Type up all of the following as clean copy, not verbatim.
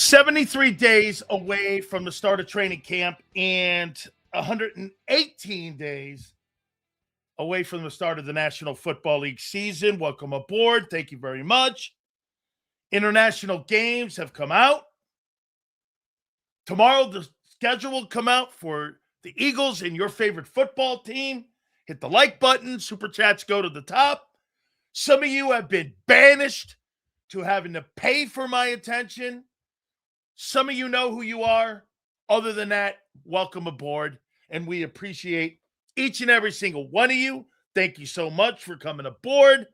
73 days away from the start of training camp and 118 days away from the start of the National Football League season. Welcome aboard. Thank you very much. International games have come out. Tomorrow, the schedule will come out for the Eagles and your favorite football team. Hit the like button. Super chats go to the top. Some of you have been banished to having to pay for my attention. Some of you know who you are. Other than that, welcome aboard. And we appreciate each and every single one of you. Thank you so much for coming aboard.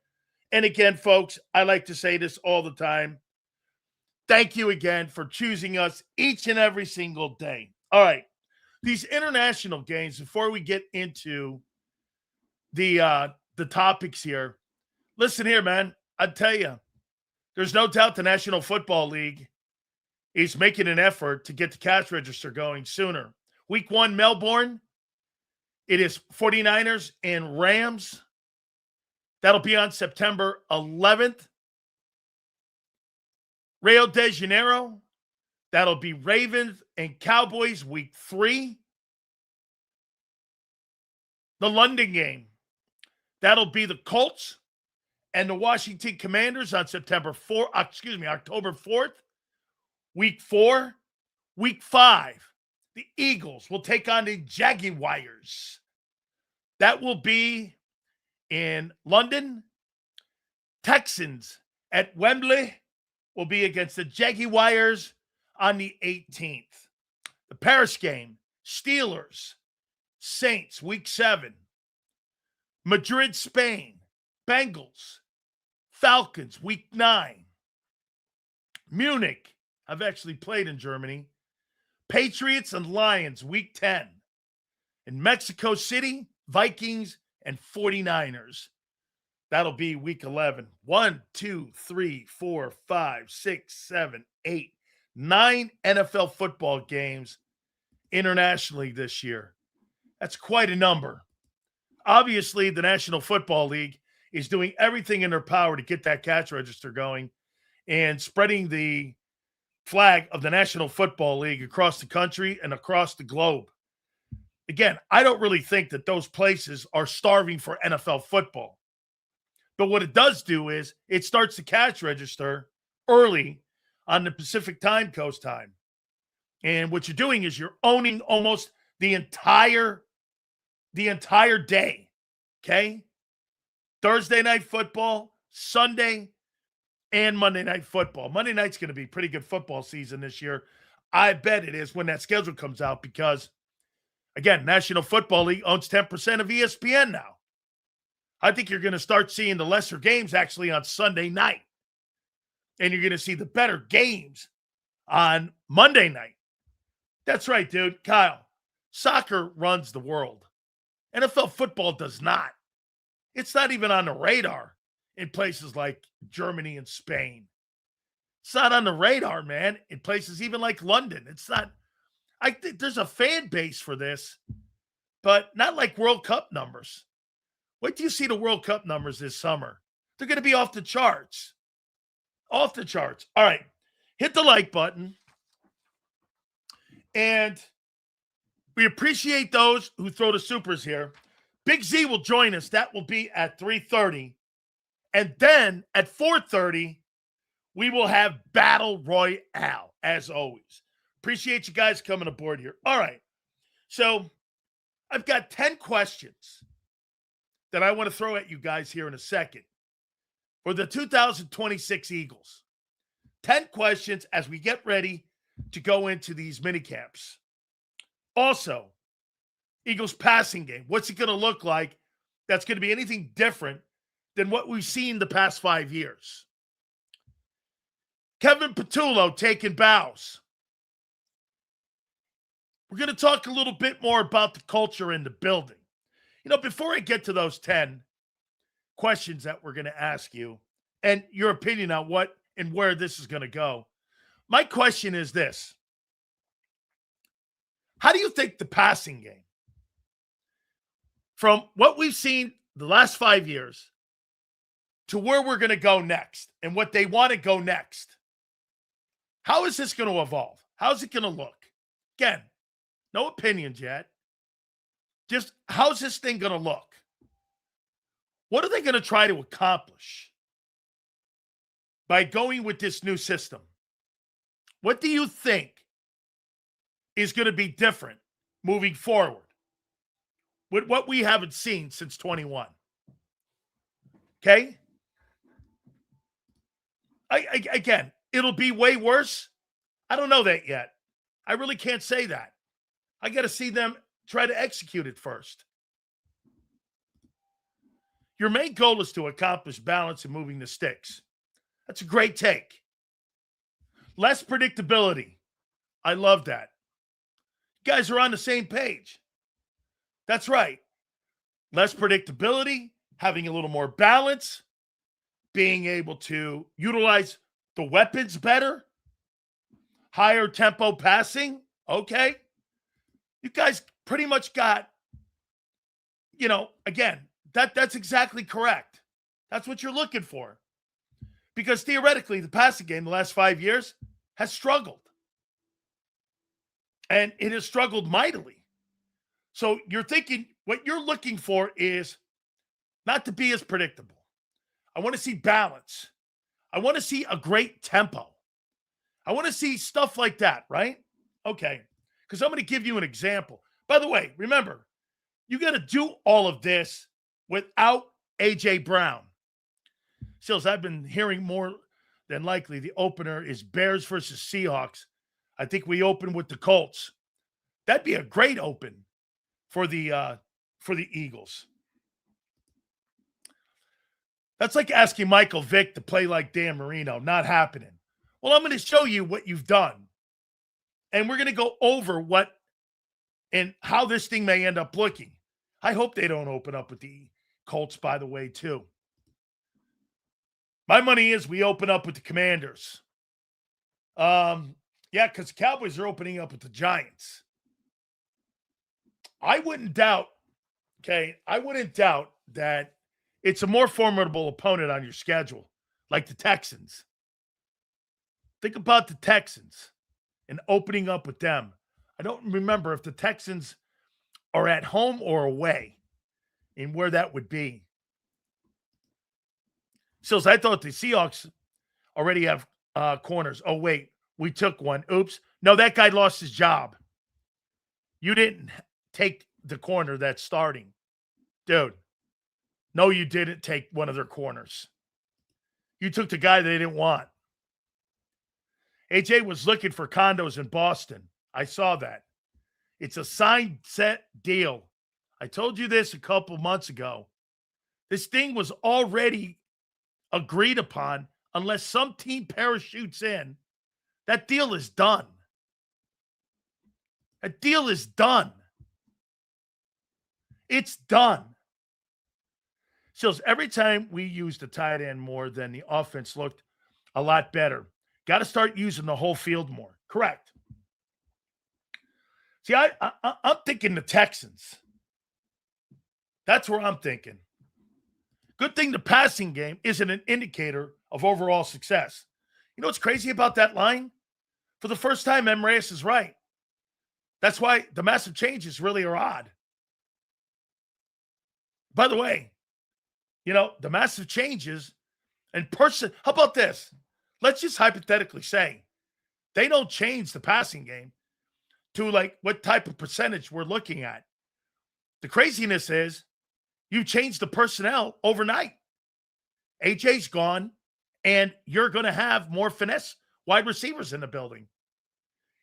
And again, folks, I like to say this all the time. Thank you again for choosing us each and every single day. All right. These international games, before we get into the topics here, listen here, man. I tell you, there's no doubt the National Football League is making an effort to get the cash register going sooner. Week 1, Melbourne. It is 49ers and Rams. That'll be on September 11th. Rio de Janeiro. That'll be Ravens and Cowboys week 3. The London game. That'll be the Colts and the Washington Commanders on October 4th. Week 4. Week 5. The Eagles will take on the Jaguars. That will be in London. Texans at Wembley will be against the Jaguars on the 18th. The Paris game, Steelers, Saints, week 7. Madrid, Spain, Bengals, Falcons, week 9. Munich, I've actually played in Germany. Patriots and Lions, week 10. In Mexico City, Vikings and 49ers. That'll be week 11. 1, 2, 3, 4, 5, 6, 7, 8, 9 NFL football games internationally this year. That's quite a number. Obviously, the National Football League is doing everything in their power to get that cash register going and spreading the flag of the National Football League across the country and across the globe. Again, I don't really think that those places are starving for NFL football. But what it does do is it starts the cash register early on the Pacific Time Coast time. And what you're doing is you're owning almost the entire day. Okay? Thursday night football, Sunday, and Monday Night Football. Monday night's going to be pretty good football season this year. I bet it is when that schedule comes out because, again, National Football League owns 10% of ESPN now. I think you're going to start seeing the lesser games actually on Sunday night. And you're going to see the better games on Monday night. That's right, dude. Kyle, soccer runs the world. NFL football does not. It's not even on the radar in places like Germany and Spain. It's not on the radar, man, in places even like London. It's not. I think there's a fan base for this, but not like World Cup numbers. Wait till you see the World Cup numbers this summer. They're going to be off the charts. Off the charts. All right. Hit the like button. And we appreciate those who throw the supers here. Big Z will join us. That will be at 3:30. And then at 4:30, we will have Battle Royale, as always. Appreciate you guys coming aboard here. All right. So I've got 10 questions that I want to throw at you guys here in a second for the 2026 Eagles. 10 questions as we get ready to go into these mini camps. Also, Eagles passing game. What's it going to look like that's going to be anything different than what we've seen the past 5 years? Kevin Patullo taking bows. We're going to talk a little bit more about the culture in the building. You know, before I get to those 10 questions that we're going to ask you and your opinion on what and where this is going to go, my question is this. How do you think the passing game, from what we've seen the last 5 years to where we're going to go next and what they want to go next, How is this going to evolve? How's it going to look? Again, no opinions yet. Just how's this thing going to look? What are they going to try to accomplish by going with this new system? What do you think is going to be different moving forward with what we haven't seen since 21? Okay? Again, it'll be way worse. I don't know that yet. I really can't say that. I got to see them try to execute it first. Your main goal is to accomplish balance and moving the sticks. That's a great take. Less predictability. I love that. You guys are on the same page. That's right. Less predictability, having a little more balance, being able to utilize the weapons better, higher tempo passing. Okay. You guys pretty much got, again, that's exactly correct. That's what you're looking for. Because theoretically, the passing game the last 5 years has struggled. And it has struggled mightily. So you're thinking what you're looking for is not to be as predictable. I want to see balance. I want to see a great tempo. I want to see stuff like that, right? Okay. Because I'm going to give you an example. By the way, remember, you got to do all of this without A.J. Brown. Sills, I've been hearing more than likely the opener is Bears versus Seahawks. I think we open with the Colts. That'd be a great open for the Eagles. That's like asking Michael Vick to play like Dan Marino. Not happening. Well, I'm going to show you what you've done. And we're going to go over what and how this thing may end up looking. I hope they don't open up with the Colts, by the way, too. My money is we open up with the Commanders. Yeah, because the Cowboys are opening up with the Giants. I wouldn't doubt that it's a more formidable opponent on your schedule, like the Texans. Think about the Texans and opening up with them. I don't remember if the Texans are at home or away and where that would be. So I thought the Seahawks already have corners. Oh, wait, we took one. Oops. No, that guy lost his job. You didn't take the corner that's starting. Dude, no, you didn't take one of their corners. You took the guy they didn't want. AJ was looking for condos in Boston. I saw that. It's a signed set deal. I told you this a couple months ago. This thing was already agreed upon unless some team parachutes in. That deal is done. That deal is done. It's done. So every time we used the tight end more, then the offense looked a lot better. Got to start using the whole field more. Correct. See, I'm thinking the Texans. That's where I'm thinking. Good thing the passing game isn't an indicator of overall success. You know what's crazy about that line? For the first time, M. Reyes is right. That's why the massive changes really are odd. By the way, the massive changes and how about this? Let's just hypothetically say they don't change the passing game to like what type of percentage we're looking at. The craziness is you changed the personnel overnight. AJ's gone, and you're going to have more finesse wide receivers in the building.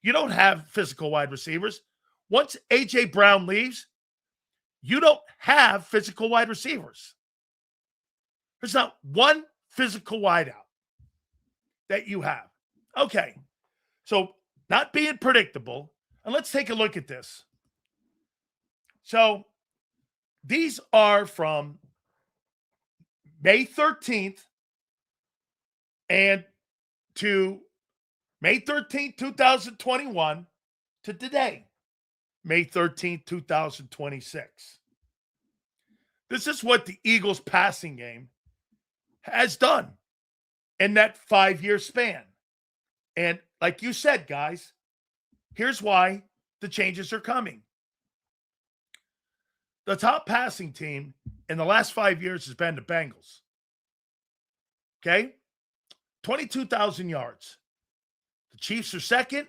You don't have physical wide receivers. Once AJ Brown leaves, you don't have physical wide receivers. There's not one physical wideout that you have. Okay, so not being predictable, and let's take a look at this. So these are from May 13th and to May 13th, 2021 to today, May 13th, 2026. This is what the Eagles passing game has done in that 5-year span. And like you said, guys, here's why the changes are coming. The top passing team in the last 5 years has been the Bengals. Okay? 22,000 yards. The Chiefs are second.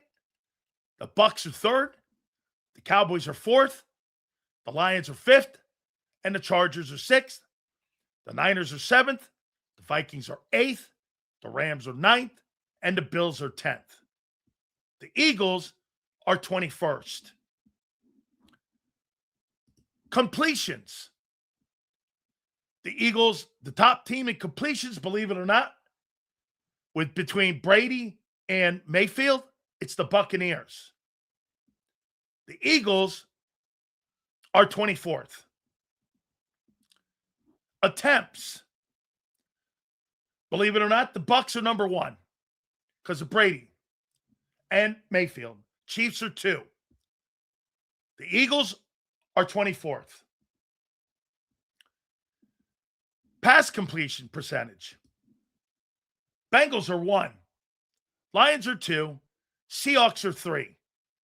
The Bucks are third. The Cowboys are fourth. The Lions are fifth. And the Chargers are sixth. The Niners are seventh. The Vikings are eighth. The Rams are ninth. And the Bills are 10th. The Eagles are 21st. Completions. The Eagles, the top team in completions, believe it or not, with between Brady and Mayfield, it's the Buccaneers. The Eagles are 24th. Attempts. Believe it or not, the Bucks are number one because of Brady and Mayfield. Chiefs are 2. The Eagles are 24th. Pass completion percentage. Bengals are 1. Lions are 2. Seahawks are 3.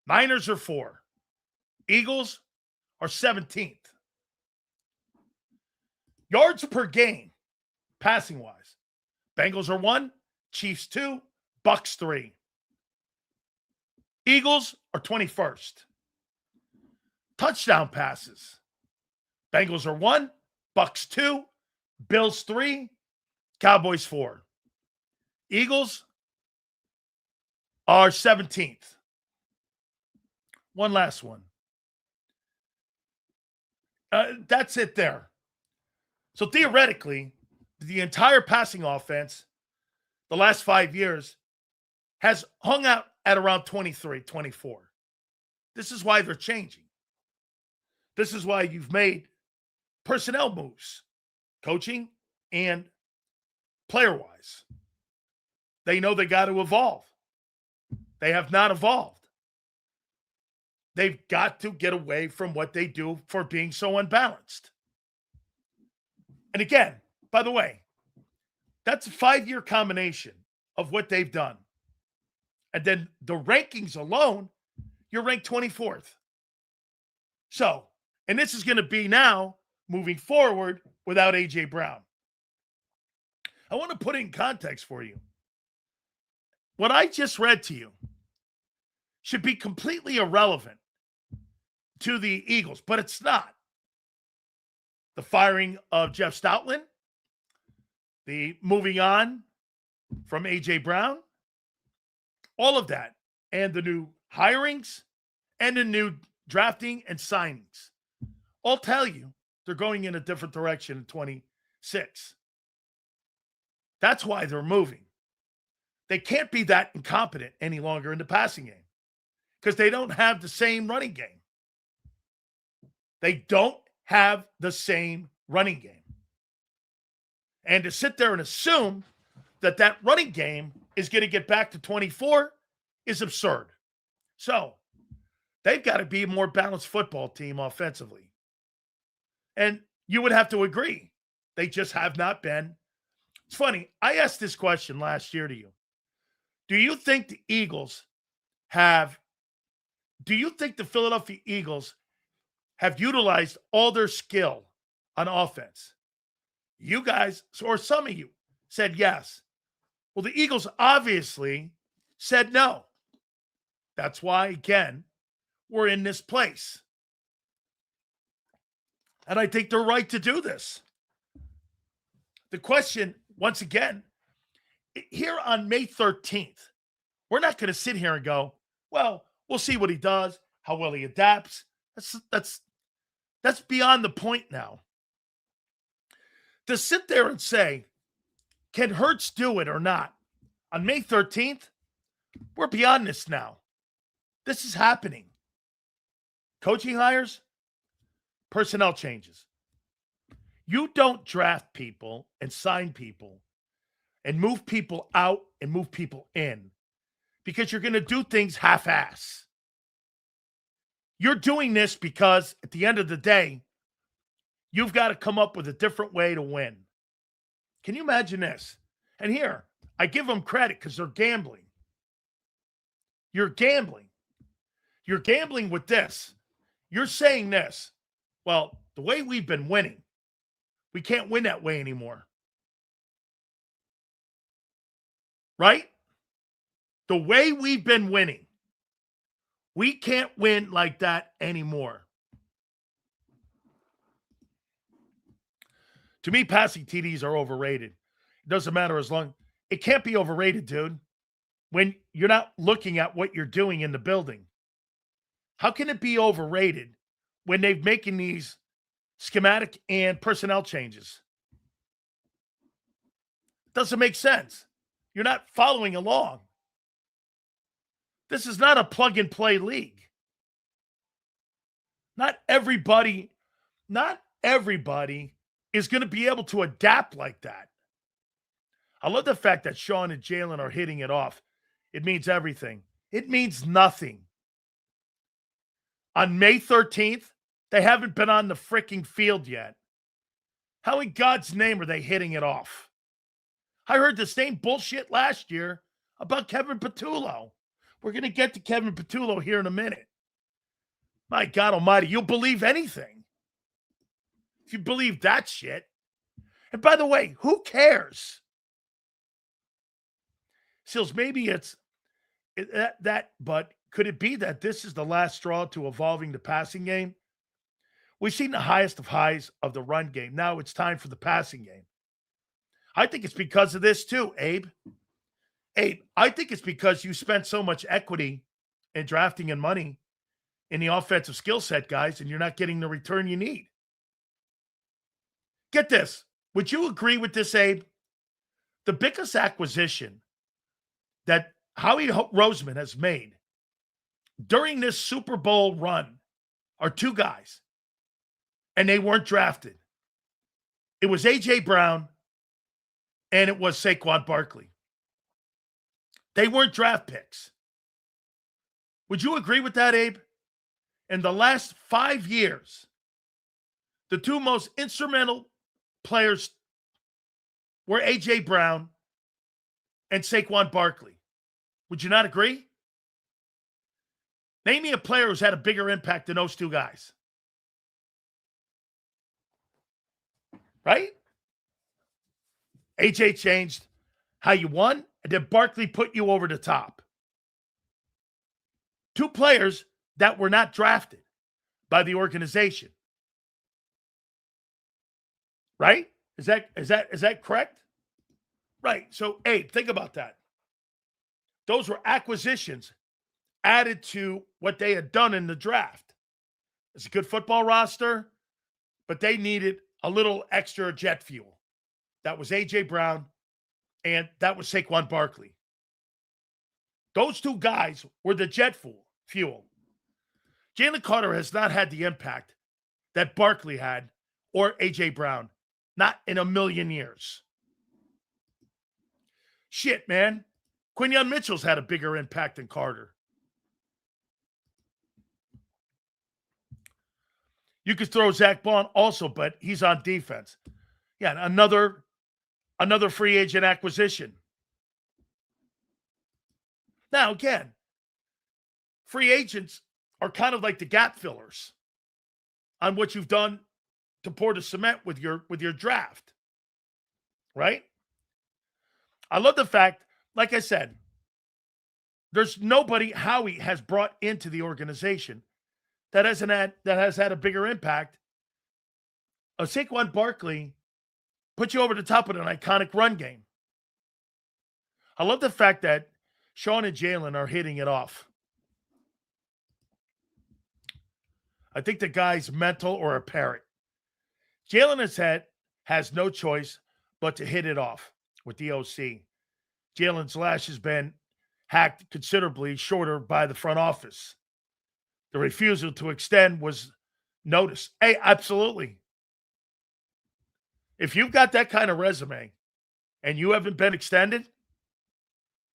Niners are 4. Eagles are 17th. Yards per game, passing wise. Bengals are 1. Chiefs 2. Bucks 3. Eagles are 21st. Touchdown passes. Bengals are 1. Bucks 2. Bills 3. Cowboys 4. Eagles are 17th. One last one. That's it there. So theoretically, the entire passing offense the last 5 years has hung out at around 23, 24. This is why they're changing. This is why you've made personnel moves, coaching and player-wise. They know they got to evolve. They have not evolved. They've got to get away from what they do for being so unbalanced. And again, by the way, that's a 5-year combination of what they've done. And then the rankings alone, you're ranked 24th. So, and this is going to be now moving forward without A.J. Brown. I want to put it in context for you. What I just read to you should be completely irrelevant to the Eagles, but it's not. The firing of Jeff Stoutland, the moving on from A.J. Brown, all of that, and the new hirings and the new drafting and signings all tell you they're going in a different direction in 26. That's why they're moving. They can't be that incompetent any longer in the passing game because they don't have the same running game. They don't have the same running game. And to sit there and assume that that running game is going to get back to 24 is absurd. So they've got to be a more balanced football team offensively. And you would have to agree. They just have not been. It's funny. I asked this question last year to you. Do you think the Philadelphia Eagles have utilized all their skill on offense? You guys, or some of you, said yes. Well, the Eagles obviously said no. That's why, again, we're in this place. And I think they're right to do this. The question, once again, here on May 13th, we're not going to sit here and go, well, we'll see what he does, how well he adapts. That's beyond the point now. To sit there and say, can Hurts do it or not? On May 13th, we're beyond this now. This is happening. Coaching hires, personnel changes. You don't draft people and sign people and move people out and move people in because you're going to do things half-ass. You're doing this because at the end of the day, you've got to come up with a different way to win. Can you imagine this? And here, I give them credit because they're gambling. You're gambling. You're gambling with this. You're saying this. Well, the way we've been winning, we can't win that way anymore. Right? The way we've been winning, we can't win like that anymore. To me, passing TDs are overrated. It doesn't matter as long. It can't be overrated, dude, when you're not looking at what you're doing in the building. How can it be overrated when they've making these schematic and personnel changes? It doesn't make sense. You're not following along. This is not a plug-and-play league. Not everybody is going to be able to adapt like that. I love the fact that Sean and Jalen are hitting it off. It means everything. It means nothing. On May 13th, they haven't been on the freaking field yet. How in God's name are they hitting it off? I heard the same bullshit last year about Kevin Patullo. We're going to get to Kevin Patullo here in a minute. My God almighty, you'll believe anything. If you believe that shit. And by the way, who cares? Sills, maybe it's that, but could it be that this is the last straw to evolving the passing game? We've seen the highest of highs of the run game. Now it's time for the passing game. I think it's because of this too, Abe. Abe, I think it's because you spent so much equity in drafting and money in the offensive skill set, guys, and you're not getting the return you need. Get this. Would you agree with this, Abe? The biggest acquisition that Howie Roseman has made during this Super Bowl run are two guys, and they weren't drafted. It was A.J. Brown, and it was Saquon Barkley. They weren't draft picks. Would you agree with that, Abe? In the last 5 years, the two most instrumental players were A.J. Brown and Saquon Barkley. Would you not agree? Name me a player who's had a bigger impact than those two guys. Right? A.J. changed how you won, and then Barkley put you over the top. Two players that were not drafted by the organization. Right? Is that correct? Right. So, Abe, think about that. Those were acquisitions added to what they had done in the draft. It's a good football roster, but they needed a little extra jet fuel. That was A.J. Brown, and that was Saquon Barkley. Those two guys were the jet fuel. Jalen Carter has not had the impact that Barkley had or A.J. Brown. Not in a million years. Shit, man. Quinyon Mitchell's had a bigger impact than Carter. You could throw Zach Bond also, but he's on defense. Yeah, another free agent acquisition. Now, again, free agents are kind of like the gap fillers on what you've done to pour the cement with your draft. Right? I love the fact, like I said, there's nobody Howie has brought into the organization that has had a bigger impact. Saquon Barkley put you over the top of an iconic run game. I love the fact that Sean and Jalen are hitting it off. I think the guy's mental or a parrot. Jalen has no choice but to hit it off with the OC. Jalen's lash has been hacked considerably shorter by the front office. The refusal to extend was noticed. Hey, absolutely. If you've got that kind of resume and you haven't been extended,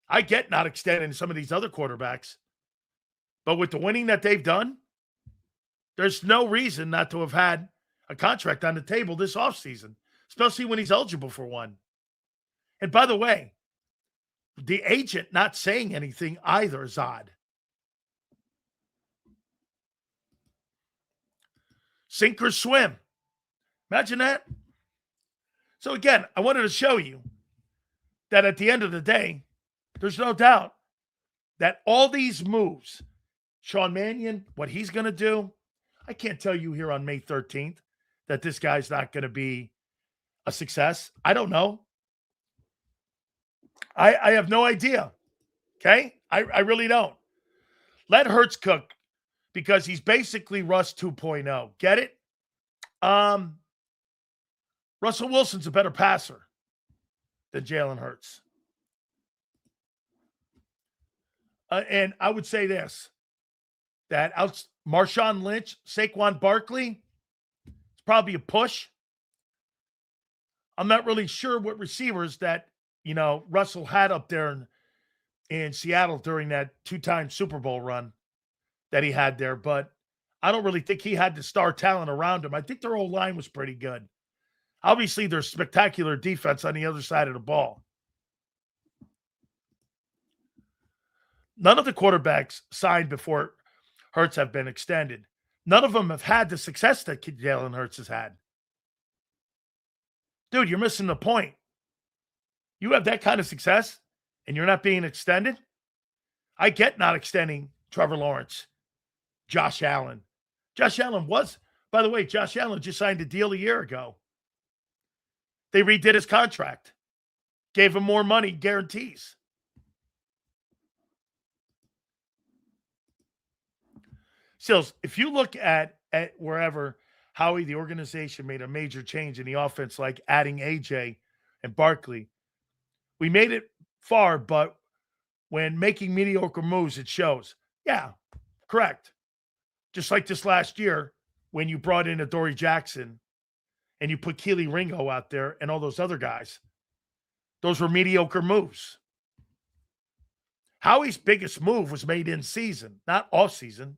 I get not extending some of these other quarterbacks. But with the winning that they've done, there's no reason not to have had a contract on the table this offseason, especially when he's eligible for one. And by the way, the agent not saying anything either is odd. Sink or swim. Imagine that. So again, I wanted to show you that at the end of the day, there's no doubt that all these moves, Sean Mannion, what he's going to do, I can't tell you here on May 13th that this guy's not going to be a success. I don't know. I have no idea. Okay? I really don't. Let Hurts cook because he's basically Russ 2.0. Get it? Russell Wilson's a better passer than Jalen Hurts. And I would say this, that Marshawn Lynch, Saquon Barkley, it's probably a push. I'm not really sure what receivers that, Russell had up there in Seattle during that 2-time Super Bowl run that he had there, but I don't really think he had the star talent around him. I think their whole line was pretty good. Obviously, there's spectacular defense on the other side of the ball. None of the quarterbacks signed before Hurts have been extended. None of them have had the success that Jalen Hurts has had. Dude, you're missing the point. You have that kind of success and you're not being extended? I get not extending Trevor Lawrence, Josh Allen. Josh Allen by the way, Josh Allen just signed a deal a year ago. They redid his contract, gave him more money, guarantees. Sills, if you look at wherever Howie, the organization, made a major change in the offense, like adding AJ and Barkley, we made it far, but when making mediocre moves, it shows. Yeah, correct. Just like this last year when you brought in Adoree Jackson and you put Keely Ringo out there and all those other guys. Those were mediocre moves. Howie's biggest move was made in season, not off season.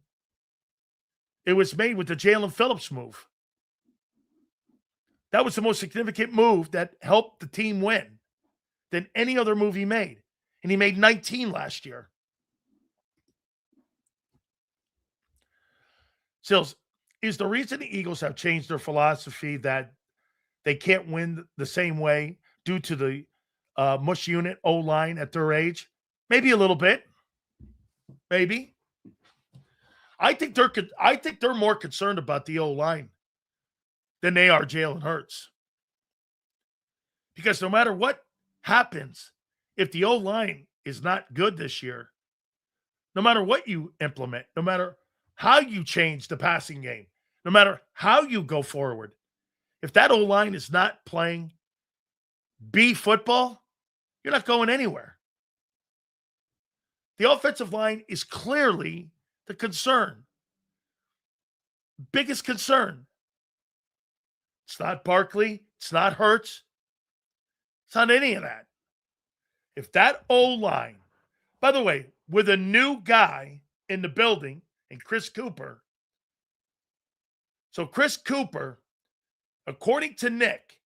It was made with the Jalen Phillips move. That was the most significant move that helped the team win than any other move he made. And he made 19 last year. Sills, is the reason the Eagles have changed their philosophy that they can't win the same way due to the mush unit O-line at their age? Maybe a little bit. Maybe. I think they're more concerned about the O-line than they are Jalen Hurts. Because no matter what happens, if the O-line is not good this year, no matter what you implement, no matter how you change the passing game, no matter how you go forward, if that O-line is not playing B football, you're not going anywhere. The offensive line is clearly the concern. Biggest concern. It's not Barkley. It's not Hurts. It's not any of that. If that O-line, by the way, with a new guy in the building, and Chris Cooper. So Chris Cooper, according to Nick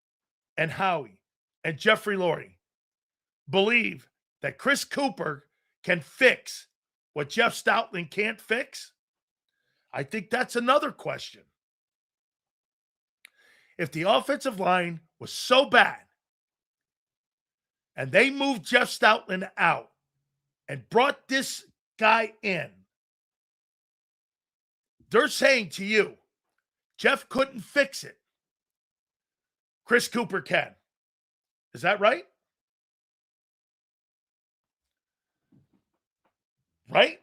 and Howie and Jeffrey Lurie, believe that Chris Cooper can fix what Jeff Stoutland can't fix. I think that's another question. If the offensive line was so bad and they moved Jeff Stoutland out and brought this guy in, they're saying to you, Jeff couldn't fix it. Chris Cooper can. Is that right? Right?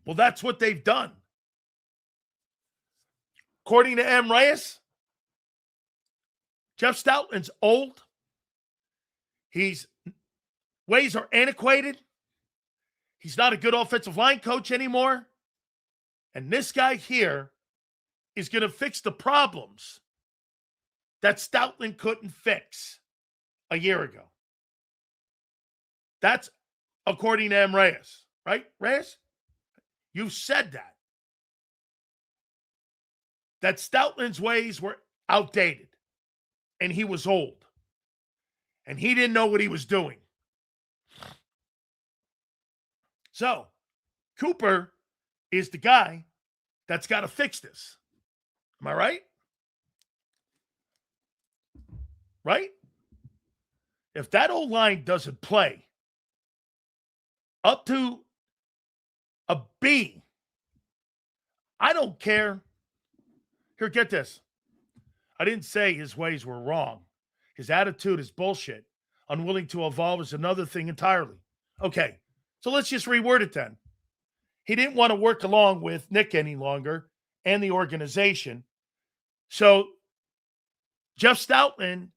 Well, that's what they've done. According to M. Reyes, Jeff Stoutland's old. His ways are antiquated. He's not a good offensive line coach anymore. And this guy here is going to fix the problems that Stoutland couldn't fix a year ago. That's according to M. Reyes, right, Reyes? You said that. That Stoutland's ways were outdated and he was old and he didn't know what he was doing. So, Cooper is the guy that's got to fix this. Am I right? Right? If that O-line doesn't play up to a B, I don't care. Here, get this. I didn't say his ways were wrong. His attitude is bullshit. Unwilling to evolve is another thing entirely. Okay, so let's just reword it then. He didn't want to work along with Nick any longer and the organization. So Jeff Stoutland,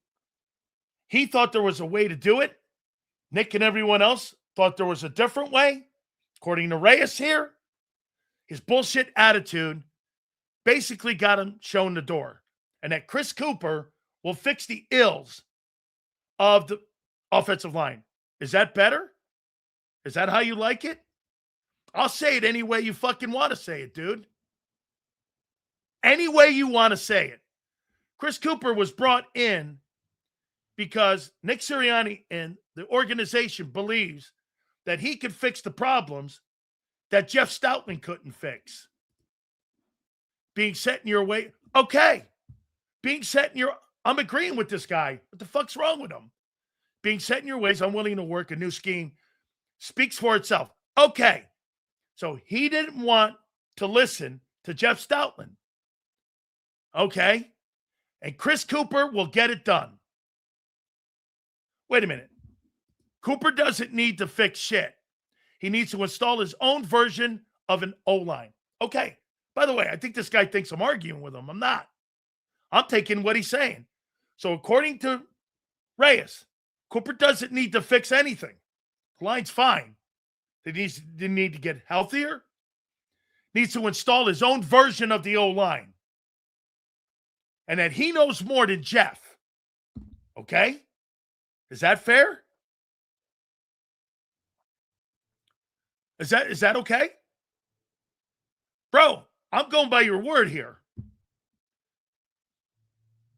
he thought there was a way to do it. Nick and everyone else thought there was a different way. According to Reyes here, his bullshit attitude basically got him shown the door. And that Chris Cooper will fix the ills of the offensive line. Is that better? Is that how you like it? I'll say it any way you fucking want to say it, dude. Any way you want to say it. Chris Cooper was brought in because Nick Sirianni and the organization believes that he could fix the problems that Jeff Stoutland couldn't fix. Being set in your way. Okay. Being set in your... I'm agreeing with this guy. What the fuck's wrong with him? Being set in your ways, unwilling to work a new scheme, speaks for itself. Okay. So he didn't want to listen to Jeff Stoutland. Okay. And Chris Cooper will get it done. Wait a minute. Cooper doesn't need to fix shit. He needs to install his own version of an O-line. Okay. By the way, I think this guy thinks I'm arguing with him. I'm not. I'm taking what he's saying. So according to Reyes, Cooper doesn't need to fix anything. The line's fine. He need to get healthier. Needs to install his own version of the O-line. And that he knows more than Jeff. Okay? Is that fair? Is that okay? Bro, I'm going by your word here.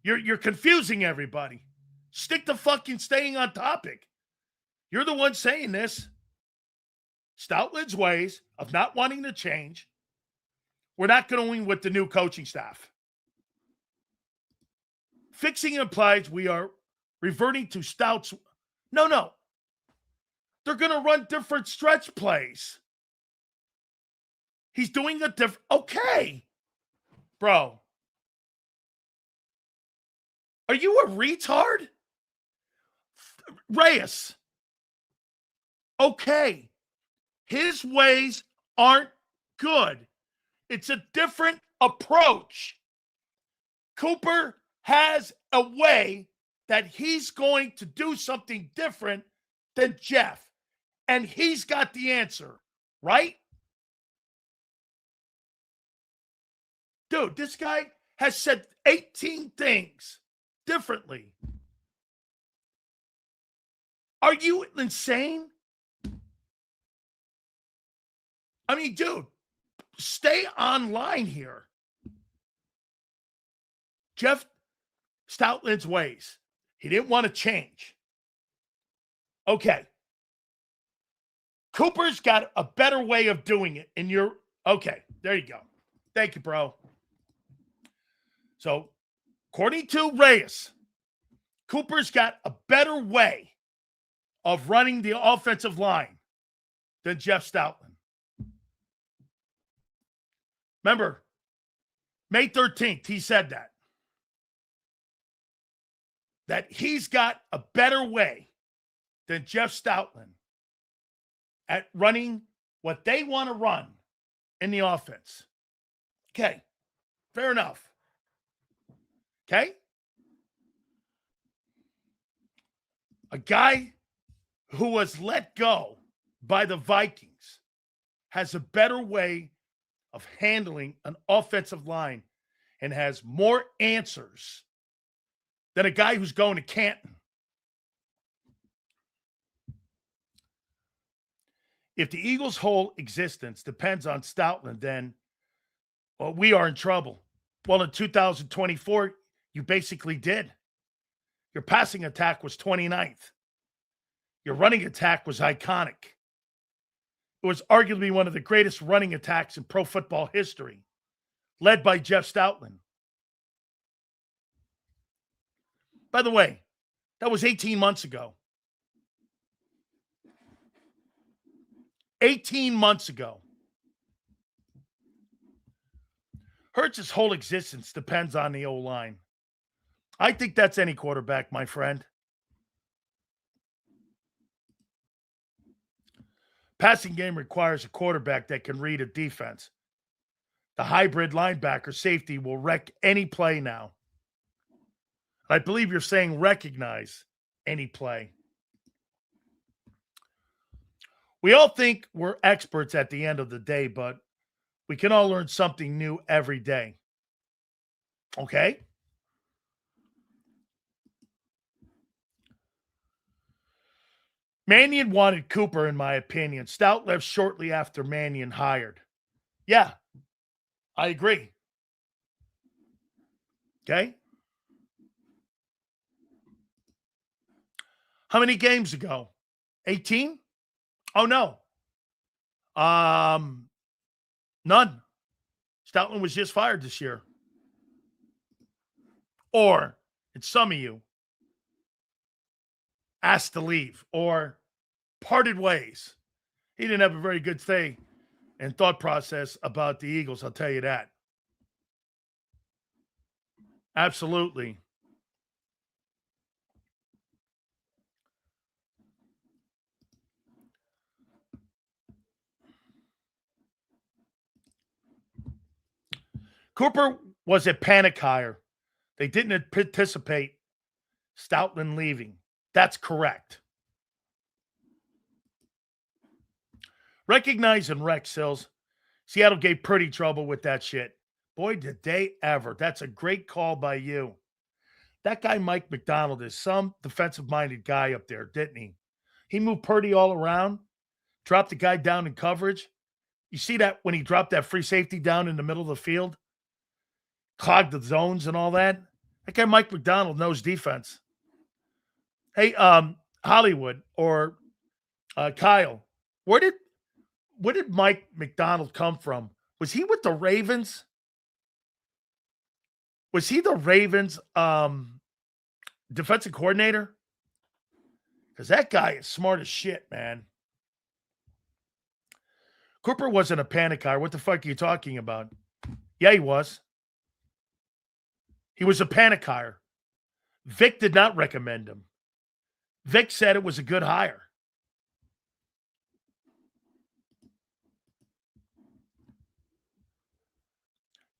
You're confusing everybody. Stick to fucking staying on topic. You're the one saying this. Stoutland's ways of not wanting to change. We're not going with the new coaching staff. Fixing implies we are reverting to Stout's. No. They're going to run different stretch plays. He's doing a different. Okay. Bro. Are you a retard? Reyes. Okay. His ways aren't good. It's a different approach. Cooper has a way that he's going to do something different than Jeff. And he's got the answer, right? Dude, this guy has said 18 things differently. Are you insane? I mean, dude, stay online here. Jeff Stoutland's ways. He didn't want to change. Okay. Cooper's got a better way of doing it. And okay, there you go. Thank you, bro. So, according to Reyes, Cooper's got a better way of running the offensive line than Jeff Stoutland. Remember, May 13th, he said that. That he's got a better way than Jeff Stoutland at running what they want to run in the offense. Okay, fair enough. Okay? A guy who was let go by the Vikings has a better way of handling an offensive line and has more answers than a guy who's going to Canton. If the Eagles' whole existence depends on Stoutland, then, well, we are in trouble. Well, in 2024, you basically did. Your passing attack was 29th. Your running attack was iconic. It was arguably one of the greatest running attacks in pro football history, led by Jeff Stoutland. By the way, that was 18 months ago. 18 months ago. Hurts' whole existence depends on the O-line. I think that's any quarterback, my friend. Passing game requires a quarterback that can read a defense. The hybrid linebacker safety will wreck any play now. I believe you're saying recognize any play. We all think we're experts at the end of the day, but we can all learn something new every day. Okay? Mannion wanted Cooper, in my opinion. Stout left shortly after Mannion hired. Yeah, I agree. Okay? How many games ago? 18? Oh, no. None. Stoutland was just fired this year. Or, and some of you, asked to leave or parted ways. He didn't have a very good say and thought process about the Eagles, I'll tell you that. Absolutely. Cooper was a panic hire. They didn't anticipate Stoutland leaving. That's correct. Recognize and wreck, Sills. Seattle gave pretty trouble with that shit. Boy, did they ever. That's a great call by you. That guy, Mike McDonald, is some defensive-minded guy up there, didn't he? He moved Purdy all around, dropped the guy down in coverage. You see that when he dropped that free safety down in the middle of the field? Clogged the zones and all that? That guy, Mike McDonald, knows defense. Hey, Hollywood or Kyle, where did Mike McDonald come from? Was he with the Ravens? Was he the Ravens defensive coordinator? Because that guy is smart as shit, man. Cooper wasn't a panic hire. What the fuck are you talking about? Yeah, he was. He was a panic hire. Vic did not recommend him. Vic said it was a good hire.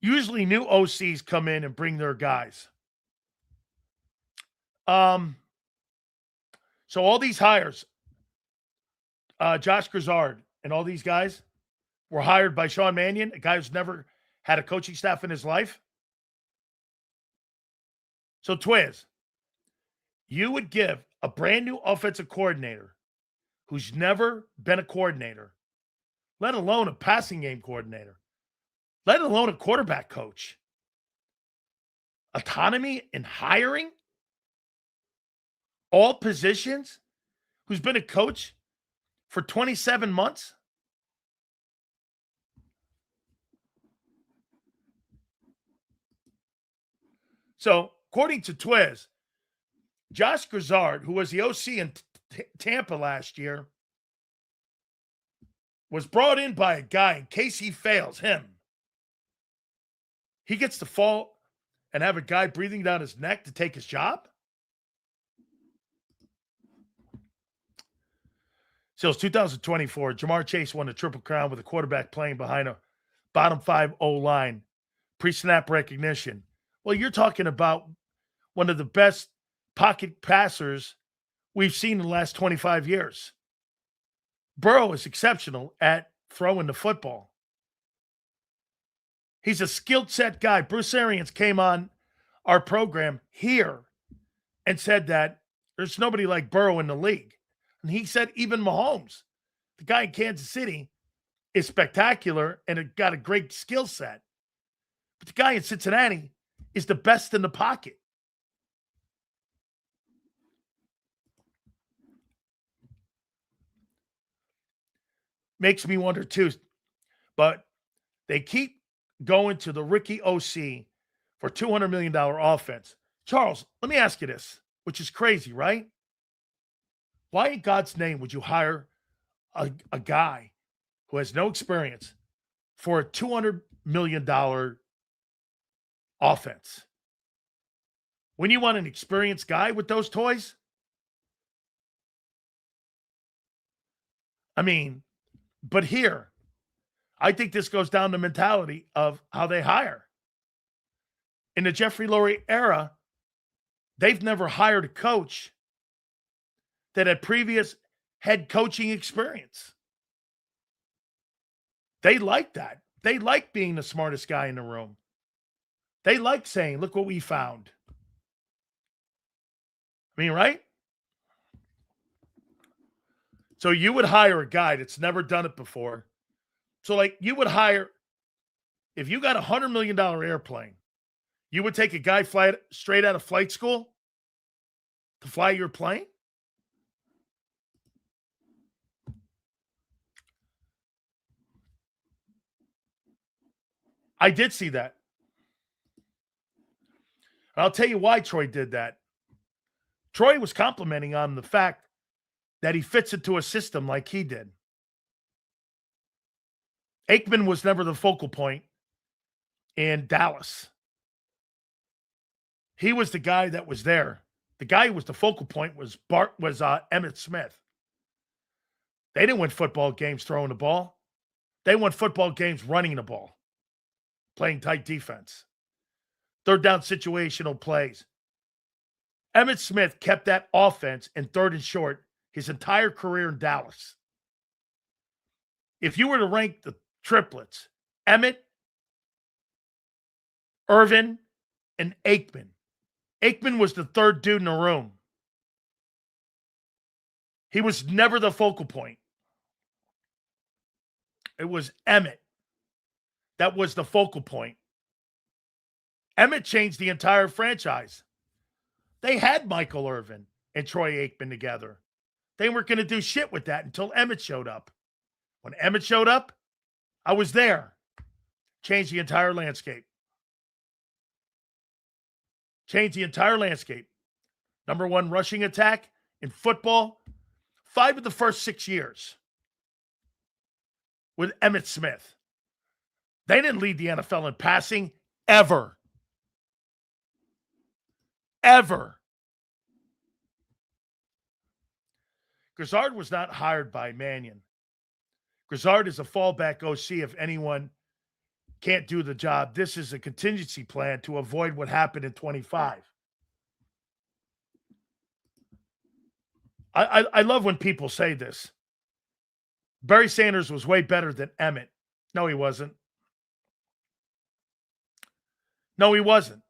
Usually new OCs come in and bring their guys. So all these hires, Josh Grizzard and all these guys were hired by Sean Mannion, a guy who's never had a coaching staff in his life. So Twiz, you would give a brand new offensive coordinator who's never been a coordinator, let alone a passing game coordinator, let alone a quarterback coach, autonomy in hiring all positions, who's been a coach for 27 months? So, according to Twiz, Josh Grizzard, who was the OC in Tampa last year, was brought in by a guy in case he fails him. He gets to fall and have a guy breathing down his neck to take his job? So it's 2024. Jamar Chase won the Triple Crown with a quarterback playing behind a bottom 5 O-line, pre-snap recognition. Well, you're talking about one of the best pocket passers we've seen in the last 25 years. Burrow is exceptional at throwing the football. He's a skilled set guy. Bruce Arians came on our program here and said that there's nobody like Burrow in the league. And he said even Mahomes, the guy in Kansas City, is spectacular and got a great skill set. But the guy in Cincinnati is the best in the pocket. Makes me wonder too. But they keep going to the rookie OC for $200 million offense. Charles, let me ask you this. which is crazy, right? Why in God's name would you hire a guy who has no experience for a $200 million offense? When you want an experienced guy with those toys? I mean, but here, I think this goes down to mentality of how they hire. In the Jeffrey Lurie era, they've never hired a coach that had previous head coaching experience. They like that. They like being the smartest guy in the room. They like saying, look what we found. I mean, right? So you would hire a guy that's never done it before. So, like, you would hire, if you got a $100 million airplane, you would take a guy straight out of flight school to fly your plane? I did see that. I'll tell you why Troy did that. Troy was complimenting on the fact that he fits into a system like he did. Aikman was never the focal point in Dallas. He was the guy that was there. The guy who was the focal point was Emmitt Smith. They didn't win football games throwing the ball. They won football games running the ball, playing tight defense, third down situational plays. Emmitt Smith kept that offense in third and short his entire career in Dallas. If you were to rank the triplets, Emmitt, Irvin, and Aikman. Aikman was the third dude in the room. He was never the focal point. It was Emmitt that was the focal point. Emmitt changed the entire franchise. They had Michael Irvin and Troy Aikman together. They weren't going to do shit with that until Emmitt showed up. When Emmitt showed up, I was there. Changed the entire landscape. Changed the entire landscape. Number one rushing attack in football, 5 of the first 6 years with Emmitt Smith. They didn't lead the NFL in passing ever. Ever. Grizzard was not hired by Mannion. Grizzard is a fallback OC if anyone can't do the job. This is a contingency plan to avoid what happened in 25. I love when people say this. Barry Sanders was way better than Emmitt. No, he wasn't. No, he wasn't.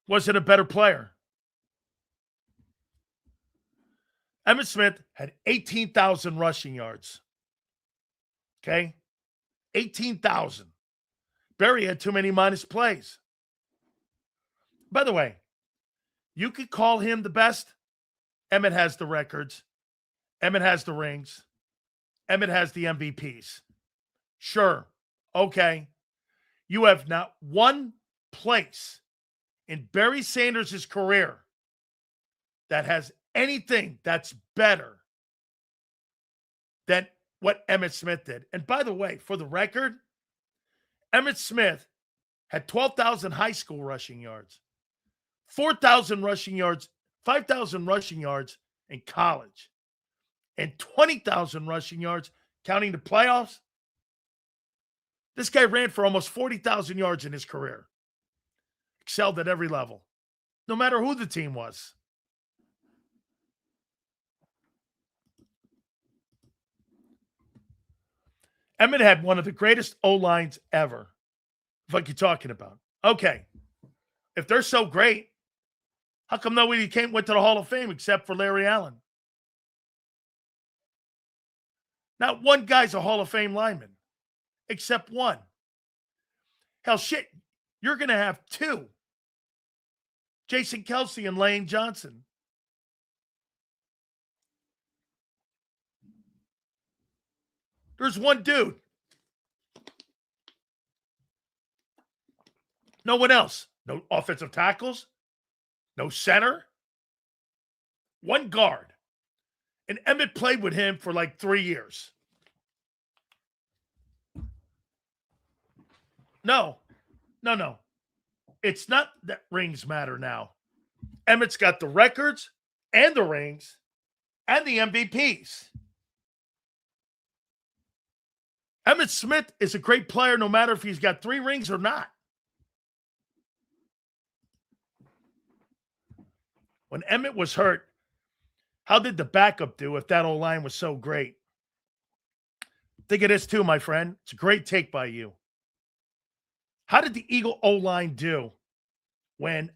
Wasn't a better player. Emmitt Smith had 18,000 rushing yards. Okay? 18,000. Barry had too many minus plays. By the way, you could call him the best. Emmitt has the records. Emmitt has the rings. Emmitt has the MVPs. Sure. Okay. You have not one place in Barry Sanders' career that has anything that's better than what Emmitt Smith did. And by the way, for the record, Emmitt Smith had 12,000 high school rushing yards, 4,000 rushing yards, 5,000 rushing yards in college, and 20,000 rushing yards counting the playoffs. This guy ran for almost 40,000 yards in his career. Excelled at every level, no matter who the team was. Emmitt had one of the greatest O-lines ever. What you talking about? Okay. If they're so great, how come nobody went to the Hall of Fame except for Larry Allen? Not one guy's a Hall of Fame lineman, except one. Hell, shit, you're going to have 2. Jason Kelsey and Lane Johnson. There's one dude. No one else. No offensive tackles. No center. One guard. And Emmett played with him for like 3 years. No. It's not that rings matter now. Emmett's got the records and the rings and the MVPs. Emmitt Smith is a great player no matter if he's got 3 rings or not. When Emmett was hurt, how did the backup do if that O-line was so great? Think of this too, my friend. It's a great take by you. How did the Eagle O-line do when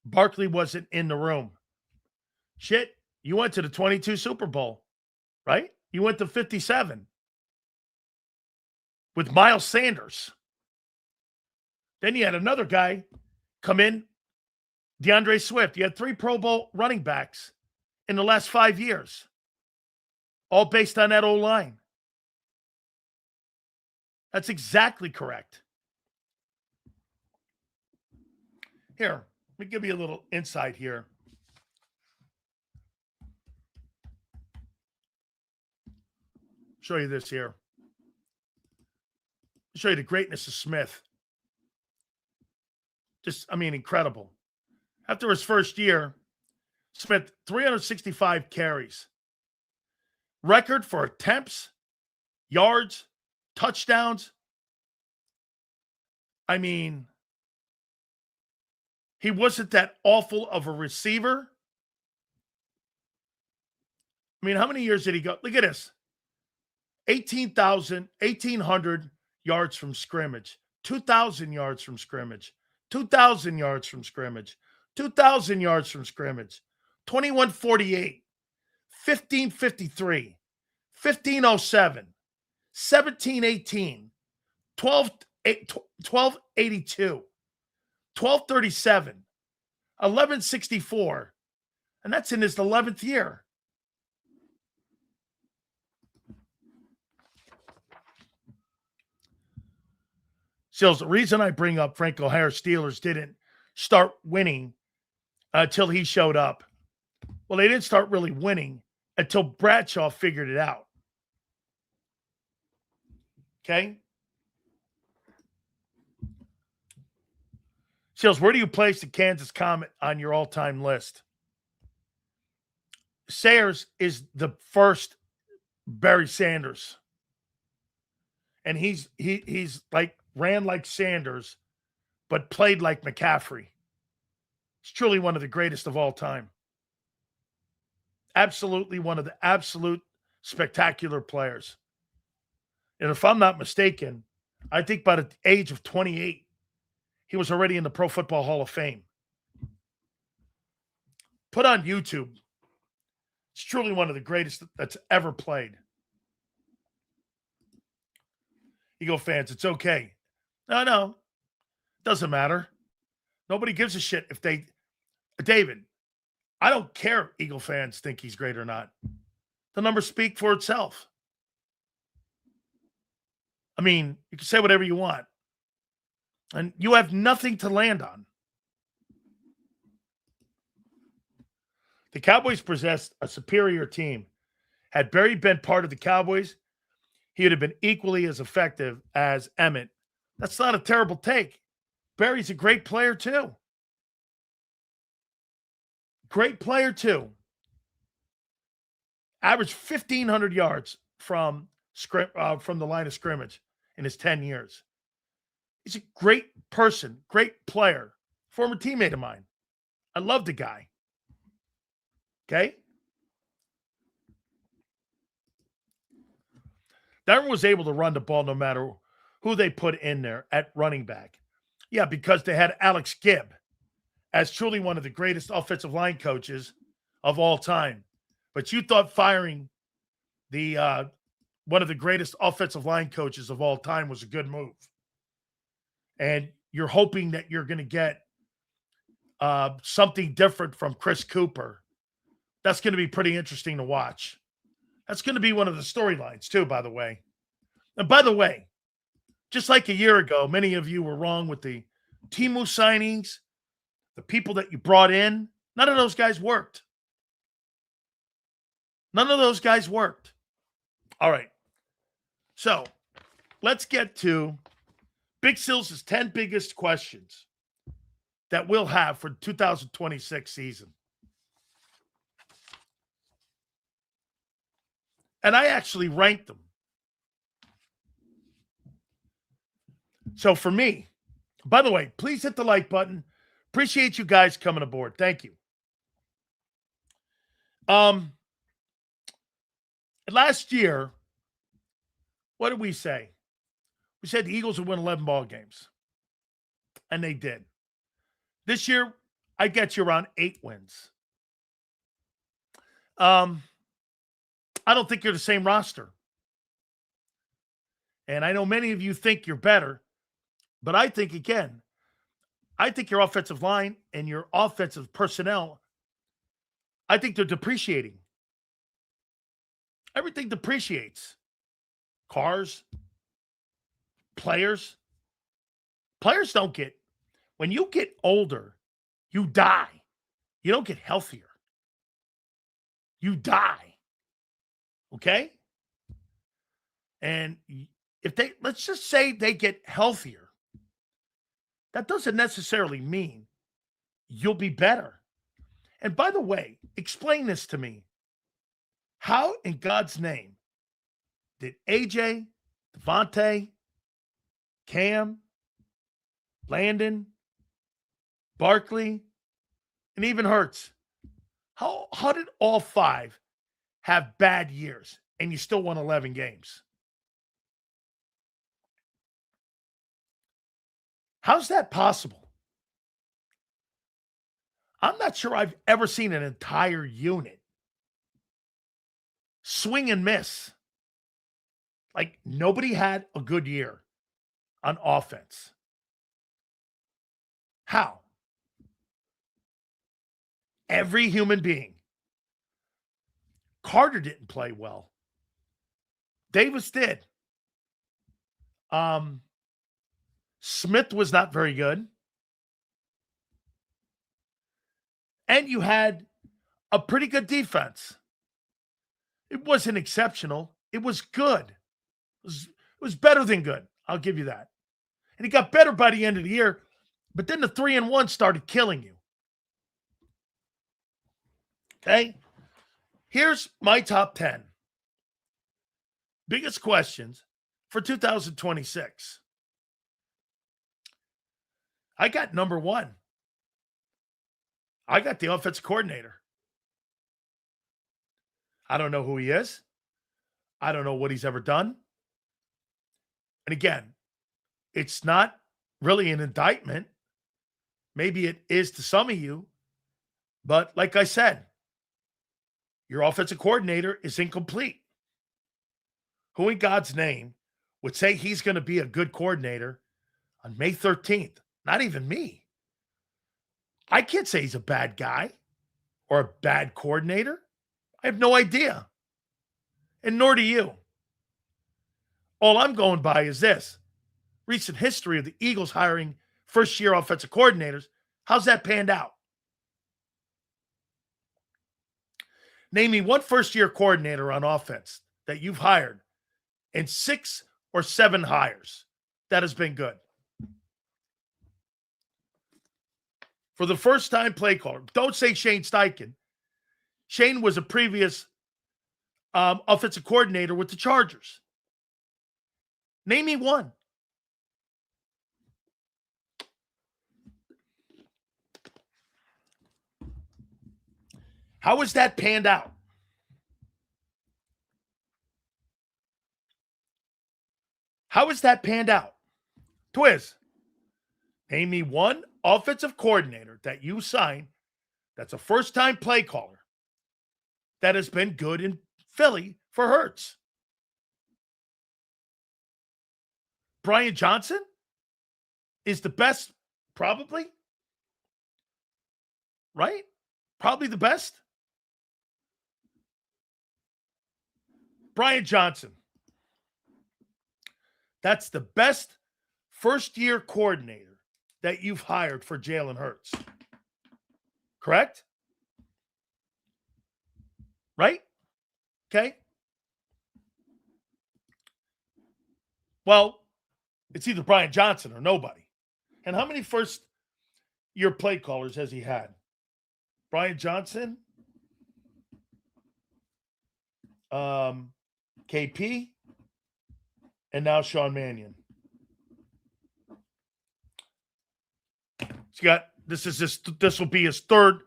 Barkley wasn't in the room? Shit, you went to the 22 Super Bowl, right? You went to 57 with Miles Sanders. Then you had another guy come in, DeAndre Swift. You had 3 Pro Bowl running backs in the last 5 years, all based on that O-line. That's exactly correct. Here, let me give you a little insight here. Show you this here. Show you the greatness of Smith. Incredible. After his first year, Smith, 365 carries. Record for attempts, yards, touchdowns. He wasn't that awful of a receiver. How many years did he go? Look at this. 1,800 yards from scrimmage, 2,000 yards from scrimmage, 2,000 yards from scrimmage, 2,000 yards from scrimmage, 2148, 1553, 1507, 1718, 1282, 1237, 1164, and that's in his 11th year. So the reason I bring up Franco Harris Steelers didn't start winning until he showed up. Well, they didn't start really winning until Bradshaw figured it out. Okay? Seals, where do you place the Kansas Comet on your all-time list? Sayers is the first Barry Sanders. And he's like ran like Sanders, but played like McCaffrey. He's truly one of the greatest of all time. Absolutely one of the absolute spectacular players. And if I'm not mistaken, I think by the age of 28, he was already in the Pro Football Hall of Fame. Put on YouTube. It's truly one of the greatest that's ever played. Eagle fans, it's okay. No. Doesn't matter. Nobody gives a shit if they... David, I don't care if Eagle fans think he's great or not. The numbers speak for itself. You can say whatever you want. And you have nothing to land on. The Cowboys possessed a superior team. Had Barry been part of the Cowboys, he would have been equally as effective as Emmett. That's not a terrible take. Barry's a great player too. Great player too. Averaged 1,500 yards from the line of scrimmage in his 10 years. He's a great person, great player, former teammate of mine. I love the guy. Okay? Denver was able to run the ball no matter who they put in there at running back. Yeah, because they had Alex Gibb as truly one of the greatest offensive line coaches of all time. But you thought firing the one of the greatest offensive line coaches of all time was a good move. And you're hoping that you're going to get something different from Chris Cooper. That's going to be pretty interesting to watch. That's going to be one of the storylines too, by the way. And by the way, just like a year ago, many of you were wrong with the Temu signings, the people that you brought in. None of those guys worked. None of those guys worked. All right. So let's get to Big Sills' 10 biggest questions that we'll have for the 2026 season. And I actually ranked them. So for me, by the way, please hit the like button. Appreciate you guys coming aboard. Thank you. Last year, what did we say? We said the Eagles would win 11 ball games. And they did. This year, I get you around 8 wins. I don't think you're the same roster. And I know many of you think you're better, but I think, again, I think your offensive line and your offensive personnel, I think they're depreciating. Everything depreciates. Cars, players. Players don't get, when you get older, you die. You don't get healthier. You die. Okay? And if they, let's just say they get healthier, that doesn't necessarily mean you'll be better. And by the way, explain this to me. How in God's name did AJ, DeVonta, Cam, Landon, Barkley, and even Hurts, how did all 5 have bad years and you still won 11 games? How's that possible? I'm not sure I've ever seen an entire unit swing and miss. Like, nobody had a good year on offense. How? Every human being. Carter didn't play well. Davis did. Smith was not very good. And you had a pretty good defense. It wasn't exceptional. It was good. It was better than good. I'll give you that. And it got better by the end of the year. But then the 3-1 started killing you. Okay? Here's my top 10 biggest questions for 2026. I got number 1. I got the offensive coordinator. I don't know who he is. I don't know what he's ever done. And again, it's not really an indictment. Maybe it is to some of you. But like I said, your offensive coordinator is incomplete. Who in God's name would say he's going to be a good coordinator on May 13th? Not even me. I can't say he's a bad guy or a bad coordinator. I have no idea. And nor do you. All I'm going by is this. Recent history of the Eagles hiring first-year offensive coordinators. How's that panned out? Name me one first-year coordinator on offense that you've hired in 6 or 7 hires that has been good. For the first-time play caller, don't say Shane Steichen. Shane was a previous offensive coordinator with the Chargers. Name me one. How has that panned out? How has that panned out? Twiz, name me one offensive coordinator that you signed that's a first-time play caller that has been good in Philly for Hurts. Brian Johnson is the best, probably. Right? Probably the best. Brian Johnson. That's the best first-year coordinator that you've hired for Jalen Hurts. Correct? Right? Okay? Well, it's either Brian Johnson or nobody. And how many first-year play callers has he had? Brian Johnson, KP, and now Sean Mannion. This will be his third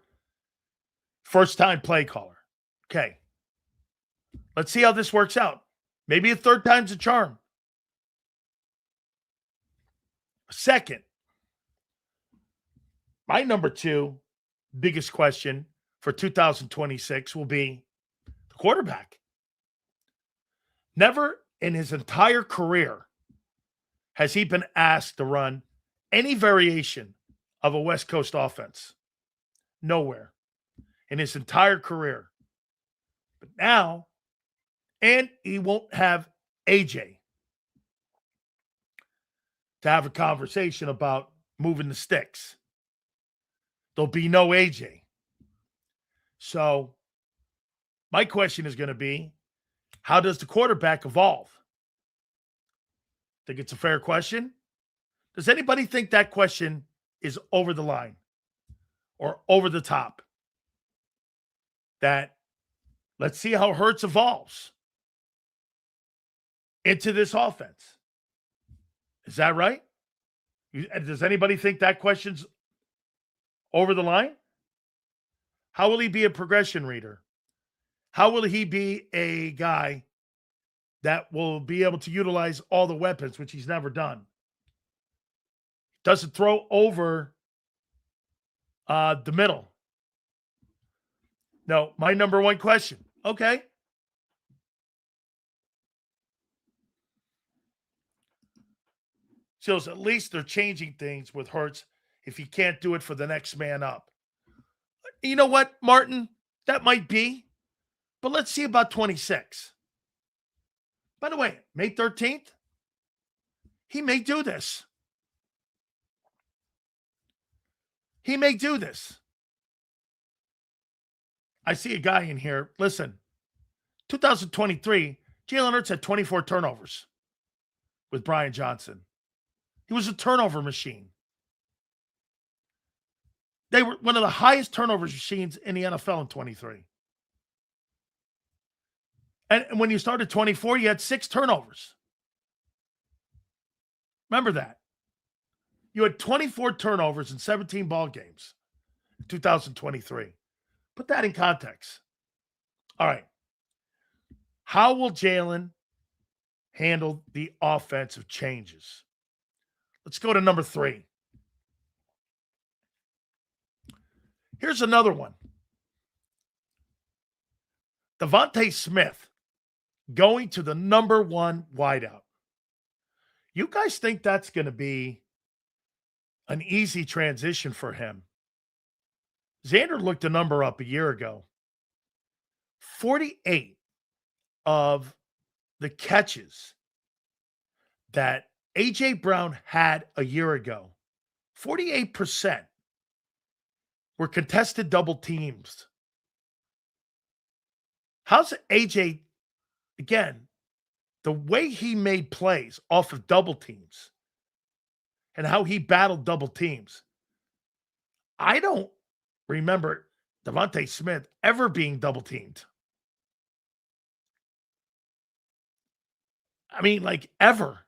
first-time play caller. Okay. Let's see how this works out. Maybe a third time's a charm. Second, my number 2 biggest question for 2026 will be the quarterback. Never in his entire career has he been asked to run any variation of a West Coast offense. Nowhere in his entire career. But now, and he won't have AJ to have a conversation about moving the sticks. There'll be no AJ. So my question is going to be, how does the quarterback evolve? Think it's a fair question? Does anybody think that question is over the line or over the top? That let's see how Hurts evolves into this offense. Is that right? Does anybody think that question's over the line? How will he be a progression reader? How will he be a guy that will be able to utilize all the weapons, which he's never done? Doesn't throw over the middle. No, my number 1 question. Okay. So at least they're changing things with Hurts if he can't do it for the next man up. You know what, Martin? That might be. But let's see about 26. By the way, May 13th, he may do this. He may do this. I see a guy in here. Listen, 2023, Jalen Hurts had 24 turnovers with Brian Johnson. He was a turnover machine. They were one of the highest turnover machines in the NFL in 23. And when you started 24, you had 6 turnovers. Remember that. You had 24 turnovers in 17 ball games in 2023. Put that in context. All right. How will Jalen handle the offensive changes? Let's go to number 3. Here's another one. DeVonta Smith going to the number 1 wideout. You guys think that's going to be an easy transition for him? Zander looked the number up a year ago. 48 of the catches that A.J. Brown had a year ago, 48% were contested double teams. How's A.J., again, the way he made plays off of double teams and how he battled double teams? I don't remember DeVonta Smith ever being double teamed. I mean, like, ever.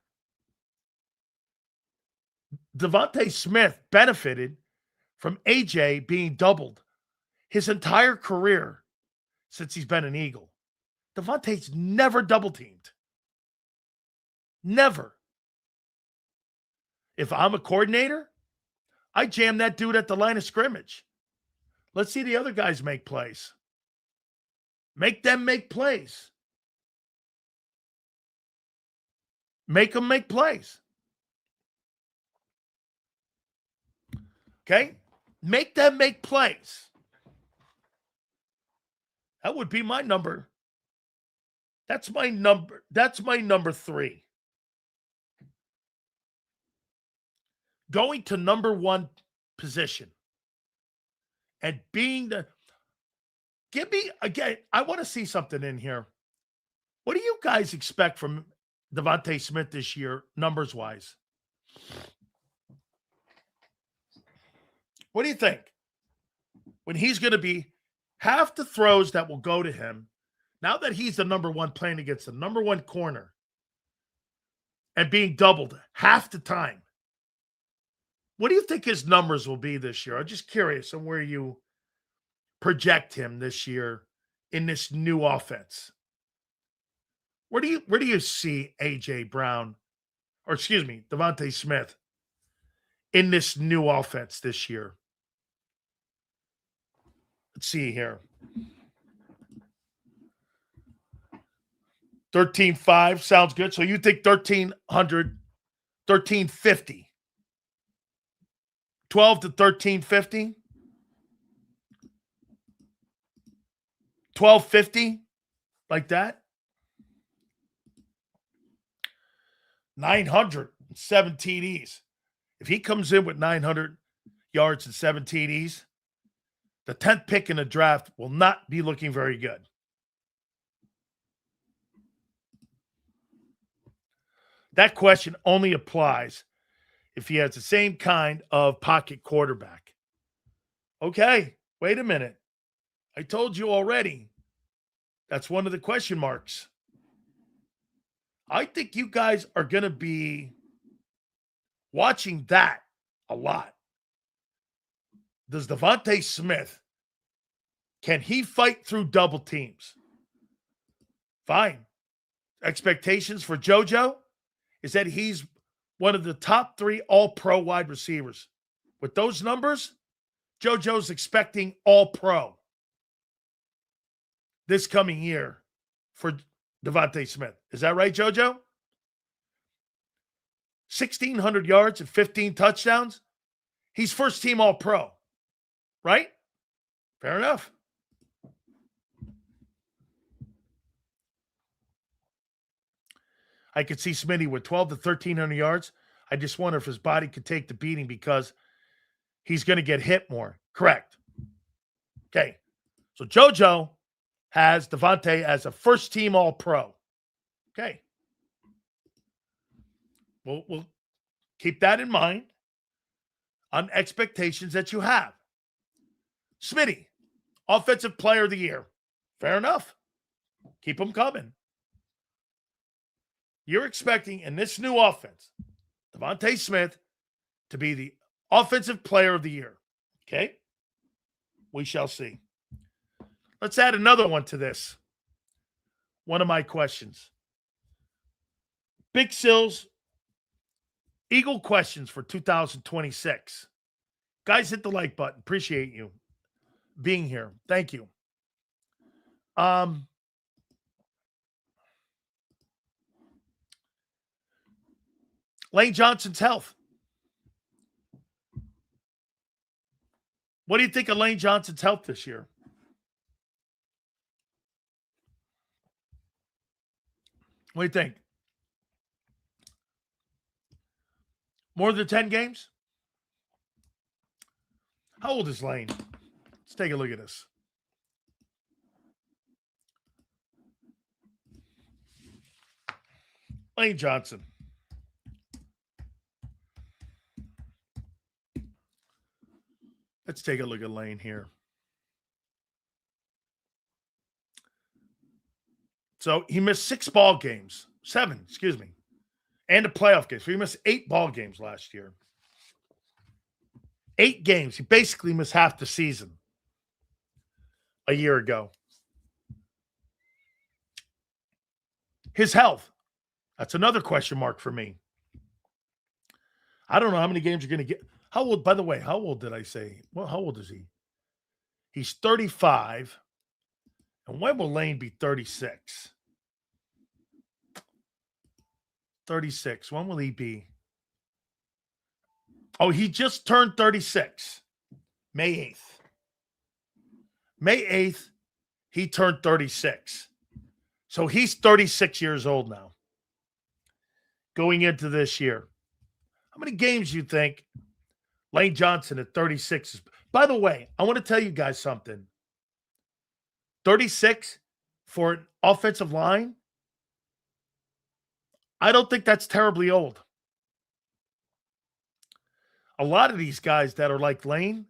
DeVonta Smith benefited from AJ being doubled his entire career since he's been an Eagle. DeVonta's never double teamed. Never. If I'm a coordinator, I jam that dude at the line of scrimmage. Let's see the other guys make plays. Make them make plays. Make them make plays. Okay? Make them make plays. That would be my number. That's my number. That's my number 3. Going to number 1 position and being the, give me, again, I want to see something in here. What do you guys expect from DeVonta Smith this year, numbers-wise? What do you think? When he's going to be half the throws that will go to him, now that he's the number one playing against the number one corner and being doubled half the time, what do you think his numbers will be this year? I'm just curious on where you project him this year in this new offense. Where do you see AJ Brown, or excuse me, DeVonta Smith in this new offense this year? Let's see here. 13.5 sounds good. So you think 1,300, 1,350. 12 to 1,350? 1,250? Like that? 907 TDs. If he comes in with 900 yards and 7 TDs, the 10th pick in the draft will not be looking very good. That question only applies if he has the same kind of pocket quarterback. Okay, wait a minute. I told you already. That's one of the question marks. I think you guys are going to be watching that a lot. Does DeVonta Smith, can he fight through double teams? Fine. Expectations for JoJo is that he's one of the top 3 all-pro wide receivers. With those numbers, JoJo's expecting all-pro this coming year for DeVonta Smith. Is that right, JoJo? 1,600 yards and 15 touchdowns. He's first-team all-pro, right? Fair enough. I could see Smitty with 12 to 1,300 yards. I just wonder if his body could take the beating because he's going to get hit more. Correct. Okay. So JoJo has DeVonta as a first-team All-Pro. Okay. We'll keep that in mind on expectations that you have. Smitty, Offensive Player of the Year. Fair enough. Keep them coming. You're expecting in this new offense, DeVonta Smith to be the Offensive Player of the Year. Okay? We shall see. Let's add another one to this. One of my questions. Big Sills, Eagle questions for 2026. Guys, hit the like button. Appreciate you being here. Thank you. Lane Johnson's health. What do you think of Lane Johnson's health this year? What do you think? More than 10 games? How old is Lane? Let's take a look at this. Lane Johnson. Let's take a look at Lane here. So he missed 7, and a playoff game. So he missed 8 ball games last year. 8 games. He basically missed half the season a year ago. His health. That's another question mark for me. I don't know how many games you're going to get. How old, by the way, how old did I say? Well, how old is he? He's 35. And when will Lane be 36? 36. When will he be? Oh, he just turned 36. May 8th. May 8th, he turned 36. So he's 36 years old now. Going into this year. How many games do you think Lane Johnson at 36 is? By the way, I want to tell you guys something. 36 for an offensive line I don't think that's terribly old. A lot of these guys that are like Lane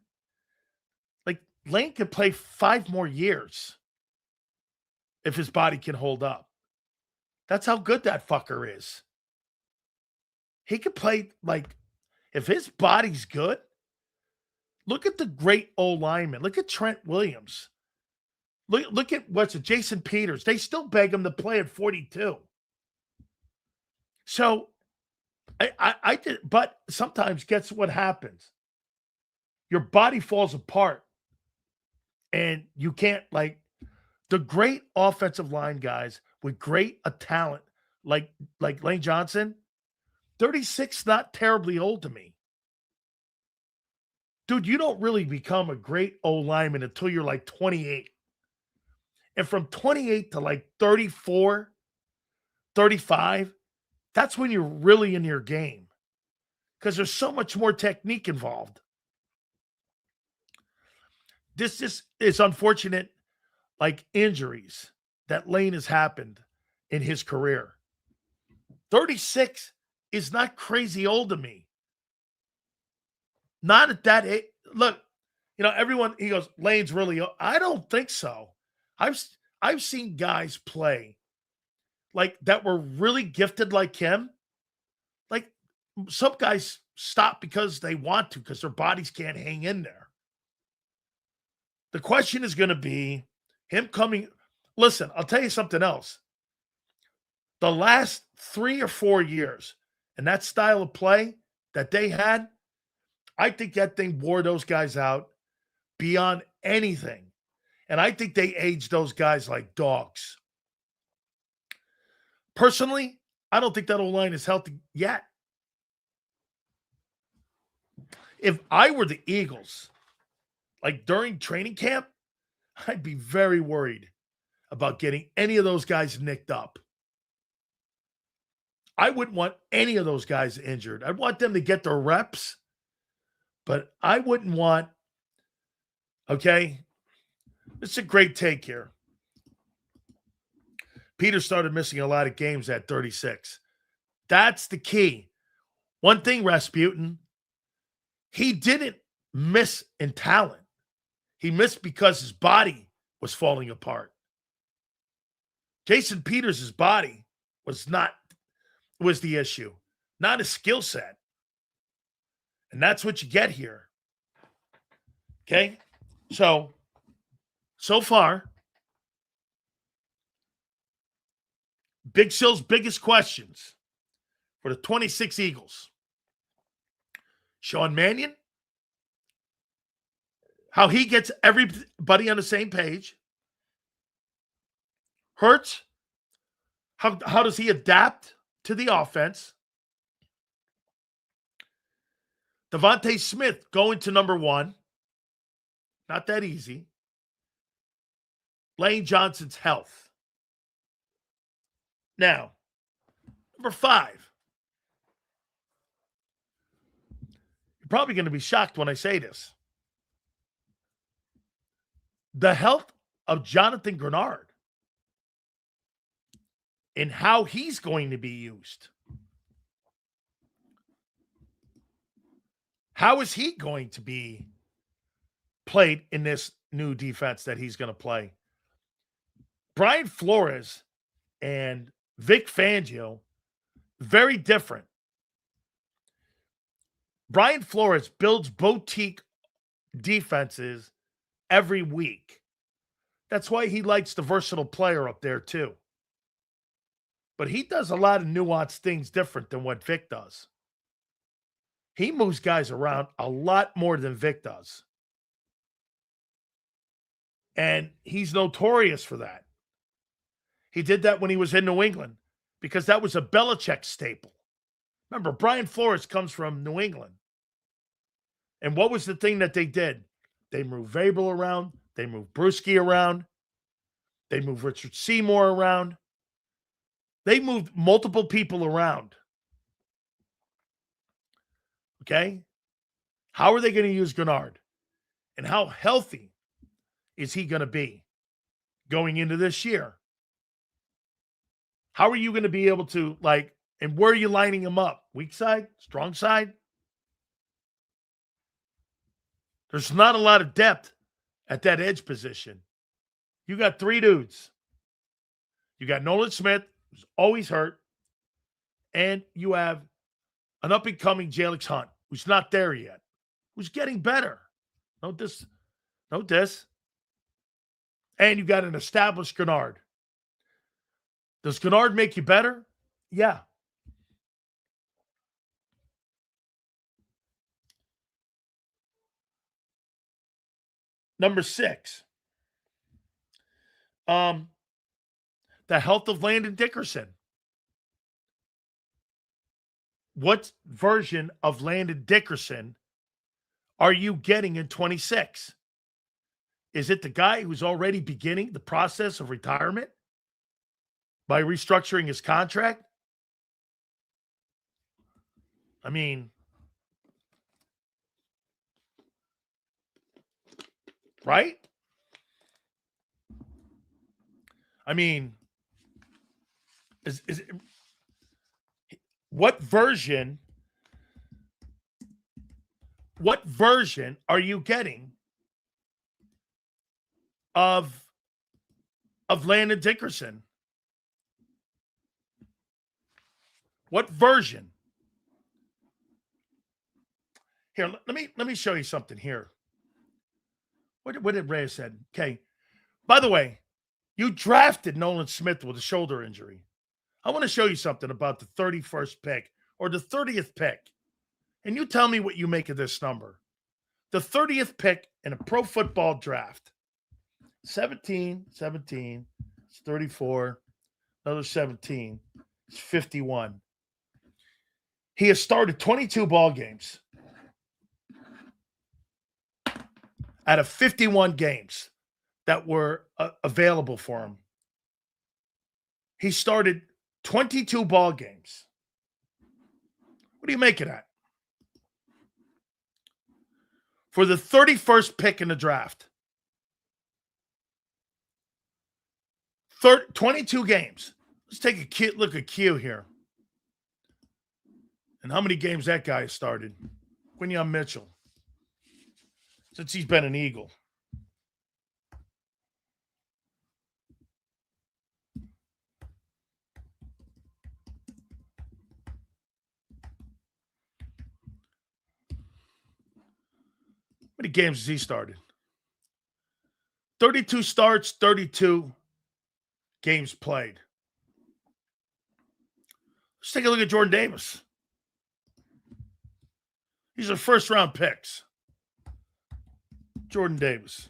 could play 5 more years if his body can hold up. That's how good that fucker is. He could play, if his body's good, look at the great old linemen. Look at Trent Williams. Look at Jason Peters. They still beg him to play at 42. So I did, but sometimes guess what happens? Your body falls apart and you can't, the great offensive line guys with great talent, like Lane Johnson, 36, not terribly old to me. Dude, you don't really become a great old lineman until you're like 28. And from 28 to 34, 35, that's when you're really in your game. Because there's so much more technique involved. This is unfortunate, injuries that Lane has happened in his career. 36 is not crazy old to me. Not at that age. Look, everyone, he goes, Lane's really old. I don't think so. I've seen guys play that were really gifted like him. Some guys stop because they want to, because their bodies can't hang in there. The question is going to be him coming. Listen, I'll tell you something else. The last 3 or 4 years and that style of play that they had, I think that thing wore those guys out beyond anything. And I think they aged those guys like dogs. Personally, I don't think that O-line is healthy yet. If I were the Eagles, during training camp, I'd be very worried about getting any of those guys nicked up. I wouldn't want any of those guys injured. I'd want them to get their reps, but I wouldn't want, okay? It's a great take here. Peter started missing a lot of games at 36. That's the key. One thing, Rasputin, he didn't miss in talent. He missed because his body was falling apart. Jason Peters' body was the issue, not his skill set. And that's what you get here. Okay? So far, Big Sil's biggest questions for the 26 Eagles. Sean Mannion, how he gets everybody on the same page. Hurts, how does he adapt to the offense? DeVonta Smith going to number 1. Not that easy. Lane Johnson's health. Now, number 5. You're probably going to be shocked when I say this. The health of Jonathan Grenard and how he's going to be used. How is he going to be played in this new defense that he's going to play? Brian Flores and Vic Fangio, very different. Brian Flores builds boutique defenses every week. That's why he likes the versatile player up there too. But he does a lot of nuanced things different than what Vic does. He moves guys around a lot more than Vic does. And he's notorious for that. He did that when he was in New England because that was a Belichick staple. Remember, Brian Flores comes from New England. And what was the thing that they did? They moved Vrabel around. They moved Bruschi around. They moved Richard Seymour around. They moved multiple people around. Okay? How are they going to use Grenard? And how healthy is he going to be going into this year? How are you going to be able to, And where are you lining him up? Weak side? Strong side? There's not a lot of depth at that edge position. You got three dudes. You got Nolan Smith, who's always hurt, and you have an up-and-coming Jalix Hunt, who's not there yet, who's getting better. Note this. Note this. And you got an established Gennard. Does Gennard make you better? Yeah. Number 6. The health of Landon Dickerson. What version of Landon Dickerson are you getting in 26? Is it the guy who's already beginning the process of retirement by restructuring his contract? I mean, right? I mean, is it, what version are you getting of Landon Dickerson? What version? Here, let me show you something here. What did Reyes said? Okay. By the way, you drafted Nolan Smith with a shoulder injury. I want to show you something about the 31st pick or the 30th pick. And you tell me what you make of this number. The 30th pick in a pro football draft. 17, it's 34, another 17, it's 51. He has started 22 ball games out of 51 games that were available for him. He started 22 ball games. What do you make of that? For the 31st pick in the draft. 22 games. Let's take a look at Q here. And how many games that guy has started? Quinion Mitchell. Since he's been an Eagle. How many games has he started? 32 starts, 32 games played. Let's take a look at Jordan Davis. These are first-round picks. Jordan Davis.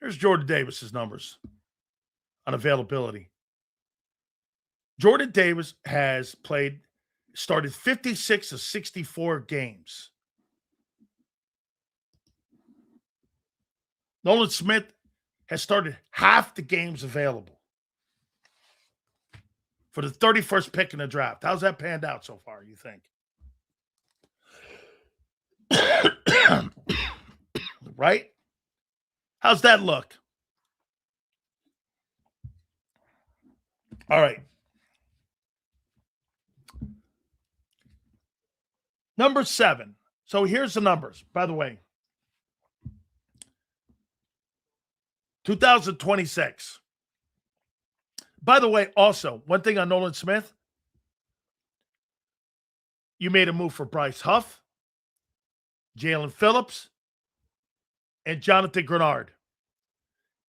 Here's Jordan Davis's numbers on availability. Jordan Davis has started 56 of 64 games. Nolan Smith has started half the games available for the 31st pick in the draft. How's that panned out so far, you think? Right? How's that look? All right. Number 7. So here's the numbers, by the way. 2026. By the way, also, one thing on Nolan Smith, you made a move for Bryce Huff, Jalen Phillips, and Jonathan Grenard.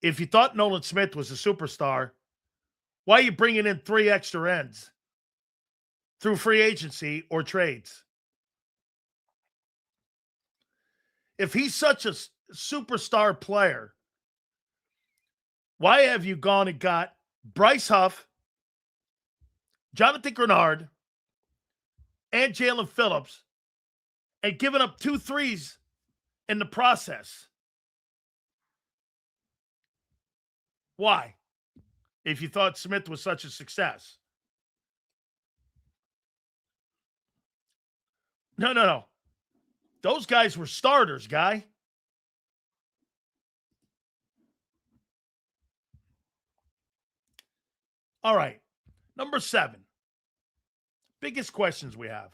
If you thought Nolan Smith was a superstar, why are you bringing in 3 extra ends through free agency or trades? If he's such a superstar player, why have you gone and got Bryce Huff, Jonathan Grenard, and Jalen Phillips and given up 2 threes in the process? Why? If you thought Smith was such a success. No. Those guys were starters, guy. All right. Number 7. Biggest questions we have.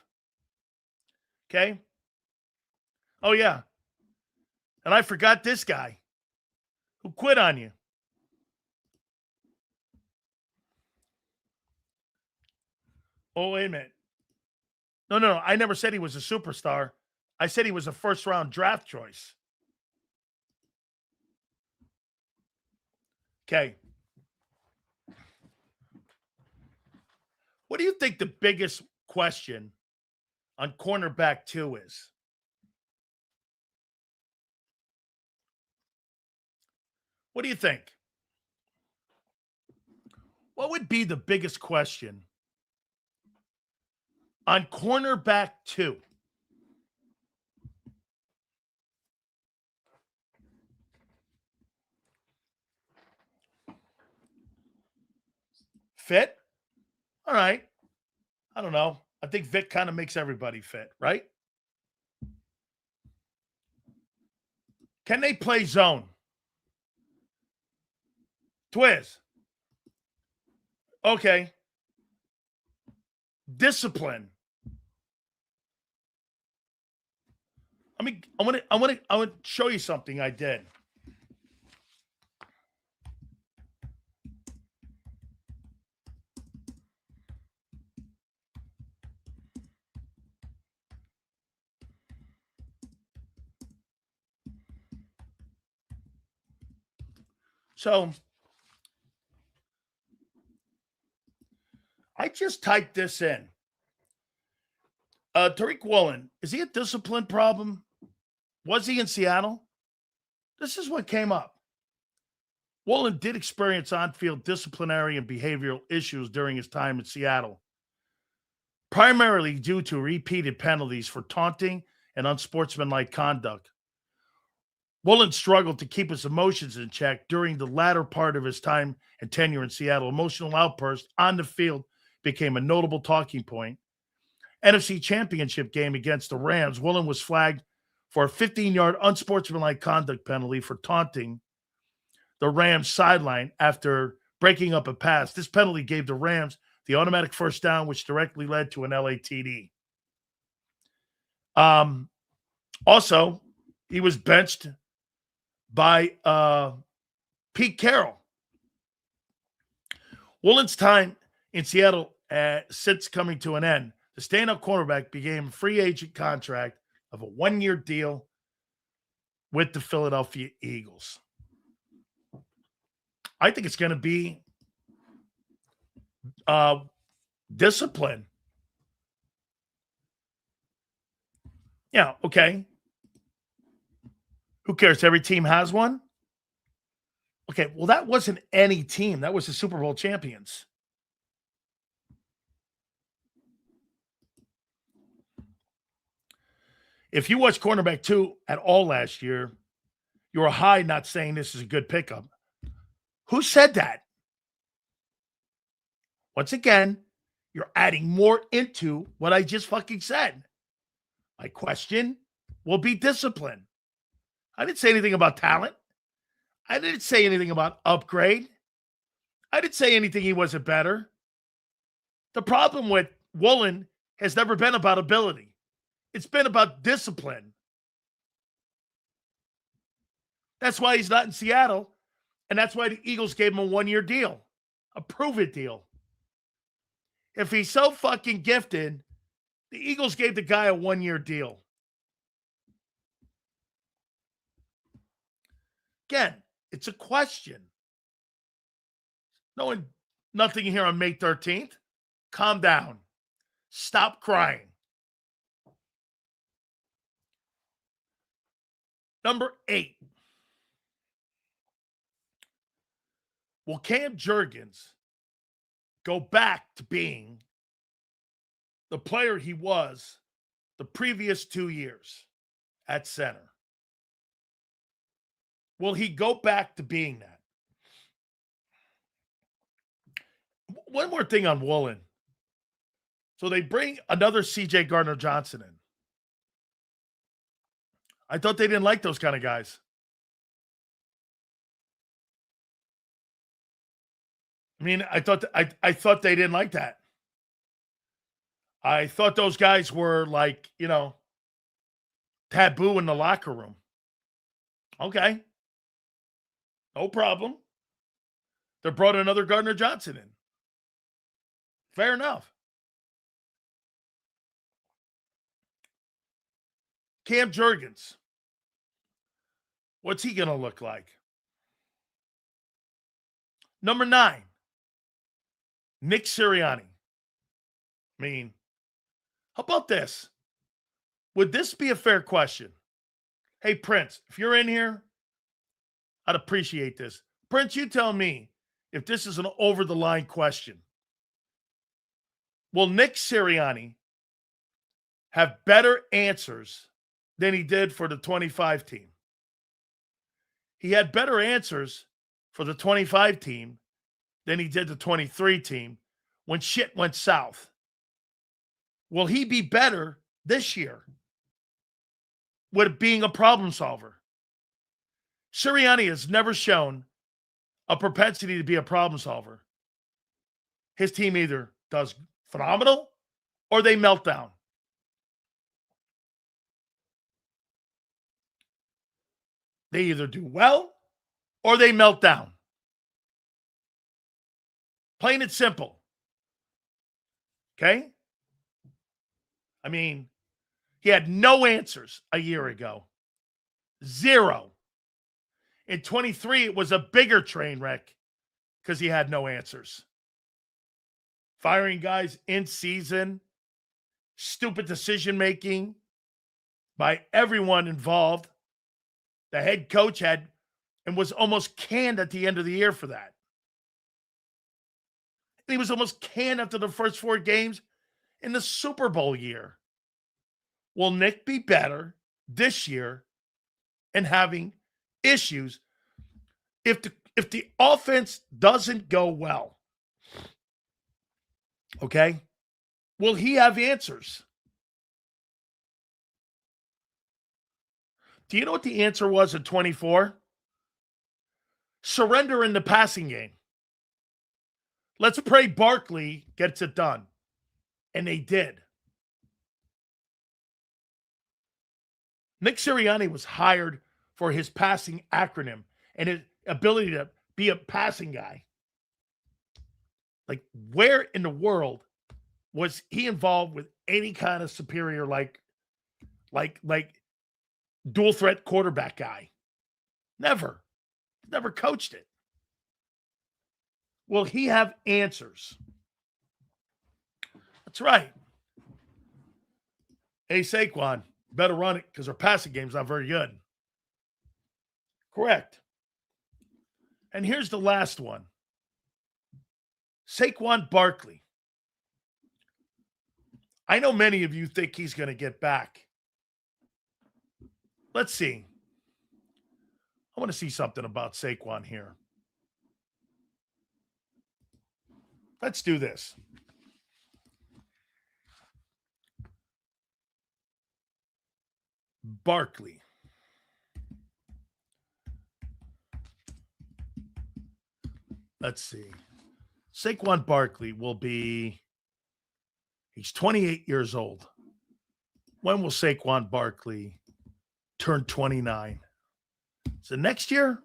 Okay. Oh, yeah. And I forgot this guy who quit on you. Oh, wait a minute. No. I never said he was a superstar. I said he was a first-round draft choice. Okay. What do you think the biggest question on cornerback 2 is? What do you think? What would be the biggest question on cornerback 2? Fit? All right. I don't know. I think Vic kind of makes everybody fit, right? Can they play zone? Twiz. Okay. Discipline. I want to show you something I did. So I just typed this in. Tariq Woolen, is he a discipline problem? Was he in Seattle? This is what came up. Woolen did experience on-field disciplinary and behavioral issues during his time in Seattle, primarily due to repeated penalties for taunting and unsportsmanlike conduct. Woolen struggled to keep his emotions in check during the latter part of his time and tenure in Seattle. Emotional outbursts on the field became a notable talking point. NFC Championship game against the Rams, Woolen was flagged for a 15-yard unsportsmanlike conduct penalty for taunting the Rams sideline after breaking up a pass. This penalty gave the Rams the automatic first down, which directly led to an LATD. Also, he was benched by Pete Carroll. Woolen's time in Seattle since coming to an end. The stand-up cornerback became a free agent contract of a 1-year deal with the Philadelphia Eagles. I think it's going to be discipline. Yeah, okay. Who cares? Every team has one? Okay, well, that wasn't any team. That was the Super Bowl champions. If you watched cornerback 2 at all last year, you were high not saying this is a good pickup. Who said that? Once again, you're adding more into what I just fucking said. My question will be discipline. I didn't say anything about talent. I didn't say anything about upgrade. I didn't say anything he wasn't better. The problem with Woolen has never been about ability. It's been about discipline. That's why he's not in Seattle, and that's why the Eagles gave him a 1-year deal, a prove-it deal. If he's so fucking gifted, the Eagles gave the guy a 1-year deal. Again, it's a question. Nothing here on May 13th. Calm down. Stop crying. Number 8. Will Cam Jurgens go back to being the player he was the previous 2 years at center? Will he go back to being that? One more thing on Woolen. So they bring another CJ Gardner-Johnson in. I thought they didn't like those kind of guys. mean, I thought they didn't like that. I thought those guys were like, taboo in the locker room. Okay, no problem. They brought another Gardner Johnson in. Fair enough. Cam Jurgens. What's he going to look like? Number 9, Nick Sirianni. I mean, how about this? Would this be a fair question? Hey, Prince, if you're in here, I'd appreciate this. Prince, you tell me if this is an over-the-line question. Will Nick Sirianni have better answers than he did for the 25 team? He had better answers for the 25 team than he did the 23 team when shit went south. Will he be better this year with being a problem solver? Sirianni has never shown a propensity to be a problem solver. His team either does phenomenal or they melt down. They either do well or they melt down. Plain and simple. Okay? I mean, he had no answers a year ago. 0. In 23, it was a bigger train wreck because he had no answers. Firing guys in season, stupid decision making by everyone involved. The head coach had and was almost canned at the end of the year for that. And he was almost canned after the first 4 games in the Super Bowl year. Will Nick be better this year and having issues if the offense doesn't go well? Okay? Will he have answers? Do you know what the answer was in 24? Surrender in the passing game. Let's pray Barkley gets it done. And they did. Nick Sirianni was hired for his passing acronym and his ability to be a passing guy. Like, where in the world was he involved with any kind of superior, like dual threat quarterback guy? Never. Never coached it. Will he have answers? That's right. Hey, Saquon, better run it because our passing game's not very good. Correct. And here's the last one. Saquon Barkley. I know many of you think he's going to get back. Let's see. I want to see something about Saquon here. Let's do this. Barkley. Let's see. Saquon Barkley will be, he's 28 years old. When will Saquon Barkley turn 29? Is it next year?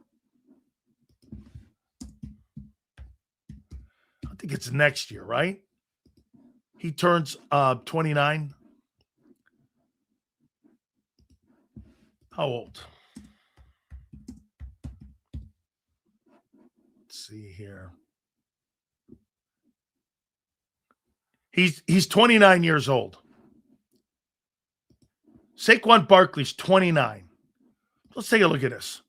I think it's next year, right? He turns 29. How old? Let's see here. He's 29 years old. Saquon Barkley's 29. Let's take a look at this.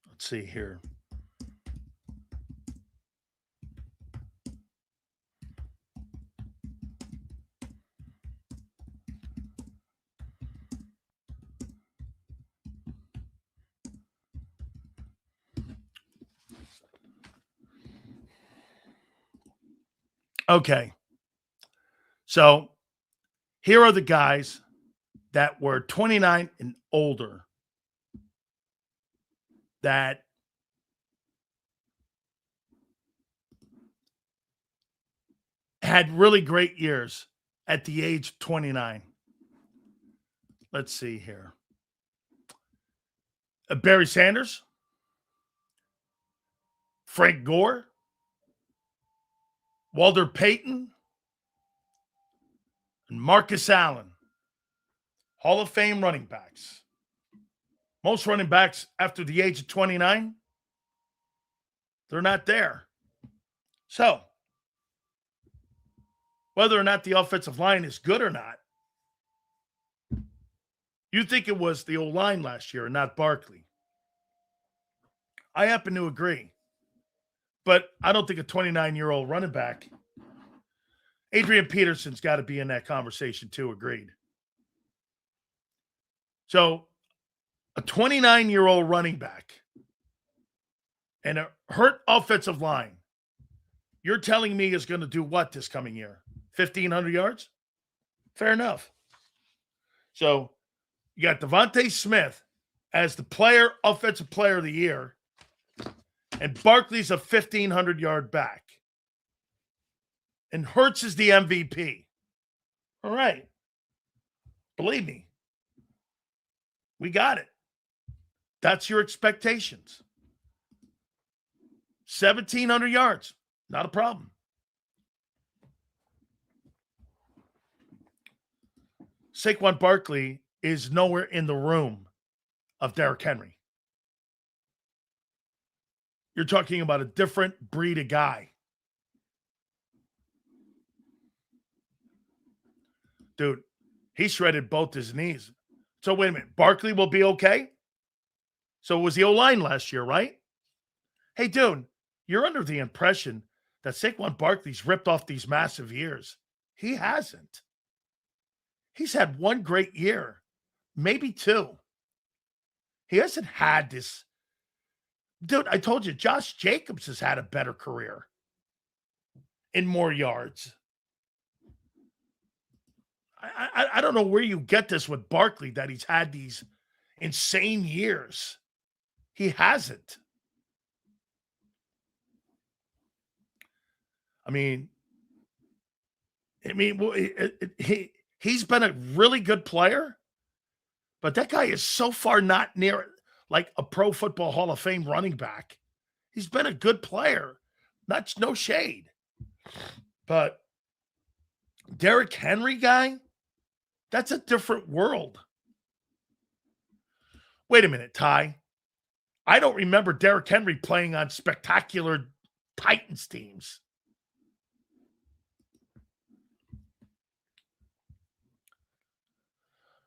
Let's see here. Okay. So here are the guys that were 29 and older that had really great years at the age of 29. Let's see here. Barry Sanders, Frank Gore, Walter Payton, and Marcus Allen. Hall of Fame running backs. Most running backs after the age of 29, they're not there. So, whether or not the offensive line is good or not, you think it was the O-line last year and not Barkley. I happen to agree. But I don't think a 29-year-old running back, Adrian Peterson's got to be in that conversation too, agreed. So a 29-year-old running back and a hurt offensive line, you're telling me is going to do what this coming year? 1,500 yards? Fair enough. So you got DeVonta Smith as the offensive player of the year, and Barkley's a 1,500-yard back. And Hurts is the MVP. All right. Believe me. We got it. That's your expectations. 1,700 yards. Not a problem. Saquon Barkley is nowhere in the room of Derrick Henry. You're talking about a different breed of guy. Dude, he shredded both his knees. So wait a minute. Barkley will be okay? So it was the O-line last year, right? Hey, dude, you're under the impression that Saquon Barkley's ripped off these massive years. He hasn't. He's had one great year, maybe two. He hasn't had this. Dude, I told you, Josh Jacobs has had a better career and more yards. I don't know where you get this with Barkley, that he's had these insane years. He hasn't. I mean, he's been a really good player, but that guy is so far not near like a Pro Football Hall of Fame running back. He's been a good player. That's no shade. But Derrick Henry guy, that's a different world. Wait a minute, Ty. I don't remember Derrick Henry playing on spectacular Titans teams.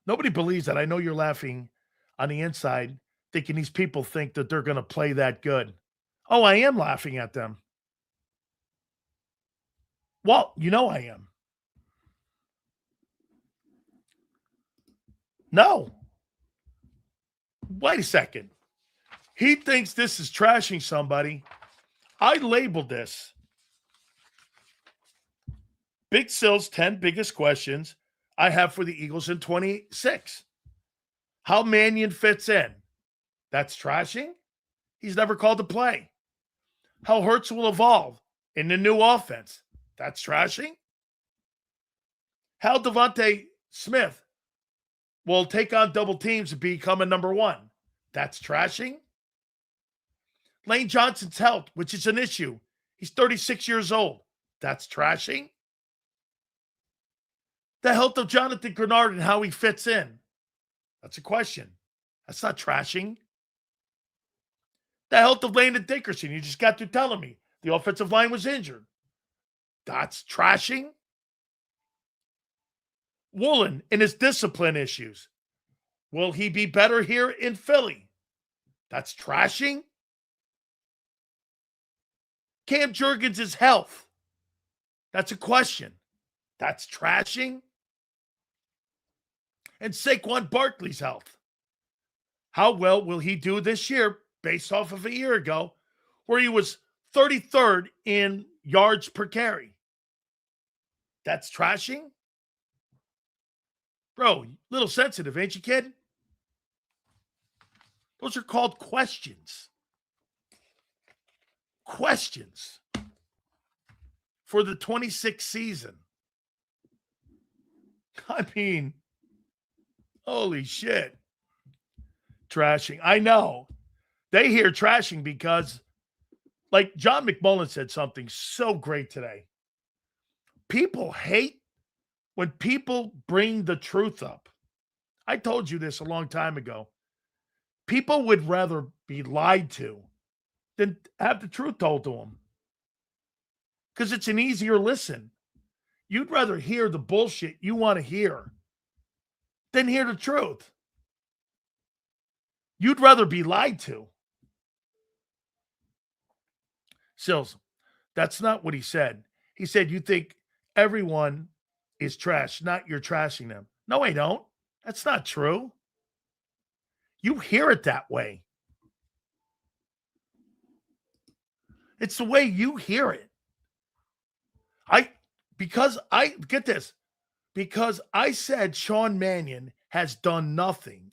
Nobody believes that. I know you're laughing on the inside, thinking these people think that they're going to play that good. Oh, I am laughing at them. Well, you know I am. No. Wait a second. He thinks this is trashing somebody. I labeled this Big Sil's 10 biggest questions I have for the Eagles in 26. How Mannion fits in. That's trashing. He's never called to play. How Hurts will evolve in the new offense. That's trashing. How DeVonta Smith will take on double teams and become a number one. That's trashing. Lane Johnson's health, which is an issue. He's 36 years old. That's trashing. The health of Jonathan Grenard and how he fits in. That's a question. That's not trashing. The health of Landon Dickerson. You just got through telling me the offensive line was injured. That's trashing. Woolen and his discipline issues. Will he be better here in Philly? That's trashing. Cam Jurgens' health. That's a question. That's trashing. And Saquon Barkley's health. How well will he do this year based off of a year ago where he was 33rd in yards per carry? That's trashing. Bro, little sensitive, ain't you, kid? Those are called questions. Questions for the 26th season. I mean, holy shit. Trashing. I know. They hear trashing because, like John McMullen said something so great today. People hate when people bring the truth up. I told you this a long time ago. People would rather be lied to than have the truth told to them because it's an easier listen. You'd rather hear the bullshit you want to hear than hear the truth. You'd rather be lied to. Sills, that's not what he said. He said, you think everyone is trash, not you're trashing them. No, I don't. That's not true. You hear it that way. It's the way you hear it. Because I said Sean Mannion has done nothing.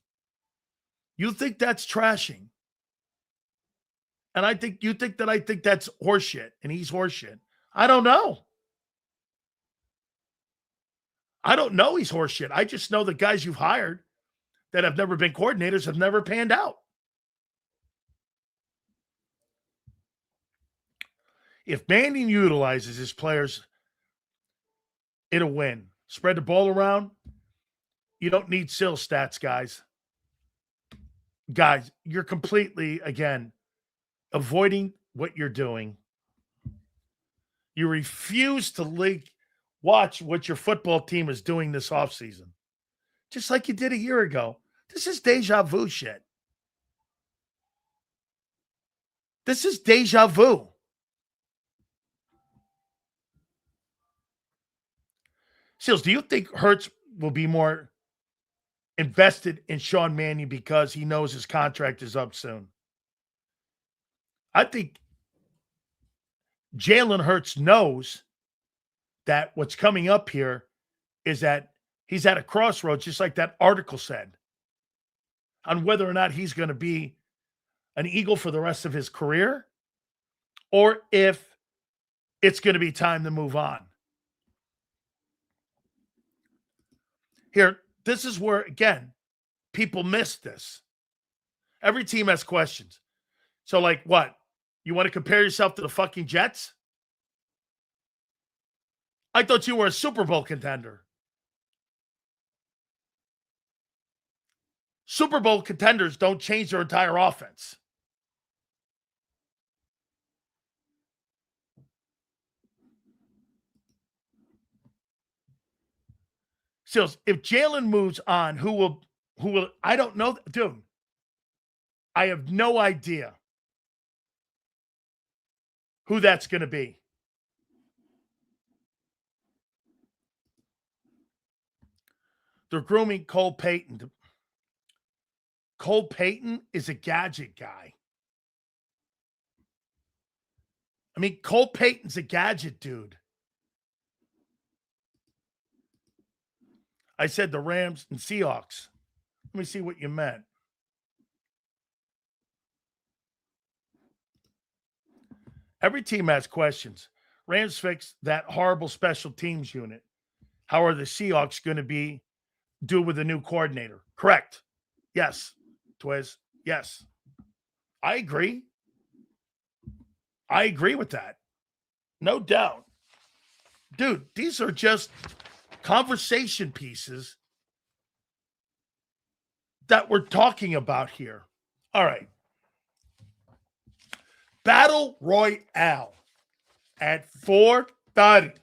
You think that's trashing. And I think that's horseshit and he's horseshit. I don't know. I don't know he's horseshit. I just know the guys you've hired that have never been coordinators have never panned out. If Manning utilizes his players, it'll win. Spread the ball around. You don't need Sill stats, guys. Guys, you're completely, again, avoiding what you're doing. You refuse to watch what your football team is doing this offseason. Just like you did a year ago. This is deja vu shit. This is deja vu. Seals, do you think Hurts will be more invested in Sean Mannion because he knows his contract is up soon? I think Jalen Hurts knows that what's coming up here is that he's at a crossroads, just like that article said, on whether or not he's going to be an Eagle for the rest of his career or if it's going to be time to move on. Here, this is where, again, people miss this. Every team has questions. So, like, what? You want to compare yourself to the fucking Jets? I thought you were a Super Bowl contender. Super Bowl contenders don't change their entire offense. So if Jalen moves on, who will, I don't know. Dude, I have no idea who that's going to be. They're grooming Cole Payton. Cole Payton is a gadget guy. I mean, Cole Payton's a gadget dude. I said the Rams and Seahawks. Let me see what you meant. Every team has questions. Rams fixed that horrible special teams unit. How are the Seahawks going to do with a new coordinator? Correct. Yes. Twiz. Yes. I agree. I agree with that. No doubt. Dude, these are just conversation pieces that we're talking about here. All right. Battle Royale at 4:30.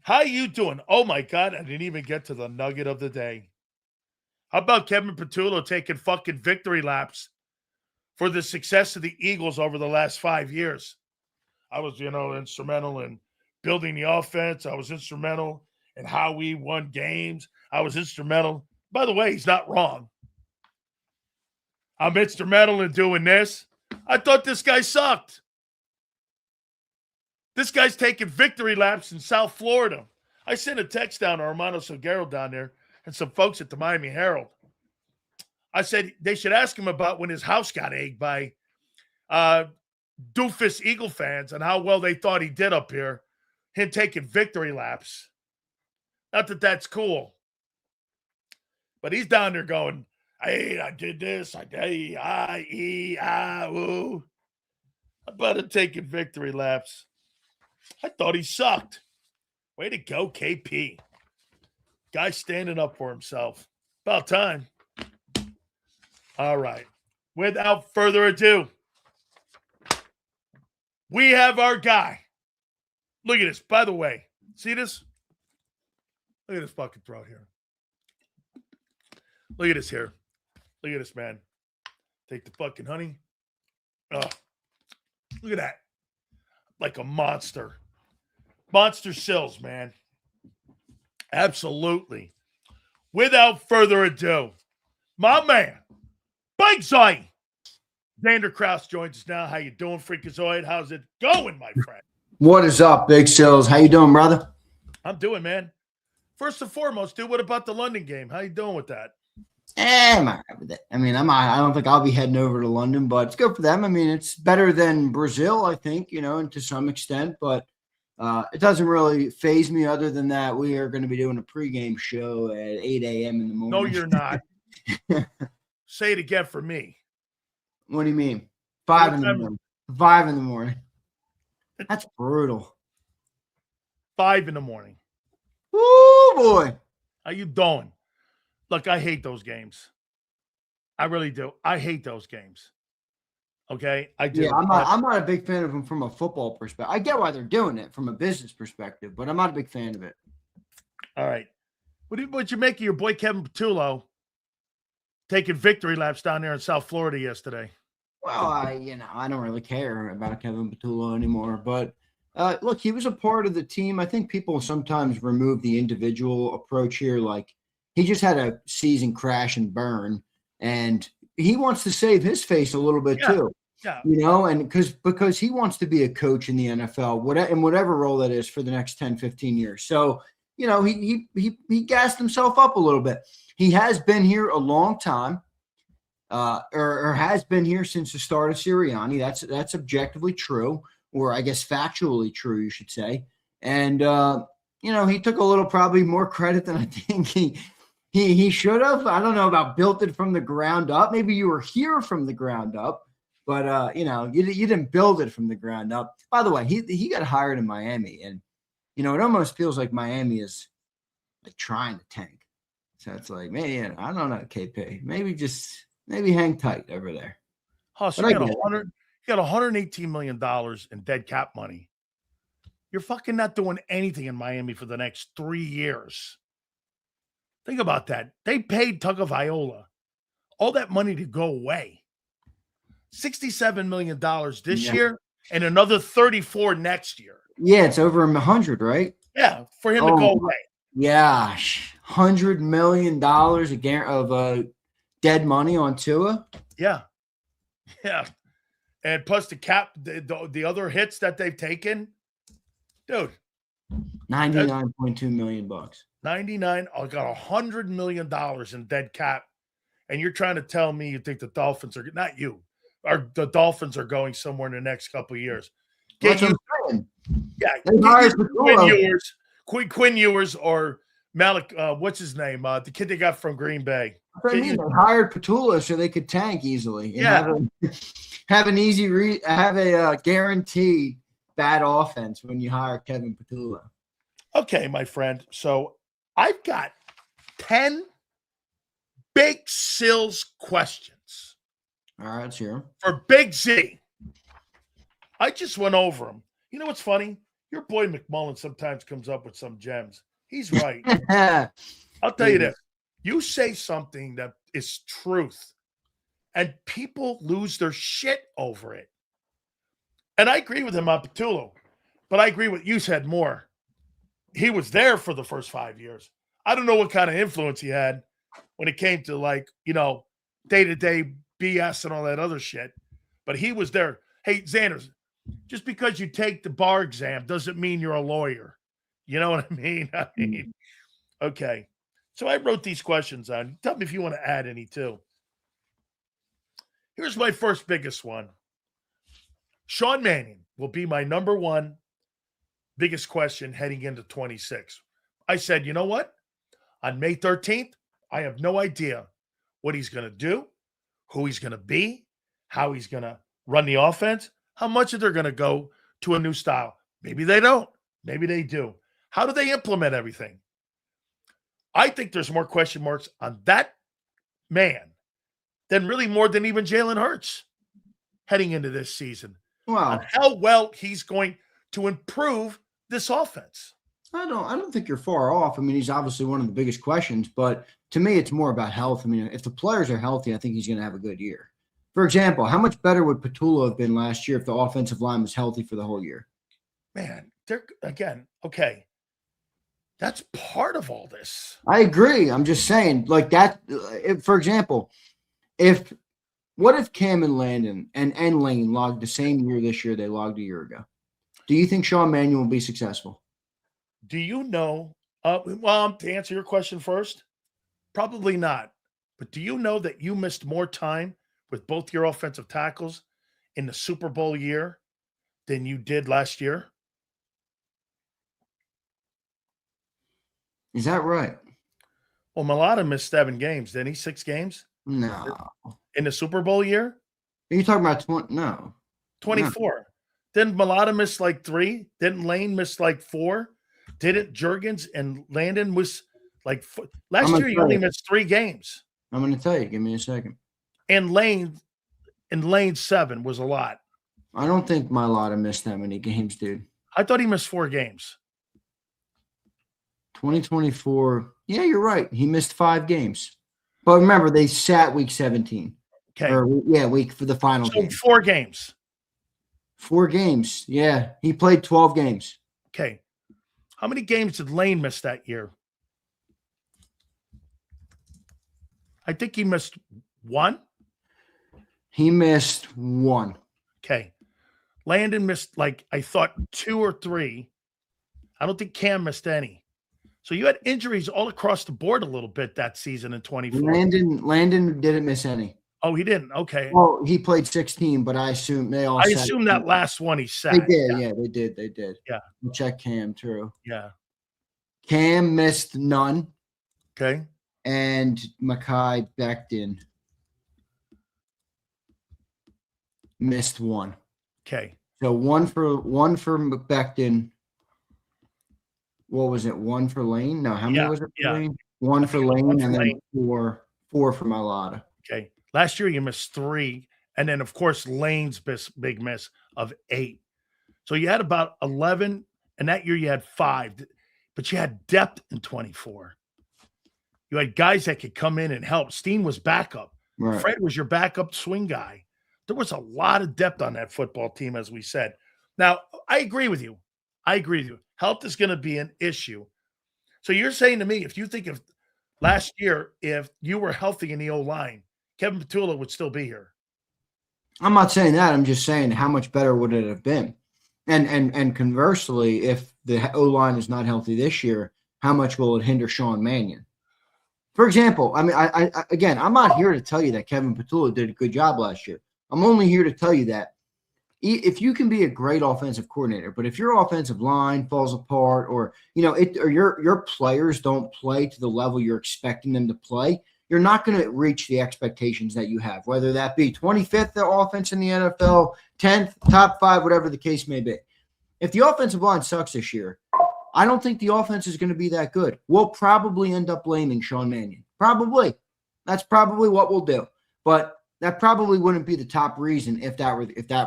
How you doing? Oh, my God. I didn't even get to the nugget of the day. How about Kevin Petullo taking fucking victory laps for the success of the Eagles over the last 5 years? I was, instrumental in building the offense. I was instrumental in how we won games. I was instrumental. By the way, he's not wrong. I'm instrumental in doing this. I thought this guy sucked. This guy's taking victory laps in South Florida. I sent a text down to Armando Salguero down there. and some folks at the Miami Herald. I said they should ask him about when his house got egged by doofus Eagle fans and how well they thought he did up here, him taking victory laps. Not that that's cool, but he's down there going, hey, I did this, I did, ooh. About him taking victory laps. I thought he sucked. Way to go, KP. Guy standing up for himself. About time. All right. Without further ado, we have our guy. Look at this. By the way, see this? Look at this fucking throat here. Look at this here. Look at this, man. Take the fucking honey. Oh, look at that. Like a monster. Monster sills, man. Absolutely. Without further ado, my man, Big Zoid. Zander Krause joins us now. How you doing, Freakazoid? How's it going, my friend? What is up, Big Sills? How you doing, brother? I'm doing, man. First and foremost, dude, what about the London game? How you doing with that? I'm all right with it. I mean, I don't think I'll be heading over to London, but it's good for them. I mean, it's better than Brazil, I think, and to some extent, but it doesn't really faze me other than that we are going to be doing a pregame show at 8 a.m. in the morning. No, you're not. Say it again for me. What do you mean? 5 in the morning. 5 in the morning. That's brutal. 5 in the morning. Woo, boy. How you doing? Look, I hate those games. I really do. I hate those games. Okay? I do. Yeah, I'm not a big fan of them from a football perspective. I get why they're doing it from a business perspective, but I'm not a big fan of it. All right. What you make of your boy Kevin Patullo taking victory laps down there in South Florida yesterday? Well, I don't really care about Kevin Patullo anymore, but look, he was a part of the team. I think people sometimes remove the individual approach here. Like, he just had a season crash and burn, and he wants to save his face a little bit too. Yeah. And because he wants to be a coach in the NFL, in whatever role that is for the next 10, 15 years. So, he gassed himself up a little bit. He has been here a long time. Or has been here since the start of Sirianni. That's objectively true, or I guess factually true, you should say. And he took a little probably more credit than I think he should have. I don't know about built it from the ground up. Maybe you were here from the ground up, but you didn't build it from the ground up. By the way, he got hired in Miami, and it almost feels like Miami is like trying to tank. So it's like, man, I don't know, KP. Maybe hang tight over there. Oh, so you got $118 million in dead cap money. You're fucking not doing anything in Miami for the next 3 years. Think about that. They paid Tagovailoa all that money to go away. $67 million this year and another 34 next year. Yeah, it's over 100, right? Yeah, for him to go away. Gosh, $100 million of dead money on Tua? Yeah. And plus the cap, the other hits that they've taken, dude. $99.2 million. 99. I got $100 million in dead cap, and you're trying to tell me you think the Dolphins are not you, or the Dolphins are going somewhere in the next couple of years? That's what I'm saying. Yeah, Quinn Ewers or Malik. What's his name? The kid they got from Green Bay. They hired Patullo so they could tank easily. And have a guaranteed bad offense when you hire Kevin Patullo. Okay, my friend. So I've got 10 Big Sills questions. All right, let's hear them. For Big Z. I just went over them. You know what's funny? Your boy McMullen sometimes comes up with some gems. He's right. I'll tell you this. You say something that is truth, and people lose their shit over it. And I agree with him on Patullo, but I agree with you said more. He was there for the first 5 years. I don't know what kind of influence he had when it came to day-to-day BS and all that other shit, but he was there. Hey, Zander, just because you take the bar exam doesn't mean you're a lawyer. You know what I mean? Okay. So I wrote these questions on. Tell me if you want to add any too. Here's my first biggest one. Sean Mannion will be my number one biggest question heading into 26. I said, you know what? On May 13th, I have no idea what he's going to do, who he's going to be, how he's going to run the offense, how much they're going to go to a new style. Maybe they don't. Maybe they do. How do they implement everything? I think there's more question marks on that man than really more than even Jalen Hurts heading into this season. Wow. On how well he's going to improve this offense. I don't think you're far off. I mean, he's obviously one of the biggest questions, but to me, it's more about health. I mean, if the players are healthy, I think he's going to have a good year. For example, how much better would Petula have been last year if the offensive line was healthy for the whole year? Man, okay. That's part of all this. I agree. I'm just saying, like that. For example, what if Cam and Landon and Lane logged the same year this year they logged a year ago? Do you think Sean Mannion will be successful? Do you know? Well, to answer your question first, probably not. But do you know that you missed more time with both your offensive tackles in the Super Bowl year than you did last year? Is that right? Well, Mulata missed 7 games. Didn't he? 6 games? No. In the Super Bowl year? Are you talking about 20? No. 24. No. Didn't Mulata miss like 3? Didn't Lane miss like 4? Didn't Jurgens and Landon miss like 4? Last year you only missed 3 games. I'm going to tell you. Give me a second. And Lane's 7 was a lot. I don't think Mulata missed that many games, dude. I thought he missed 4 games. 2024. Yeah, you're right. He missed 5 games. But remember, they sat week 17. Okay. Week for the final so game. 4 games. 4 games. Yeah. He played 12 games. Okay. How many games did Lane miss that year? I think he missed 1. He missed 1. Okay. Landon missed I thought 2 or 3. I don't think Cam missed any. So you had injuries all across the board a little bit that season in 24. Landon didn't miss any. Oh, he didn't. Okay. Well, he played 16, but I assume they all. I assume that last one he sat. They did. Yeah, they did. They did. Yeah. We'll check Cam too. Yeah. Cam missed none. Okay. And Mekhi Becton missed 1. Okay. So one for Becton. What was it? 1 for Lane? No, how many was it for Lane? 1 for Lane and then 4 for Mulata. Okay. Last year you missed 3. And then, of course, Lane's big miss of 8. So you had about 11. And that year you had 5. But you had depth in 24. You had guys that could come in and help. Steen was backup. Right. Fred was your backup swing guy. There was a lot of depth on that football team, as we said. Now, I agree with you. Health is going to be an issue. So you're saying to me, if you think of last year, if you were healthy in the O-line, Kevin Petula would still be here. I'm not saying that. I'm just saying how much better would it have been? And conversely, if the O-line is not healthy this year, how much will it hinder Sean Mannion? For example, I mean, again, I'm not here to tell you that Kevin Petula did a good job last year. I'm only here to tell you that if you can be a great offensive coordinator, but if your offensive line falls apart or, or your players don't play to the level you're expecting them to play, you're not going to reach the expectations that you have, whether that be 25th offense in the NFL, 10th, top 5, whatever the case may be. If the offensive line sucks this year, I don't think the offense is going to be that good. We'll probably end up blaming Sean Mannion. Probably. That's probably what we'll do. But that probably wouldn't be the top reason if that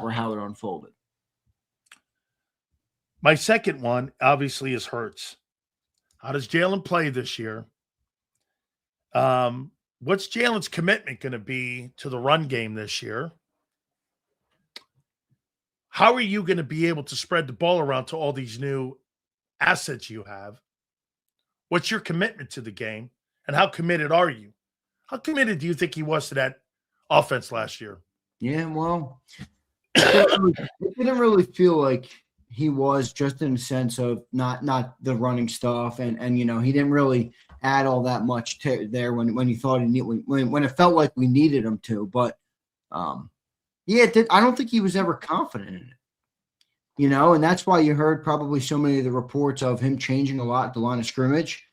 were how it unfolded. My second one, obviously, is Hurts. How does Jalen play this year? What's Jalen's commitment going to be to the run game this year? How are you going to be able to spread the ball around to all these new assets you have? What's your commitment to the game? And how committed are you? How committed do you think he was to that offense last year? Yeah, well, it didn't really feel like he was, just in the sense of not the running stuff. And he didn't really add all that much there when you thought when it felt like we needed him to. But yeah, I don't think he was ever confident in it. And that's why you heard probably so many of the reports of him changing a lot at the line of scrimmage.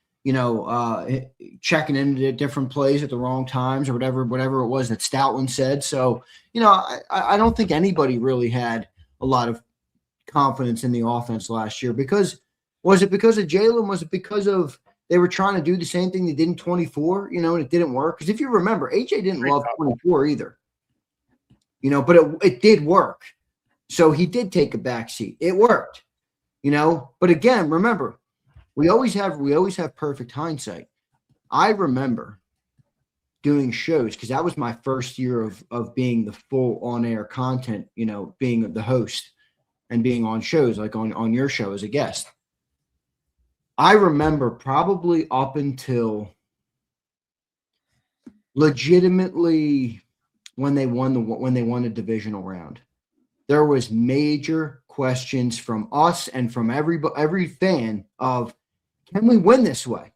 Checking into different plays at the wrong times or whatever it was that Stoutland said. So, I don't think anybody really had a lot of confidence in the offense last year. Was it because of Jalen? Was it because of they were trying to do the same thing they did in 24, and it didn't work? Because if you remember, AJ didn't love 24 either, but it did work. So he did take a backseat. It worked, but again, remember, we always have perfect hindsight. I remember doing shows because that was my first year of being the full on-air content, being the host and being on shows like on your show as a guest. I remember probably up until legitimately when they won the divisional round, there was major questions from us and from every fan of, can we win this way?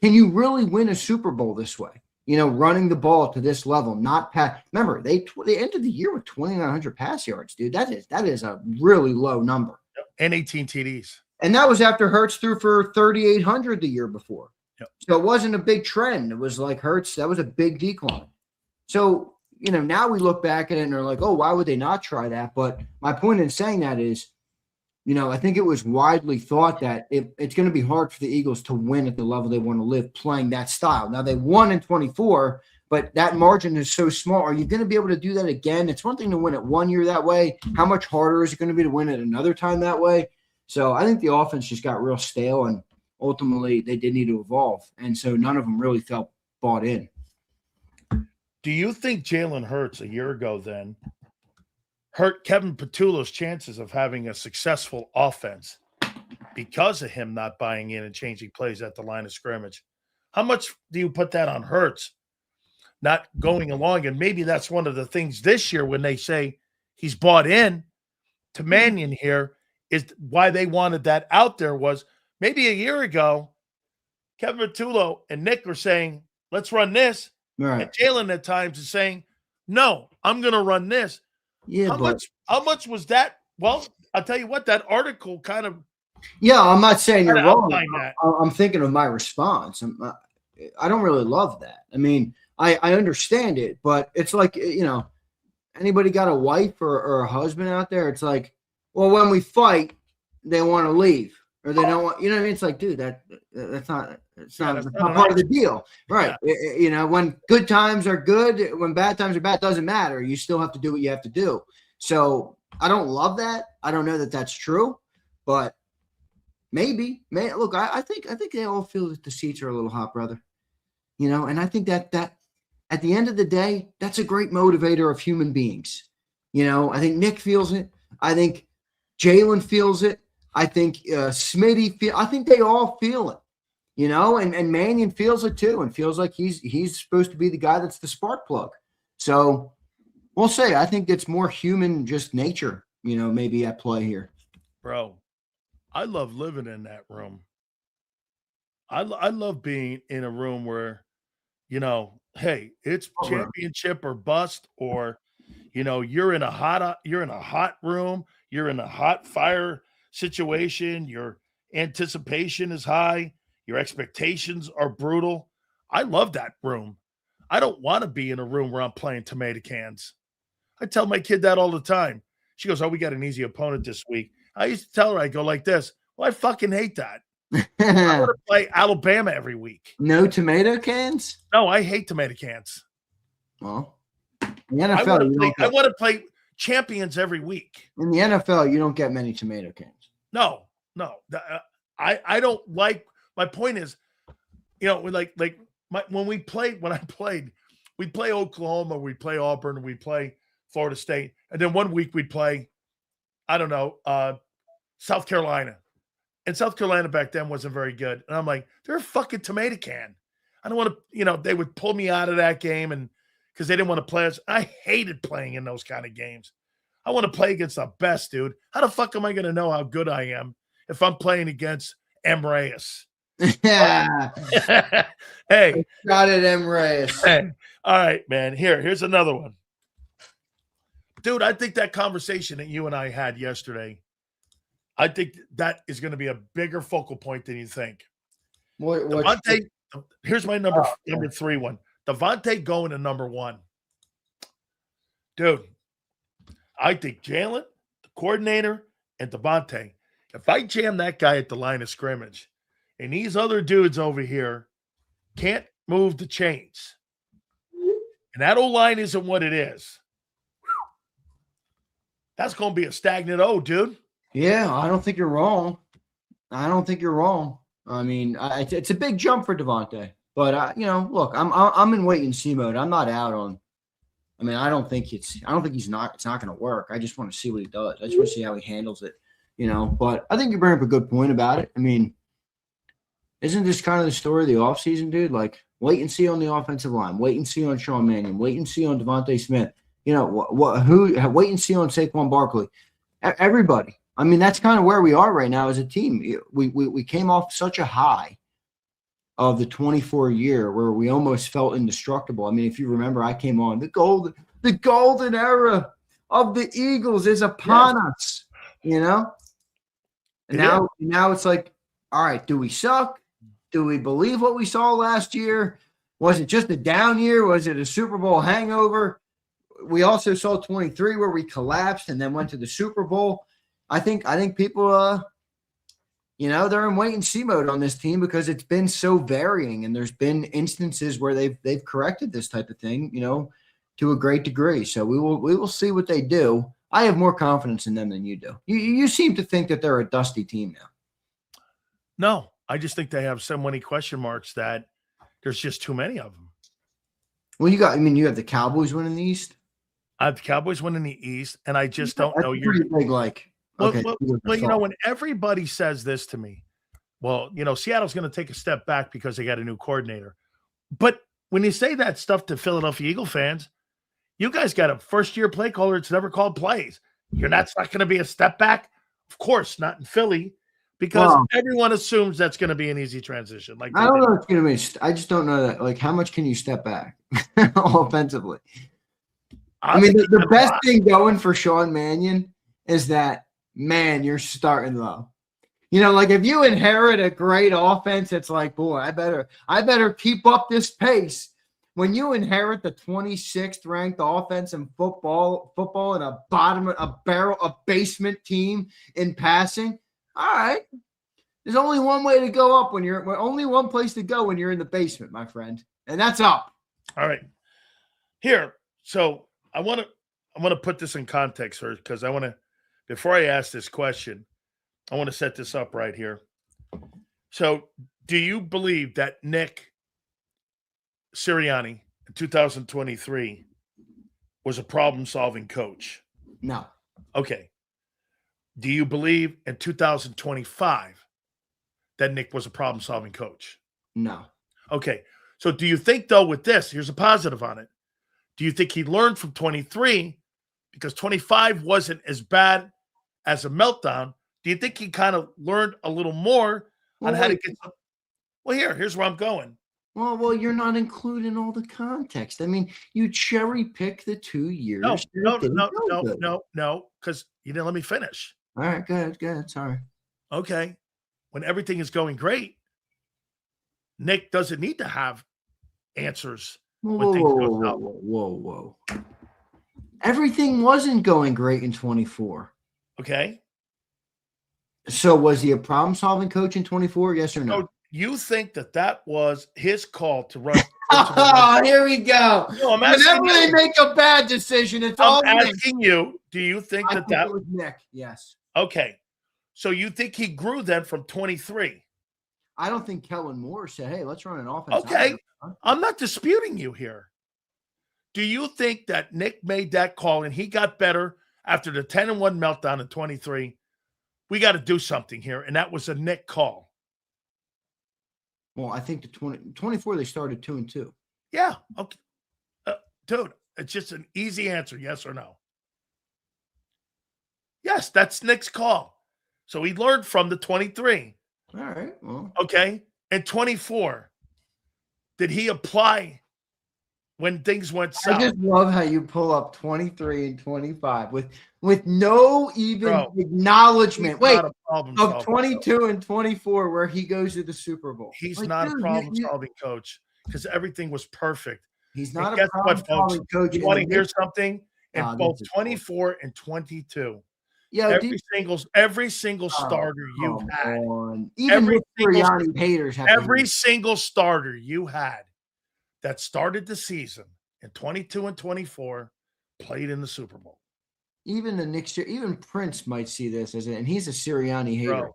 Can you really win a Super Bowl this way? Running the ball to this level, not pass. Remember, they ended the year with 2,900 pass yards, dude. That is a really low number. And 18 TDs. And that was after Hurts threw for 3,800 the year before. Yep. So it wasn't a big trend. It was like Hurts, that was a big decline. So, now we look back at it and they're like, oh, why would they not try that? But my point in saying that is, I think it was widely thought that it's going to be hard for the Eagles to win at the level they want to live playing that style. Now, they won in 24, but that margin is so small. Are you going to be able to do that again? It's one thing to win it one year that way. How much harder is it going to be to win it another time that way? So I think the offense just got real stale, and ultimately they did need to evolve. And so none of them really felt bought in. Do you think Jalen Hurts a year ago then hurt Kevin Petullo's chances of having a successful offense because of him not buying in and changing plays at the line of scrimmage? How much do you put that on Hurts not going along? And maybe that's one of the things this year when they say he's bought in to Mannion here is why they wanted that out there was maybe a year ago, Kevin Petullo and Nick were saying, let's run this. Right. And Jalen at times is saying, no, I'm going to run this. Yeah, how much was that? Well, I'll tell you what, that article kind of. Yeah, I'm not saying you're wrong. That. I'm thinking of my response. I don't really love that. I mean, I understand it, but it's like, anybody got a wife or a husband out there? It's like, well, when we fight, they want to leave or they don't want, it's like, dude, that's not part of the deal. Right. Yeah. When good times are good, when bad times are bad, doesn't matter. You still have to do what you have to do. So I don't love that. I don't know that that's true, but maybe, look, I think they all feel that the seats are a little hot, brother, and I think that at the end of the day, that's a great motivator of human beings. I think Nick feels it. I think Jalen feels it. I think Smitty I think they all feel it. And Mannion feels it too, and feels like he's supposed to be the guy that's the spark plug. So we'll say, I think it's more human, just nature, maybe at play here. Bro, I love living in that room. I love being in a room where, hey, it's championship or bust, or, you're in a hot room, you're in a hot fire situation, your anticipation is high. Your expectations are brutal. I love that room. I don't want to be in a room where I'm playing tomato cans. I tell my kid that all the time. She goes, oh, we got an easy opponent this week. I used to tell her, I go like this. Well, I fucking hate that. I want to play Alabama every week. No tomato cans? No, I hate tomato cans. Well, in the NFL, I want to play champions every week. In the NFL, you don't get many tomato cans. No. I don't like. My point is, when I played, we'd play Oklahoma, we'd play Auburn, we'd play Florida State, and then one week we'd play, South Carolina. And South Carolina back then wasn't very good. And I'm like, they're a fucking tomato can. I don't want to, they would pull me out of that game and because they didn't want to play us. I hated playing in those kind of games. I want to play against the best, dude. How the fuck am I going to know how good I am if I'm playing against M. Reyes Yeah. Hey. Got it, Emrys. Hey. All right, man. Here's another one. Dude, I think that conversation that you and I had yesterday, I think that is going to be a bigger focal point than you think. DeVonta, here's my number 3 one. DeVonta going to number 1. Dude, I think Jalen, the coordinator, and DeVonta, if I jam that guy at the line of scrimmage and these other dudes over here can't move the chains, and that O-line isn't what it is, that's going to be a stagnant O, dude. Yeah, I don't think you're wrong. I mean, it's a big jump for DeVonta, but look, I'm in wait and see mode. I'm not out on. I mean, I don't think it's not going to work. I just want to see what he does. I just want to see how he handles it, But I think you bring up a good point about it. I mean, isn't this kind of the story of the offseason, dude? Like, wait and see on the offensive line. Wait and see on Sean Mannion. Wait and see on DeVonta Smith. Wait and see on Saquon Barkley. Everybody. I mean, that's kind of where we are right now as a team. We came off such a high of the 24 year where we almost felt indestructible. I mean, if you remember, I came on the golden era of the Eagles is upon us, And now it's like, all right, do we suck? Do we believe what we saw last year? Was it just a down year? Was it a Super Bowl hangover? We also saw 23 where we collapsed and then went to the Super Bowl. I think people, they're in wait and see mode on this team because it's been so varying, and there's been instances where they've corrected this type of thing, to a great degree. So we will see what they do. I have more confidence in them than you do. You seem to think that they're a dusty team now. No, I just think they have so many question marks that there's just too many of them. Well, you have the Cowboys winning the East. I have the Cowboys winning the East, and I just don't know. You're pretty big, like. Okay. Well, when everybody says this to me, Seattle's going to take a step back because they got a new coordinator. But when you say that stuff to Philadelphia Eagle fans, you guys got a first-year play caller that's never called plays. That's not going to be a step back? Of course, not in Philly, because everyone assumes that's going to be an easy transition. Like I don't know if it's going to be. I just don't know that. Like, how much can you step back offensively? I mean, the best thing going for Sean Mannion is that, man, you're starting low. Like if you inherit a great offense, it's like, boy, I better keep up this pace. When you inherit the 26th ranked offense in football and a basement team in passing, all right. There's only one way to go up only one place to go when you're in the basement, my friend, and that's up. All right. Here, so I want to put this in context first because I want to. Before I ask this question, I want to set this up right here. So, do you believe that Nick Sirianni in 2023 was a problem-solving coach? No. Okay. Do you believe in 2025 that Nick was a problem-solving coach? No. Okay. So, do you think, though, with this, here's a positive on it. Do you think he learned from 23 because 25 wasn't as bad as a meltdown? Do you think he kind of learned a little more on how to get – well, here's where I'm going. Well, you're not including all the context. I mean, you cherry pick the 2 years. No, because you didn't let me finish. All right, go ahead. Sorry. Okay. When everything is going great, Nick doesn't need to have answers. Whoa. Everything wasn't going great in 24. Okay. So was he a problem-solving coach in 24? Yes or no? So you think that was his call to run? Oh, here we go. No, whenever they make a bad decision, it's all asking you. Do you think that was Nick? Yes. Okay. So you think he grew then from 23? I don't think Kellen Moore said, "Hey, let's run an offense." Okay. I'm not disputing you here. Do you think that Nick made that call and he got better after the 10-1 meltdown in 23? We got to do something here, and that was a Nick call. Well, I think the 24 they started 2-2. Yeah. Okay. Dude, it's just an easy answer, yes or no. Yes, that's Nick's call. So he learned from the 23. All right. Well. Okay. and 24 did he apply when things went south? I just love how you pull up 23 and 25 with no even acknowledgement. Wait, of 22 and 24 where he goes to the Super Bowl. He's not a problem-solving coach because everything was perfect. He's not a problem-solving coach. You want to hear something? In both 24 and 22, every single starter you had, even Nick Sirianni haters have every single starter you had that started the season in 22 and 24 played in the Super Bowl. Even Prince might see this as and he's a Sirianni hater.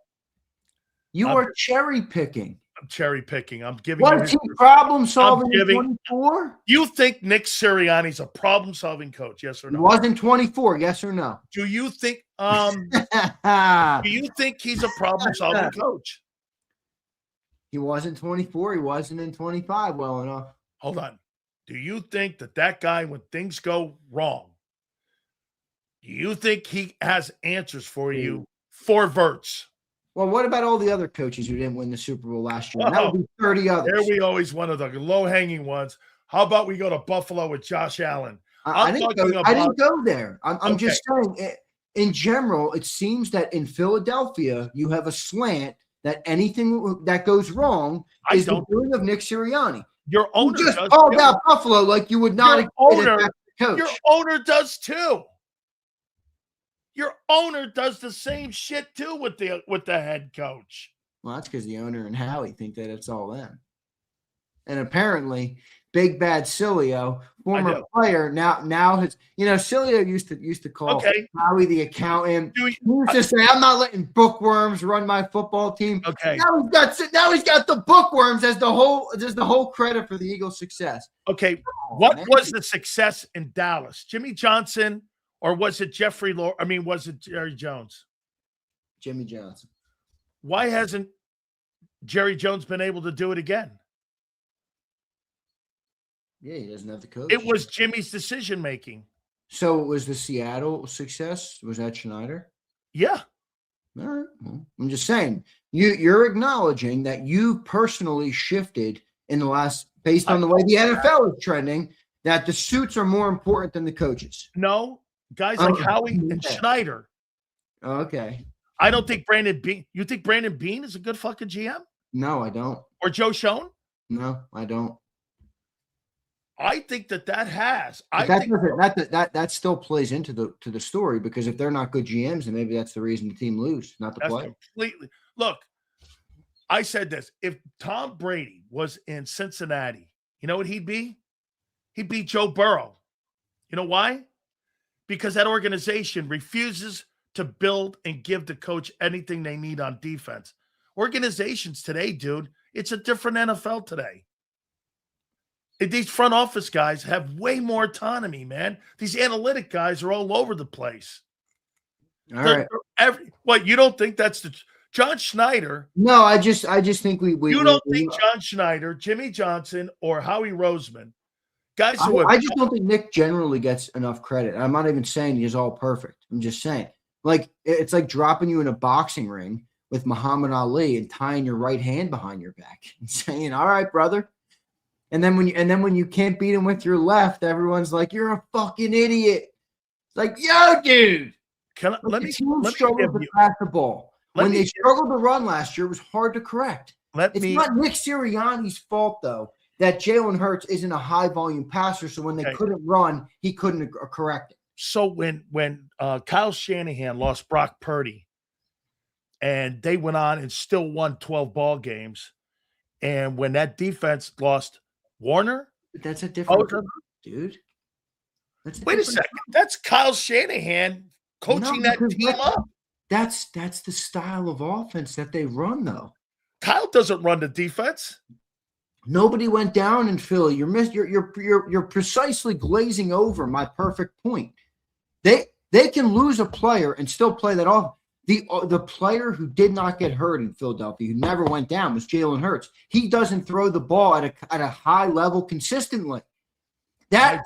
You are cherry picking. I'm cherry picking. I'm giving. Was he problem solving in 24? You think Nick Sirianni's a problem solving coach? Yes or no? He was in 24. Yes or no? Do you think? Do you think he's a problem solving coach? He was in 24. He wasn't in 25. Well enough. Hold on. Do you think that guy, when things go wrong, do you think he has answers for you for Verts? Well, what about all the other coaches who didn't win the Super Bowl last year? That would be 30 others. There we always one of the low-hanging ones. How about we go to Buffalo with Josh Allen? I didn't go there. I'm just saying, in general, it seems that in Philadelphia, you have a slant that anything that goes wrong is the doing of Nick Sirianni. Your owner just called out Buffalo like you would not expect coach. Your owner does too. Your owner does the same shit too with the head coach. Well, that's because the owner and Howie think that it's all them. And apparently, Big Bad Sileo, former player, now has Sileo used to call Howie the accountant. He used to say, "I'm not letting bookworms run my football team." Okay. Now he's got the bookworms as the whole credit for the Eagles' success. Okay. What was the success in Dallas? Jimmy Johnson, or was it was it Jerry Jones? Jimmy Johnson. Why hasn't Jerry Jones been able to do it again? Yeah, he doesn't have the coach. It was Jimmy's decision making. So it was the Seattle success? Was that Schneider? Yeah. All right. Well, I'm just saying, you're acknowledging that you personally shifted in the last, based on the way the NFL is trending, that the suits are more important than the coaches. No, guys like Howie and Schneider. Okay. I don't think Brandon Beane. You think Brandon Beane is a good fucking GM? No, I don't. Or Joe Schoen? No, I don't. I think that has. That still plays into the story, because if they're not good GMs, then maybe that's the reason the team lose, not the play. Completely. Look, I said this. If Tom Brady was in Cincinnati, you know what he'd be? He'd be Joe Burrow. You know why? Because that organization refuses to build and give the coach anything they need on defense. Organizations today, dude, it's a different NFL today. These front office guys have way more autonomy, man. These analytic guys are all over the place. All right. What, you don't think that's John Schneider? No, I just think we you don't think John Schneider, Jimmy Johnson, or Howie Roseman, guys who I just don't think Nick generally gets enough credit. I'm not even saying he's all perfect. I'm just saying, like, it's like dropping you in a boxing ring with Muhammad Ali and tying your right hand behind your back and saying, "All right, brother." And then when you can't beat him with your left, everyone's like, "You're a fucking idiot." It's like, "Yo, dude." Let me struggle to pass the ball. When they struggled to run last year, it was hard to correct. It's not Nick Sirianni's fault, though, that Jalen Hurts isn't a high volume passer. So when they couldn't run, he couldn't correct it. So when Kyle Shanahan lost Brock Purdy, and they went on and still won 12 ball games, and when that defense lost Warner? That's a different dude. Wait a second. That's Kyle Shanahan coaching that team up. That's the style of offense that they run, though. Kyle doesn't run the defense. Nobody went down in Philly. You're precisely glazing over my perfect point. They can lose a player and still play that off. The player who did not get hurt in Philadelphia, who never went down, was Jalen Hurts. He doesn't throw the ball at a high level consistently. That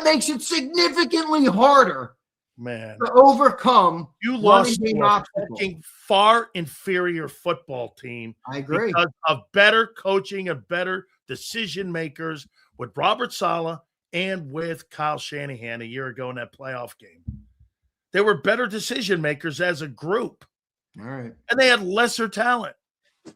makes it significantly harder man. to overcome You running lost game to a obstacles. fucking far inferior football team I agree. because of better coaching and better decision makers with Robert Saleh and with Kyle Shanahan a year ago in that playoff game. They were better decision makers as a group, All right. and they had lesser talent.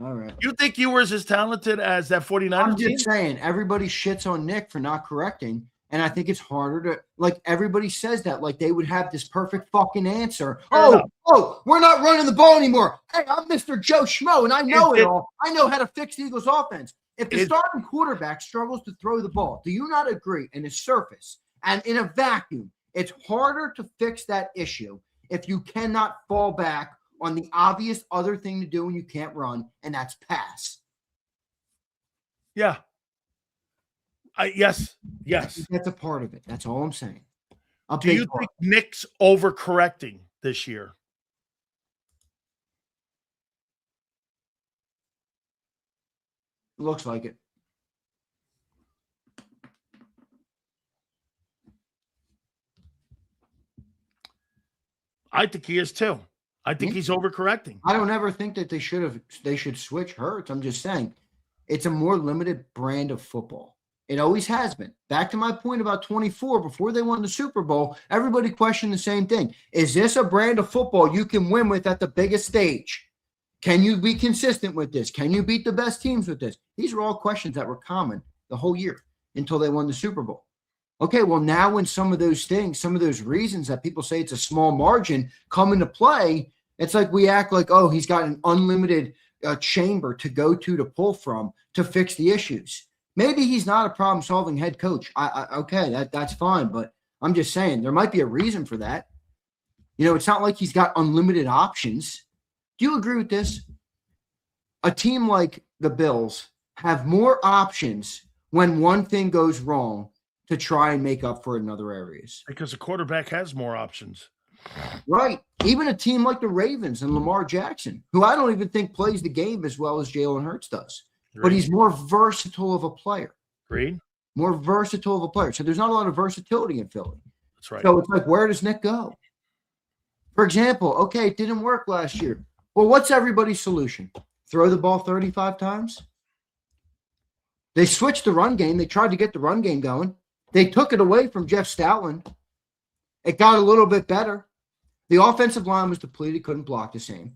All right. You think you were as talented as that 49ers I'm team? just saying, everybody shits on Nick for not correcting. And I think it's harder to, like, everybody says that, like they would have this perfect fucking answer. Fair Oh, we're not running the ball anymore. Hey, I'm Mr. Joe Schmo, and I know it all. I know how to fix the Eagles offense. If the starting quarterback struggles to throw the ball, do you not agree in a surface and in a vacuum, it's harder to fix that issue if you cannot fall back on the obvious other thing to do when you can't run, and that's pass. Yeah. Yes. That's a part of it. That's all I'm saying. Do you think Nick's overcorrecting this year? Looks like it. I think he is too. I think he's overcorrecting. I don't ever think that they should switch Hurts. I'm just saying it's a more limited brand of football. It always has been. Back to my point about 24, before they won the Super Bowl, everybody questioned the same thing. Is this a brand of football you can win with at the biggest stage? Can you be consistent with this? Can you beat the best teams with this? These are all questions that were common the whole year until they won the Super Bowl. Okay, well, now when some of those things, some of those reasons that people say it's a small margin come into play, it's like we act like, oh, he's got an unlimited chamber to go to pull from to fix the issues. Maybe he's not a problem-solving head coach. Okay, that's fine, but I'm just saying there might be a reason for that. You know, it's not like he's got unlimited options. Do you agree with this? A team like the Bills have more options when one thing goes wrong to try and make up for it in other areas. Because the quarterback has more options. Right. Even a team like the Ravens and Lamar Jackson, who I don't even think plays the game as well as Jalen Hurts does. But he's more versatile of a player. Agreed. More versatile of a player. So there's not a lot of versatility in Philly. That's right. So it's like, where does Nick go? For example, okay, it didn't work last year. Well, what's everybody's solution? Throw the ball 35 times? They switched the run game. They tried to get the run game going. They took it away from Jeff Stoutland. It got a little bit better. The offensive line was depleted, couldn't block the same.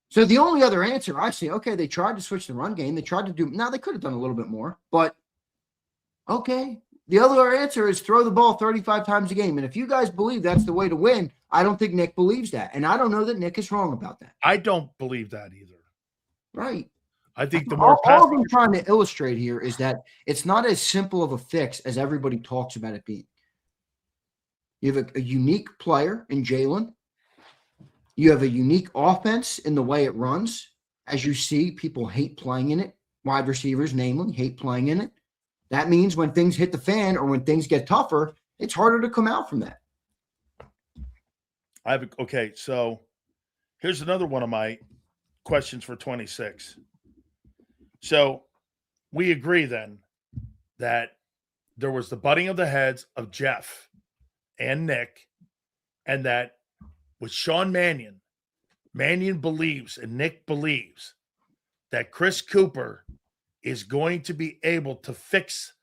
So the only other answer I see, okay, they tried to switch the run game. They tried to do, now they could have done a little bit more, but okay. The other answer is throw the ball 35 times a game. And if you guys believe that's the way to win, I don't think Nick believes that. And I don't know that Nick is wrong about that. I don't believe that either. Right. I think the more all I'm trying to illustrate here is that it's not as simple of a fix as everybody talks about it being. You have a unique player in Jalen. You have a unique offense in the way it runs. As you see, people hate playing in it. Wide receivers, namely, hate playing in it. That means when things hit the fan or when things get tougher, it's harder to come out from that. Okay, so here's another one of my questions for 26. So we agree then that there was the butting of the heads of Jeff and Nick, and that with Sean Mannion believes and Nick believes that Chris Cooper is going to be able to fix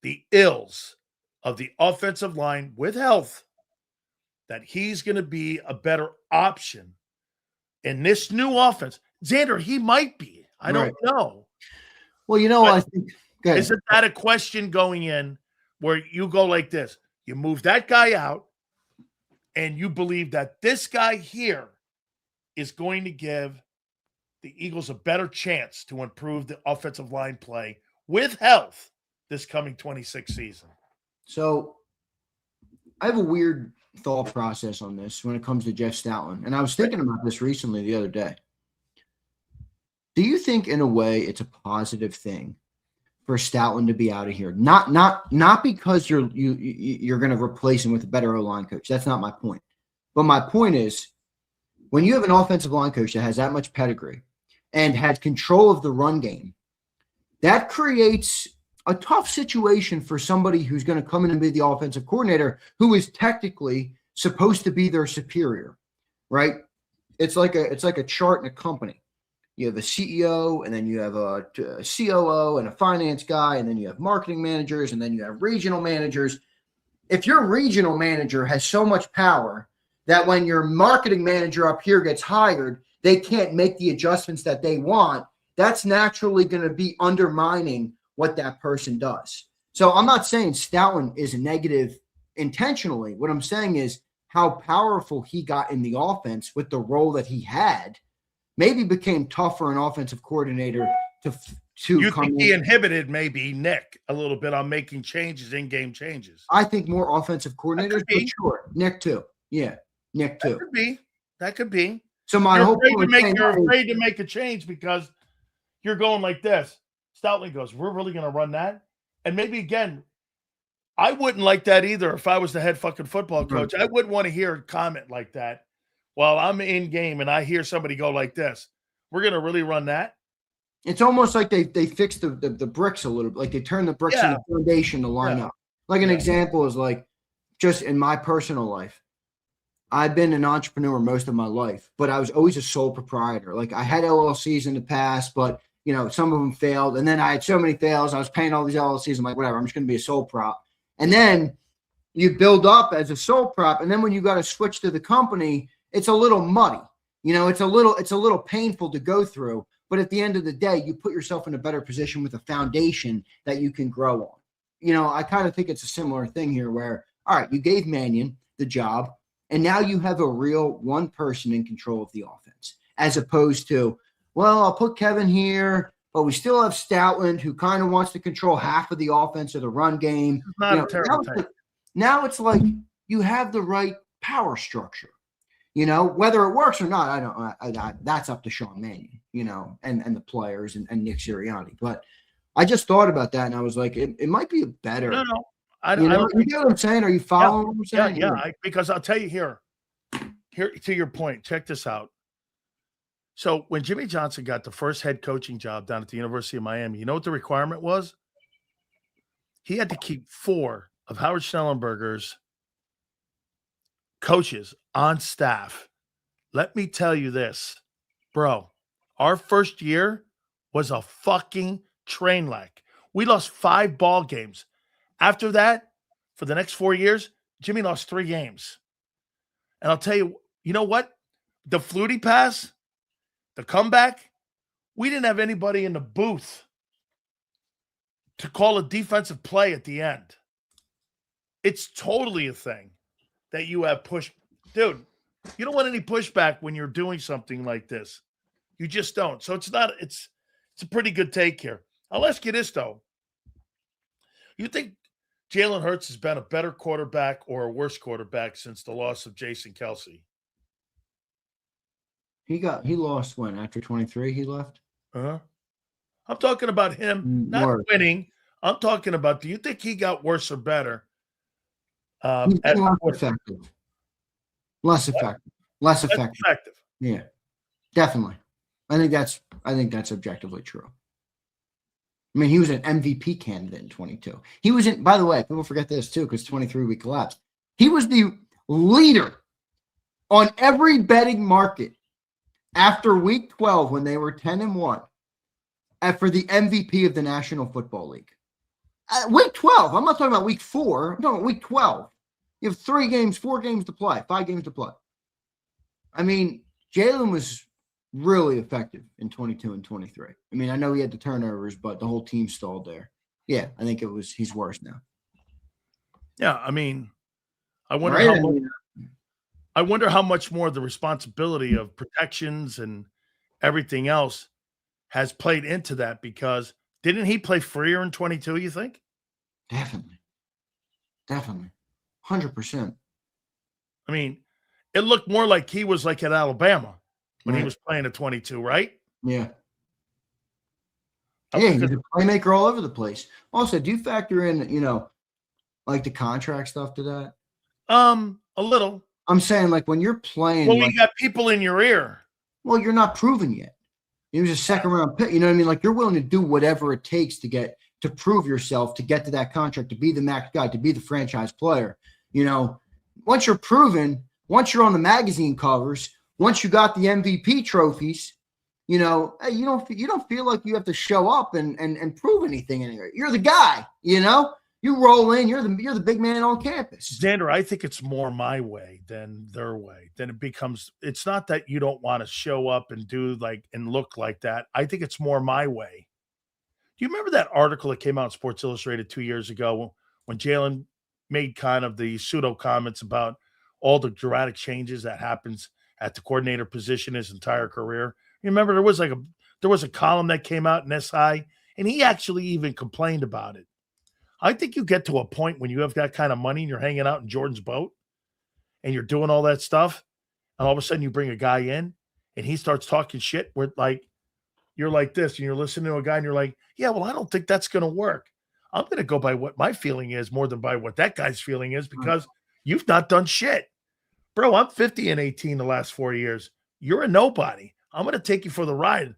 the ills of the offensive line with health, that he's going to be a better option in this new offense. Zander, he might be. I don't know. Well, you know, I think isn't that a question going in where you go like this? You move that guy out, and you believe that this guy here is going to give the Eagles a better chance to improve the offensive line play with health this coming 26 season. So I have a weird thought process on this when it comes to Jeff Stoutland. And I was thinking about this recently the other day. Do you think in a way it's a positive thing for Stoutland to be out of here? Not because you're going to replace him with a better O-line coach. That's not my point. But my point is, when you have an offensive line coach that has that much pedigree and had control of the run game, that creates a tough situation for somebody who's going to come in and be the offensive coordinator, who is technically supposed to be their superior, right? It's like a chart in a company. You have a CEO, and then you have a COO and a finance guy, and then you have marketing managers, and then you have regional managers. If your regional manager has so much power that when your marketing manager up here gets hired, they can't make the adjustments that they want, that's naturally going to be undermining what that person does. So I'm not saying Stoutland is negative intentionally. What I'm saying is how powerful he got in the offense with the role that he had maybe became tough for an offensive coordinator to You come think in. he inhibited maybe Nick a little bit on making changes, in-game changes? I think more offensive coordinators, but sure. Nick too. Yeah, Nick too. That could be. So my whole point you're afraid to make a change because you're going like this. Stoutland goes, we're really going to run that? And maybe, again, I wouldn't like that either if I was the head fucking football coach. I wouldn't want to hear a comment like that while I'm in game and I hear somebody go like this. We're going to really run that? It's almost like they fixed the bricks a little bit. Like they turned the bricks in the foundation to line up. Like an example is like just in my personal life. I've been an entrepreneur most of my life, but I was always a sole proprietor. Like I had LLCs in the past, but some of them failed. And then I had so many fails. I was paying all these LLCs. I'm like, whatever, I'm just going to be a sole prop. And then you build up as a sole prop. And then when you got to switch to the company, it's a little muddy. It's a little painful to go through. But at the end of the day, you put yourself in a better position with a foundation that you can grow on. I kind of think it's a similar thing here where, all right, you gave Mannion the job, and now you have a real one person in control of the offense, as opposed to, well, I'll put Kevin here, but we still have Stoutland who kind of wants to control half of the offense or the run game. Not a terrible thing. Now it's like you have the right power structure. Whether it works or not, I don't. That's up to Sean Mannion, and the players and Nick Sirianni. But I just thought about that, and I was like, it might be better. No, I don't you get what I'm saying? Are you following what I'm saying? Yeah. Because I'll tell you here to your point. Check this out. So when Jimmy Johnson got the first head coaching job down at the University of Miami, you know what the requirement was? He had to keep 4 of Howard Schnellenberger's coaches on staff. Let me tell you this, bro. Our first year was a fucking train wreck. We lost 5 ball games. After that, for the next 4 years, Jimmy lost 3 games. And I'll tell you, you know what? The Flutie pass, the comeback, we didn't have anybody in the booth to call a defensive play at the end. It's totally a thing that you have push. Dude, you don't want any pushback when you're doing something like this. You just don't. So it's a pretty good take here. I'll ask you this, though. You think Jalen Hurts has been a better quarterback or a worse quarterback since the loss of Jason Kelce? He lost when? After 23, he left? I'm talking about him not winning. I'm talking about, do you think he got worse or better? He's been less effective. Yeah, definitely. I think that's objectively true. I mean, he was an MVP candidate in 22. He was by the way, people forget this too, because 23 we collapsed. He was the leader on every betting market after week 12 when they were 10-1 for the MVP of the National Football League. Week 12. I'm not talking about week 4. I'm talking about week 12. You have 3 games, 4 games to play, 5 games to play. I mean, Jalen was really effective in 22 and 23. I mean, I know he had the turnovers, but the whole team stalled there. Yeah, I think he's worse now. Yeah, I mean, I wonder how much more the responsibility of protections and everything else has played into that, because didn't he play freer in 22, you think? Definitely. 100%. I mean, it looked more like he was like at Alabama when he was playing at 22, right? Yeah. Yeah, he's a playmaker all over the place. Also, do you factor in, like the contract stuff to that? A little. I'm saying, like, when you're playing. Well, you got people in your ear. Well, you're not proven yet. He was a second-round pick. You know what I mean? Like, you're willing to do whatever it takes to prove yourself, to get to that contract, to be the max guy, to be the franchise player. once you're proven, once you're on the magazine covers, once you got the MVP trophies, you know, hey, you don't feel like you have to show up and prove anything anywhere. You're the guy, you know. You roll in, you're the big man on campus. Zander, I think it's more my way than their way. Then it becomes, it's not that you don't want to show up and do like and look like that. I think it's more my way. Do you remember that article that came out in Sports Illustrated 2 years ago when Jalen made kind of the pseudo comments about all the dramatic changes that happens at the coordinator position his entire career? You remember there was a column that came out in SI, and he actually even complained about it. I think you get to a point when you have that kind of money and you're hanging out in Jordan's boat and you're doing all that stuff, and all of a sudden you bring a guy in and he starts talking shit where like you're like this and you're listening to a guy and you're like, yeah, well, I don't think that's going to work. I'm going to go by what my feeling is more than by what that guy's feeling is because you've not done shit. Bro, I'm 50 and 18 the last 4 years. You're a nobody. I'm going to take you for the ride.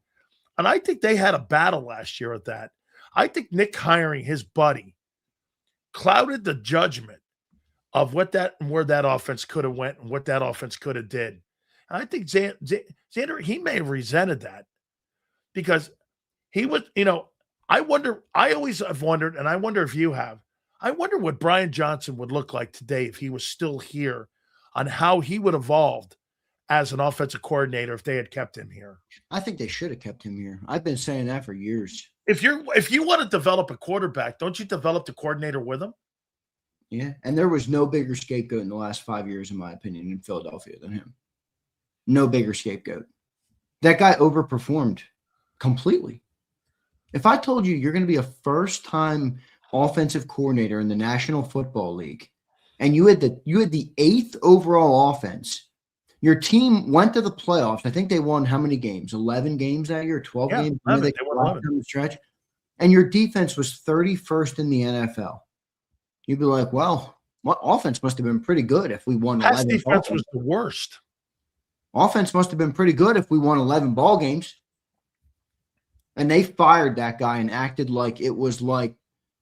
And I think they had a battle last year at that. I think Nick hiring his buddy clouded the judgment of what that and where that offense could have went and what that offense could have did. And I think Zander, he may have resented that because he was, you know, I always have wondered, and I wonder if you have, I wonder what Brian Johnson would look like today if he was still here on how he would evolved as an offensive coordinator if they had kept him here. I think they should have kept him here. I've been saying that for years. If you want to develop a quarterback, don't you develop the coordinator with him? Yeah, and there was no bigger scapegoat in the last 5 years, in my opinion, in Philadelphia than him. No bigger scapegoat. That guy overperformed completely. If I told you you're going to be a first-time offensive coordinator in the National Football League, and you had the 8th overall offense, your team went to the playoffs. I think they won how many games? 11 games that year, 12 games? 11. They won 11. Stretch. And your defense was 31st in the NFL. You'd be like, well, what offense must have been pretty good if we won 11 defense ball games. Was the worst. Offense must have been pretty good if we won 11 ball games. And they fired that guy and acted like it was like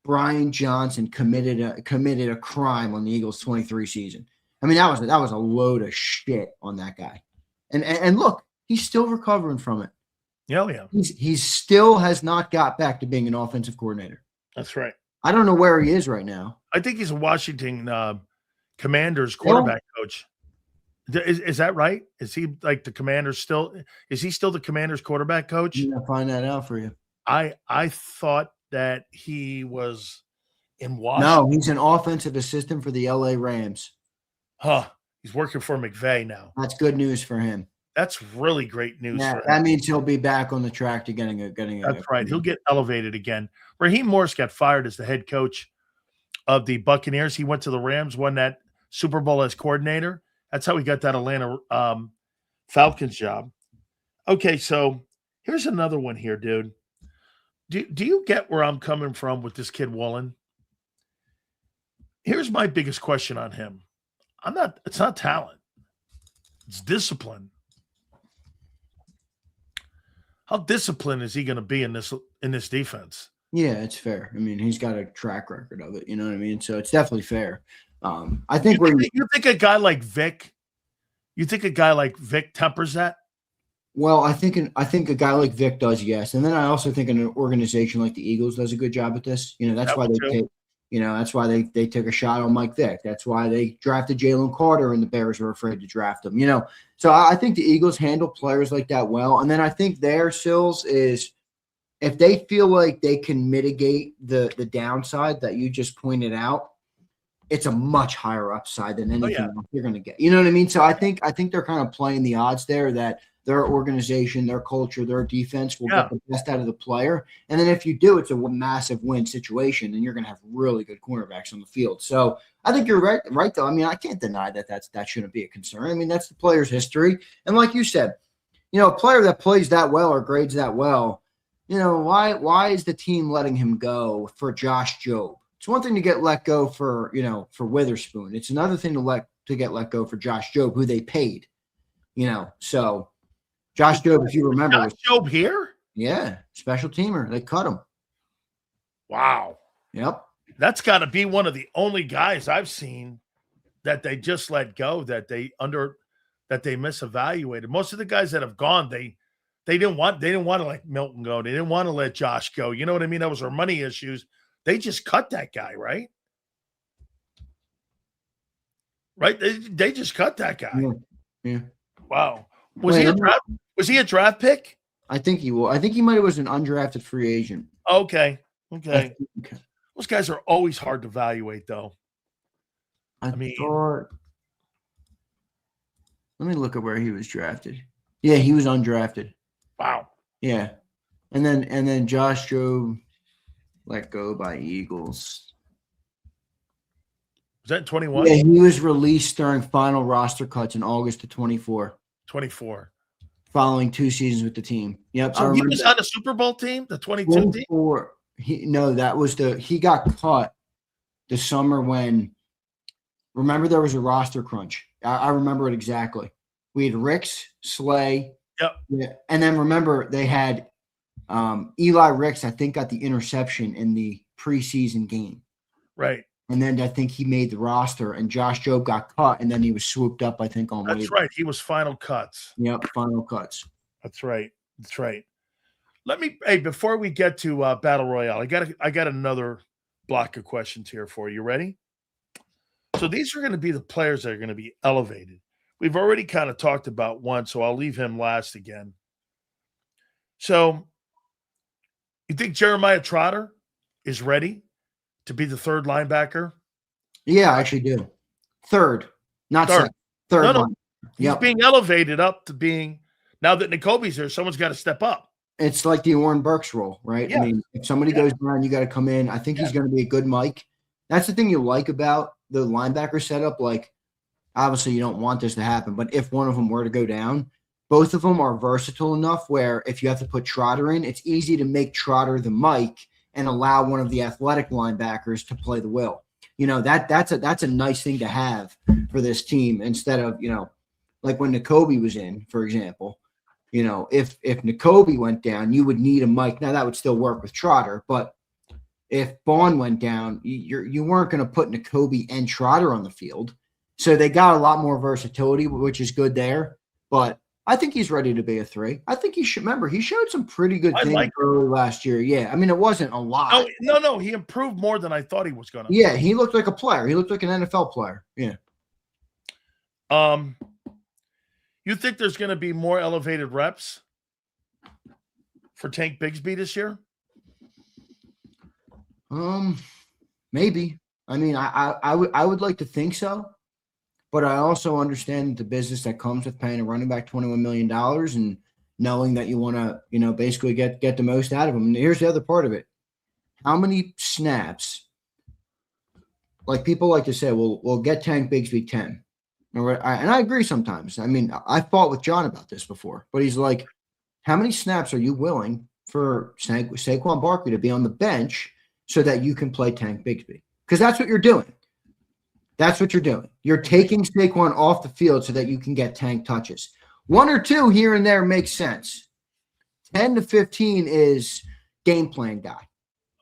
Brian Johnson committed a crime on the Eagles 23 season. I mean, that was a load of shit on that guy. And look, he's still recovering from it. Yeah. He still has not got back to being an offensive coordinator. That's right. I don't know where he is right now. I think he's a Washington Commanders quarterback coach. Is that right? Is he like the Commanders still? Is he still the Commanders quarterback coach? I'm gonna find that out for you. I thought that he was in Washington. No, he's an offensive assistant for the LA Rams. Huh. He's working for McVay now. That's good news for him. That's really great news. Yeah, for him. that means he'll be back on the track to getting a. That's right. He'll get elevated again. Raheem Morris got fired as the head coach of the Buccaneers. He went to the Rams, won that Super Bowl as coordinator. That's how he got that Atlanta Falcons job. Okay, so here's another one here, dude. Do you get where I'm coming from with this kid Woolen? Here's my biggest question on him. It's not talent. It's discipline. How disciplined is he going to be in this defense? Yeah, it's fair. I mean, he's got a track record of it. You know what I mean? So it's definitely fair. I think you think a guy like Vic, tempers that? Well, I think a guy like Vic does, yes. And then I also think an organization like the Eagles does a good job at this. You know, that's why they took a shot on Mike Vick. That's why they drafted Jalen Carter and the Bears were afraid to draft him. You know, so I think the Eagles handle players like that well. And then I think their Sills is if they feel like they can mitigate the downside that you just pointed out, it's a much higher upside than anything else you're going to get. You know what I mean? So I think they're kind of playing the odds there that their organization, their culture, their defense will get the best out of the player. And then if you do, it's a massive win situation, and you're going to have really good cornerbacks on the field. So I think you're right though. I mean, I can't deny that shouldn't be a concern. I mean, that's the player's history. And like you said, you know, a player that plays that well or grades that well, you know, why is the team letting him go for Josh Jobe? It's one thing to get let go for Witherspoon. It's another thing to get let go for Josh Jobe, who they paid. You know, so Josh Jobe, if you remember, Josh Jobe here? Yeah, special teamer. They cut him. Wow. Yep. That's got to be one of the only guys I've seen that they just let go, that they misevaluated. Most of the guys that have gone, they didn't want to let Milton go. They didn't want to let Josh go. You know what I mean? That was their money issues. They just cut that guy, right? Right? They just cut that guy. Yeah. Wow. Was he a draft pick? I think he will. I think he might have was an undrafted free agent. Okay. Those guys are always hard to evaluate, though. I mean, let me look at where he was drafted. Yeah, he was undrafted. Wow. Yeah. And then Josh Jobe let go by Eagles. Was that 21? Yeah, he was released during final roster cuts in August of 24. 24. Following 2 seasons with the team. Yep. So he was on the Super Bowl team, the 22 team? He got cut the summer when, remember, there was a roster crunch. I remember it exactly. We had Ricks, Slay. Yep. Yeah, and then remember they had Eli Ricks, I think, got the interception in the preseason game. Right. And then I think he made the roster, and Josh Jobe got cut, and then he was swooped up, I think, on That's right. He was final cuts. Yep, final cuts. That's right. Before we get to Battle Royale, I got another block of questions here for you. You ready? So these are going to be the players that are going to be elevated. We've already kind of talked about one, so I'll leave him last again. So you think Jeremiah Trotter is ready to be the third linebacker? Yeah, I actually do. Third, not second. Third. No. He's being elevated up to being, now that N'Kobe's there, someone's got to step up. It's like the Oren Burks role, right? Yeah. I mean, if somebody goes down, you got to come in. I think he's going to be a good Mike. That's the thing you like about the linebacker setup. Like, obviously, you don't want this to happen, but if one of them were to go down, both of them are versatile enough where if you have to put Trotter in, it's easy to make Trotter the Mike and allow one of the athletic linebackers to play the Will. You know, that's a nice thing to have for this team instead of, like when N'Kobe was in, for example. If N'Kobe went down, you would need a Mike. Now that would still work with Trotter, but if Bond went down, you weren't going to put N'Kobe and Trotter on the field. So they got a lot more versatility, which is good there. But I think he's ready to be a 3. I think he should. Remember, he showed some pretty good things early last year. Yeah, I mean, it wasn't a lot. No, he improved more than I thought he was going to. Yeah, he looked like a player. He looked like an NFL player. Yeah. You think there's going to be more elevated reps for Tank Bigsby this year? Maybe. I mean, I would like to think so, but I also understand the business that comes with paying a running back $21 million and knowing that you want to, basically get the most out of him. And here's the other part of it: how many snaps? Like people like to say, we'll get Tank Bigsby 10. And I agree sometimes. I mean, I fought with John about this before, but he's like, how many snaps are you willing for Saquon Barkley to be on the bench so that you can play Tank Bigsby? Because that's what you're doing. You're taking Saquon off the field so that you can get Tank touches. 1 or 2 here and there makes sense. 10 to 15 is game plan guy.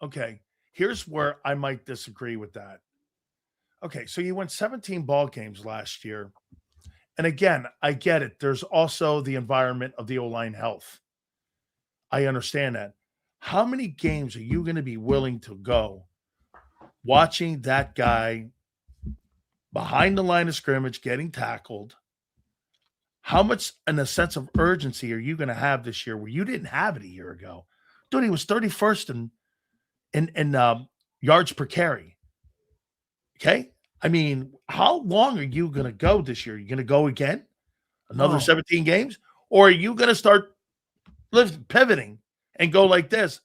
Okay. Here's where I might disagree with that. Okay, so you won 17 ball games last year. And again, I get it. There's also the environment of the O-line health. I understand that. How many games are you going to be willing to go watching that guy behind the line of scrimmage getting tackled? How much in a sense of urgency are you going to have this year where you didn't have it a year ago? Dude, he was 31st in yards per carry. Okay. I mean, how long are you going to go this year? Are you going to go again? Another 17 games? Or are you going to start pivoting and go like this?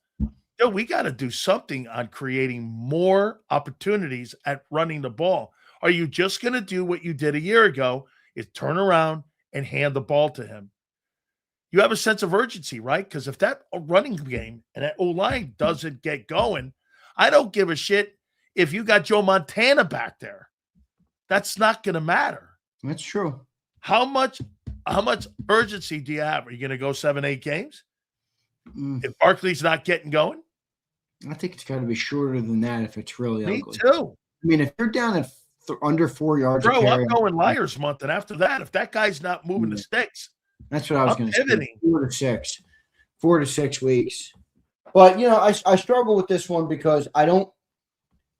Dude, we got to do something on creating more opportunities at running the ball. Are you just going to do what you did a year ago, is turn around and hand the ball to him? You have a sense of urgency, right? Because if that running game and that O-line doesn't get going, I don't give a shit if you got Joe Montana back there. That's not going to matter. That's true. How much urgency do you have? Are you going to go 7-8 games? If Barkley's not getting going? I think it's got to be shorter than that if it's really ugly. Me too. I mean, if you're down at under 4 yards Bro, a I'm carry. going Liars Month, and after that, if that guy's not moving the sticks, That's what I was going to say. pivoting. 4 to 6 weeks. But I struggle with this one because I'm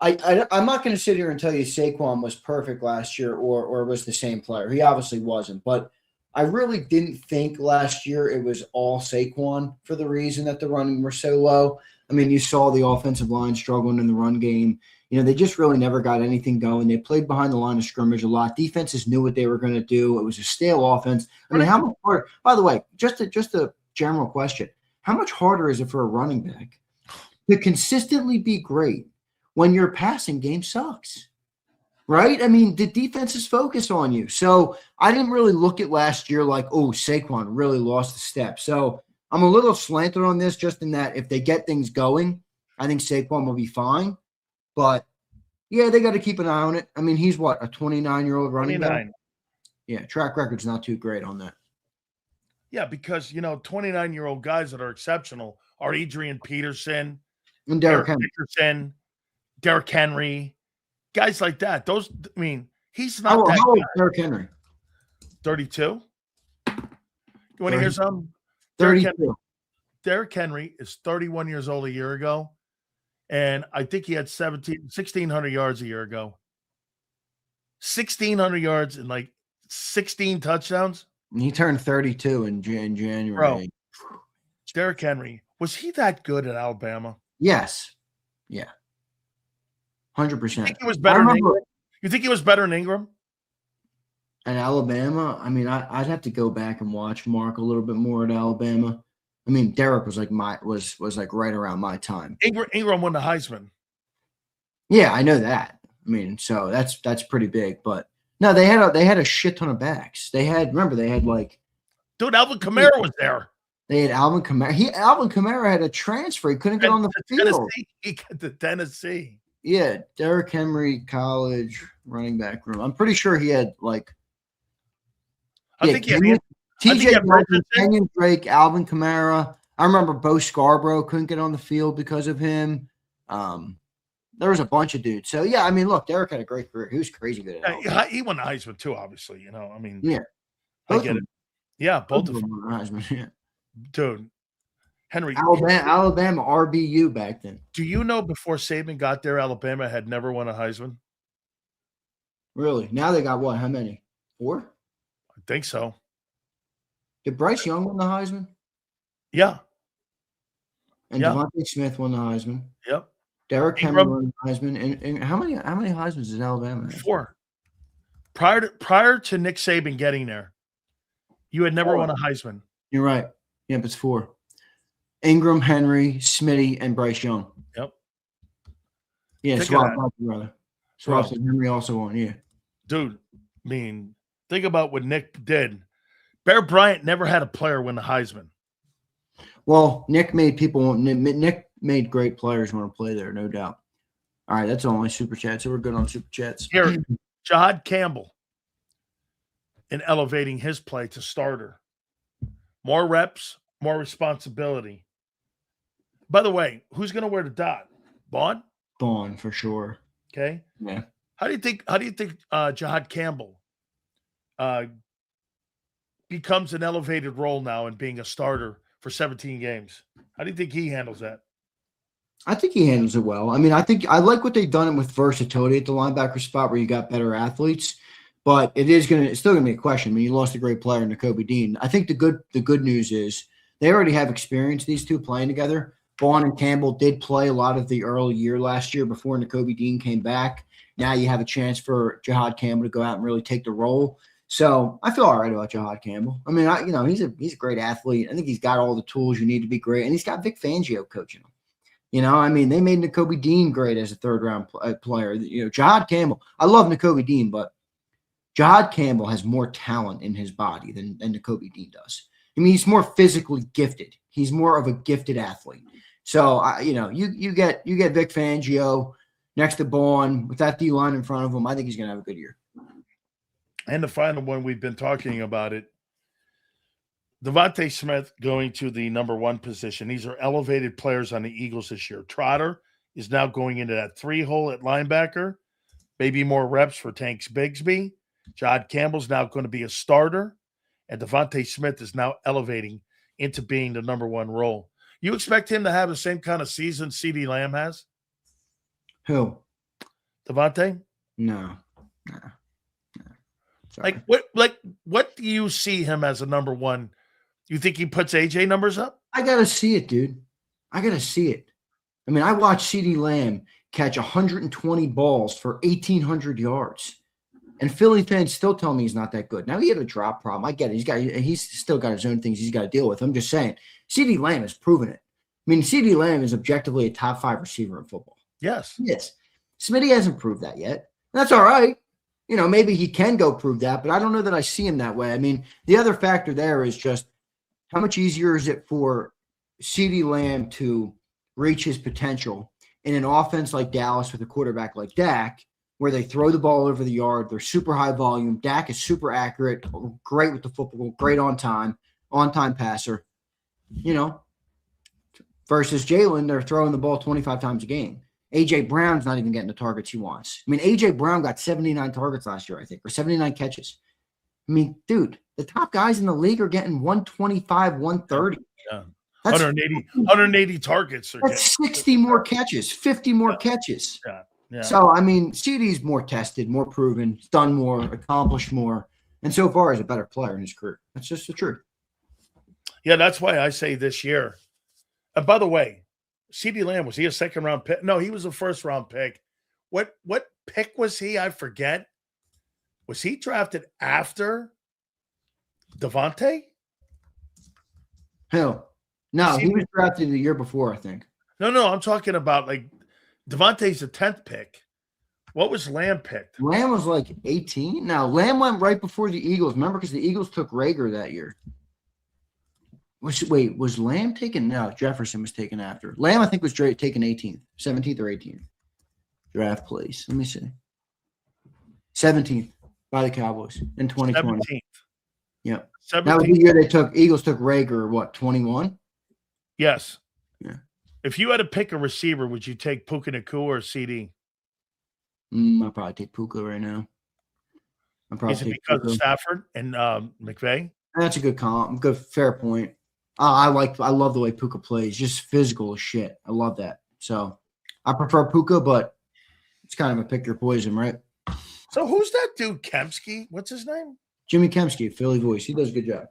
not going to sit here and tell you Saquon was perfect last year or was the same player. He obviously wasn't, but I really didn't think last year it was all Saquon for the reason that the running were so low. I mean, you saw the offensive line struggling in the run game. They just really never got anything going. They played behind the line of scrimmage a lot. Defenses knew what they were going to do. It was a stale offense. I mean, how much harder? By the way, just a general question: how much harder is it for a running back to consistently be great when your passing game sucks? Right? I mean, the defenses focus on you. So I didn't really look at last year like, oh, Saquon really lost a step. So I'm a little slanted on this, just in that if they get things going, I think Saquon will be fine. But yeah, they got to keep an eye on it. I mean, he's what, a 29-year-old running back? Yeah, track record's not too great on that. Yeah, because 29-year-old guys that are exceptional are Adrian Peterson, and Derrick Henry, guys like that. Those, I mean, he's not how that old guy. Derrick Henry? 32. You want to hear something? 32. Derrick Henry is 31 years old a year ago, and I think he had 1,600 yards a year ago. 1,600 yards and like 16 touchdowns. He turned 32 in January. Bro, Derrick Henry, was he that good at Alabama? Yes. Yeah. 100%. You think he was better than Ingram? You think he was better than Ingram? At Alabama, I mean, I'd have to go back and watch Mark a little bit more at Alabama. I mean, Derrick was like was like right around my time. Ingram won the Heisman. Yeah, I know that. I mean, so that's pretty big. But no, they had a shit ton of backs. They had like, dude, Alvin Kamara was there. They had Alvin Kamara. Alvin Kamara had a transfer. He couldn't get on the field. He got to Tennessee. Yeah, Derrick Henry, college running back room. I'm pretty sure he had like. I think he had TJ Kenyon Drake, Alvin Kamara. I remember Bo Scarborough couldn't get on the field because of him. There was a bunch of dudes. So yeah, I mean, look, Derrick had a great career. He was crazy good at it. He won the Heisman too, obviously. I mean, yeah, I get it. Yeah, both of them won the Heisman. Yeah. Dude, Henry, Alabama RBU back then. Do you know before Saban got there, Alabama had never won a Heisman? Really? Now they got what? How many? 4? I think so. Did Bryce Young win the Heisman? Yeah. And DeVonta Smith won the Heisman. Yep. Derrick Henry won the Heisman. And how many Heismans did Alabama have? 4. Prior to Nick Saban getting there, you had never won a Heisman. You're right. Yep, it's 4. Ingram, Henry, Smitty, and Bryce Young. Yep. Yeah, Swaps and Henry also won, yeah. Dude, I mean, think about what Nick did. Bear Bryant never had a player win the Heisman. Well, Nick made great players want to play there, no doubt. All right, that's all my super chats. So we're good on super chats. Here, Jahad Campbell in elevating his play to starter. More reps, more responsibility. By the way, who's going to wear the dot? Vaughn? Vaughn, for sure. Okay. Yeah. How do you think Jahad Campbell becomes an elevated role now in being a starter for 17 games? How do you think he handles that? I think he handles it well. I mean, I like what they've done with versatility at the linebacker spot where you got better athletes, but it's still gonna be a question. I mean, you lost a great player in Nakobe Dean. I think the good news is they already have experience, these two playing together. Vaughn and Campbell did play a lot of the early year last year before Nakobe Dean came back. Now you have a chance for Jahad Campbell to go out and really take the role. So I feel all right about Jahad Campbell. I mean, he's a great athlete. I think he's got all the tools you need to be great, and he's got Vic Fangio coaching him. I mean, they made Nakobe Dean great as a third-round player. Jahad Campbell. I love Nakobe Dean, but Jahad Campbell has more talent in his body than Nakobe Dean does. I mean, he's more physically gifted. He's more of a gifted athlete. So you get Vic Fangio next to Vaughn with that D line in front of him. I think he's going to have a good year. And the final one, we've been talking about it. DeVonta Smith going to the number 1 position. These are elevated players on the Eagles this year. Trotter is now going into that 3 hole at linebacker. maybe more reps for Tanks Bigsby. John Campbell's now going to be a starter, and DeVonta Smith is now elevating into being the number one role. You expect him to have the same kind of season CeeDee Lamb has? Who? DeVonta? No. Like what do you see him as a number one? You think he puts AJ numbers up? I gotta see it, dude. I gotta see it. I mean, I watched CeeDee Lamb catch 120 balls for 1,800 yards. And Philly fans still tell me he's not that good. Now, he had a drop problem. I get it. He's still got his own things he's got to deal with. I'm just saying, CeeDee Lamb has proven it. I mean, CeeDee Lamb is objectively a top 5 receiver in football. Yes. Yes. Smitty hasn't proved that yet. That's all right. You know, maybe he can go prove that, but I don't know that I see him that way. I mean, the other factor there is just how much easier is it for CeeDee Lamb to reach his potential in an offense like Dallas with a quarterback like Dak, where they throw the ball over the yard, they're super high volume. Dak is super accurate, great with the football, great on time passer, you know, versus Jalen, they're throwing the ball 25 times a game. A.J. Brown's not even getting the targets he wants. I mean, A.J. Brown got 79 targets last year, I think, or 79 catches. I mean, dude, the top guys in the league are getting 125, 130. Yeah. 180 targets. That's 60 more catches, 50 more catches. Yeah. Yeah. So, I mean, CeeDee's more tested, more proven, done more, accomplished more, and so far is a better player in his career. That's just the truth. Yeah, that's why I say this year. And by the way, CeeDee Lamb, was he a second-round pick? No, he was a first-round pick. What pick was he? I forget. Was he drafted after DeVonta? Hell, no, he was drafted the year before, I think. No, I'm talking about like DeVonta's the 10th pick. What was Lamb picked? Lamb was like 18. Now, Lamb went right before the Eagles. Remember, because the Eagles took Rager that year. Was Lamb taken? No, Jefferson was taken after. Lamb, I think, was taken 18th, 17th or 18th. Draft place. Let me see. 17th by the Cowboys in 2020. 17th. Yeah. 17th. That was the year Eagles took Rager, what, 21? Yes. Yeah. If you had to pick a receiver, would you take Puka Nacua or CD? I'd probably take Puka right now. Is it because of Stafford and McVay? That's a good comp. Good, fair point. I love the way Puka plays. Just physical as shit. I love that. So I prefer Puka, but it's kind of a pick your poison, right? So who's that dude, Kempski? What's his name? Jimmy Kempski, Philly voice. He does a good job.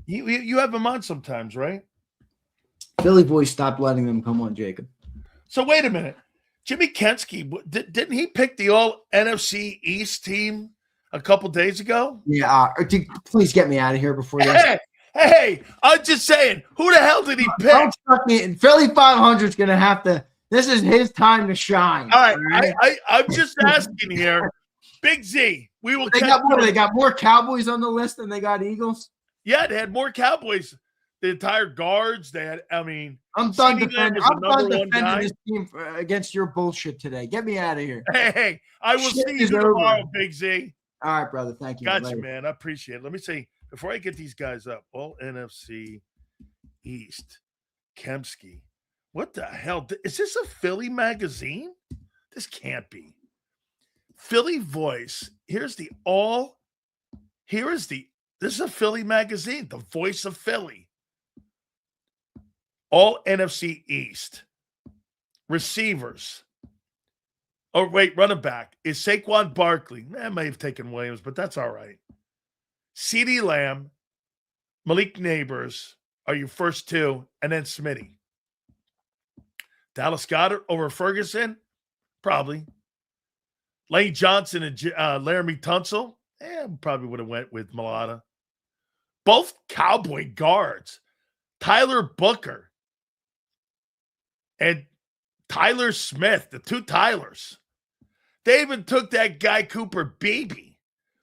You have him on sometimes, right? Philly voice stopped letting them come on, Jacob. So wait a minute. Jimmy Kempski, didn't he pick the all NFC East team a couple days ago? Yeah. Please get me out of here before this. Hey, I'm just saying, who the hell did he pick? Don't fuck me. Philly 500 is going to have to – this is his time to shine. All right. I'm just asking here. Big Z, we will – They got more Cowboys on the list than they got Eagles? Yeah, they had more Cowboys. The entire guards, they had – I mean – I'm done defending this team against your bullshit today. Get me out of here. Hey, I will see you tomorrow, Big Z. All right, brother. Thank you. Gotcha, man. I appreciate it. Let me see. Before I get these guys up, all NFC East, Kempski. What the hell? Is this a Philly magazine? This can't be. Philly Voice. This is a Philly magazine, the Voice of Philly. All NFC East. Receivers. Oh, wait, running back. Is Saquon Barkley. I may have taken Williams, but that's all right. CeeDee Lamb, Malik Neighbors are your first two, and then Smitty. Dallas Goedert over Ferguson? Probably. Lane Johnson and Laramie Tunsil? Probably would have went with Mulata. Both Cowboy guards. Tyler Booker and Tyler Smith, the two Tylers. They even took that guy Cooper Beebe.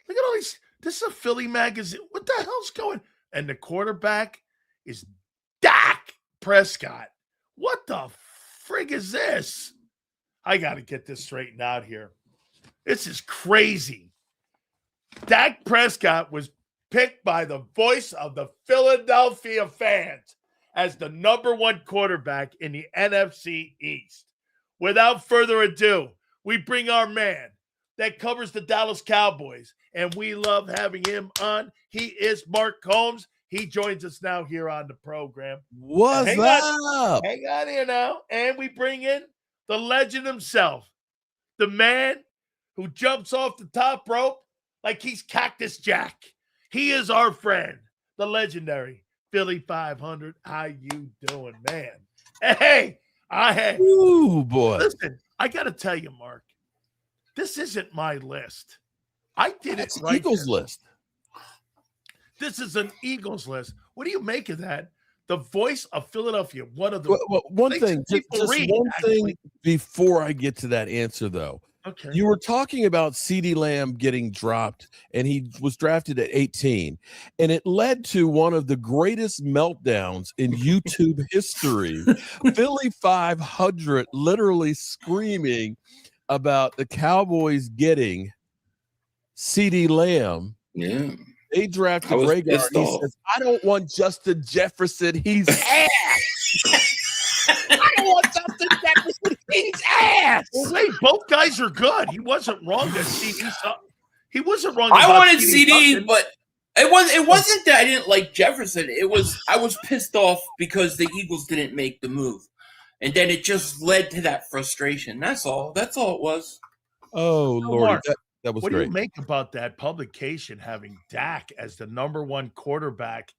Look at all these. This is a Philly magazine. What the hell's going? And the quarterback is Dak Prescott. What the frig is this? I got to get this straightened out here. This is crazy. Dak Prescott was picked by the voice of the Philadelphia fans as the number one quarterback in the NFC East. Without further ado, we bring our man, that covers the Dallas Cowboys, and we love having him on. He is Mark Combs. He joins us now here on the program. What's up? Hang on here now. And we bring in the legend himself, the man who jumps off the top rope like he's Cactus Jack. He is our friend, the legendary Philly 500. How you doing, man? Hey, Ooh, boy. Listen, I got to tell you, Mark, this isn't my list. I did it right. Eagles list. This is an Eagles list. What do you make of that? The voice of Philadelphia, one of the one thing, just one actually. thing before I get to that answer, though. Okay. You were talking about CeeDee Lamb getting dropped, and he was drafted at 18, and it led to one of the greatest meltdowns in YouTube history. Philly 500 literally screaming about the Cowboys getting CeeDee Lamb. Yeah. They drafted Rager. He says, I don't want Justin Jefferson. He's ass. I don't want Justin Jefferson. He's ass. Well, wait, both guys are good. He wasn't wrong that CD. He wasn't wrong. I wanted CD, but it wasn't that I didn't like Jefferson. It was I was pissed off because the Eagles didn't make the move, and then it just led to that frustration. That's all. That's all it was. Oh Lord, Mark, that was what great. do you make about that publication having Dak as the number one quarterback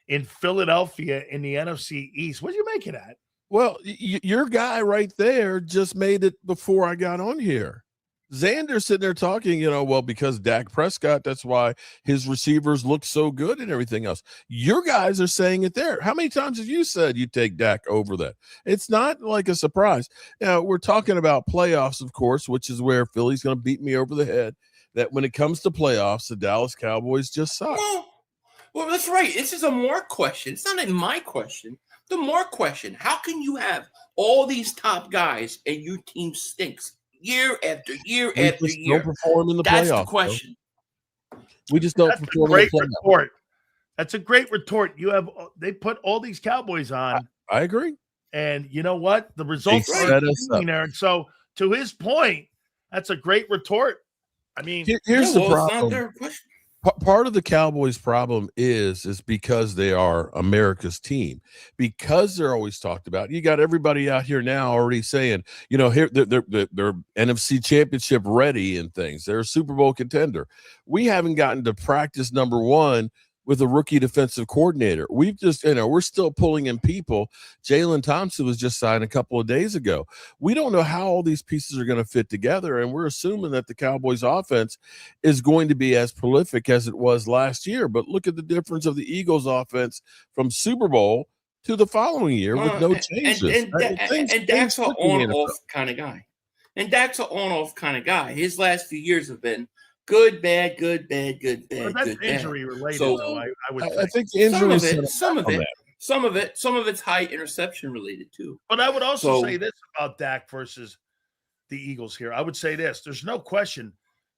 in Philadelphia in the NFC East? What do you make of that? Well, your guy right there just made it before I got on here. Zander sitting there talking, well, because Dak Prescott, that's why his receivers look so good and everything else. Your guys are saying it there. How many times have you said you take Dak over that? It's not like a surprise. Now, we're talking about playoffs, of course, which is where Philly's going to beat me over the head, that when it comes to playoffs, the Dallas Cowboys just suck. Well, that's right. This is a Mark question. It's not a my question. The Mark question. How can you have all these top guys and your team stinks year after year after year? Don't perform in the That's playoffs. The question. We just don't perform in the playoffs. Retort. That's a great retort. They put all these Cowboys on. I agree. And you know what? The results They are set us up there. And so, to his point, that's a great retort. I mean, here's the problem. Part of the Cowboys' problem is because they are America's team, because they're always talked about. You got everybody out here now already saying, here they're NFC Championship ready and things. They're a Super Bowl contender. We haven't gotten to practice number one with a rookie defensive coordinator. We've just, we're still pulling in people. Jalen Thompson was just signed a couple of days ago. We don't know how all these pieces are going to fit together, and we're assuming that the Cowboys offense is going to be as prolific as it was last year. But look at the difference of the Eagles offense from Super Bowl to the following year with no changes. And Dak's an on-off kind of guy. His last few years have been good, bad, good, bad, good, bad. But that's good, injury bad. related, So, though. I would I think the injury some of it's high interception related too. But I would also say this about Dak versus the Eagles here. I would say this: there's no question.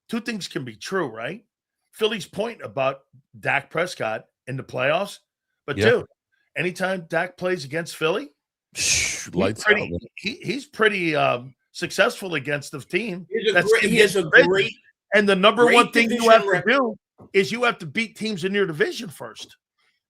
Two things can be true, right? Philly's point about Dak Prescott in the playoffs, but dude, anytime Dak plays against Philly, he's pretty successful against the team. He has a great. And the number one thing you have to do is you have to beat teams in your division first.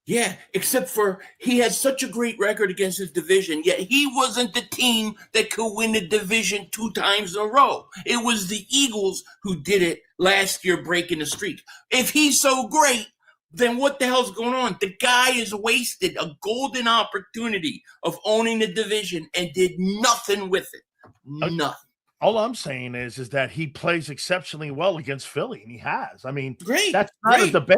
Yeah, except for he had such a great record against his division, yet he wasn't the team that could win the division 2 times in a row. It was the Eagles who did it last year, breaking the streak. If he's so great, then what the hell's going on? The guy has wasted a golden opportunity of owning the division and did nothing with it. Nothing. All I'm saying is that he plays exceptionally well against Philly, and he has. I mean, great. That's not a debate.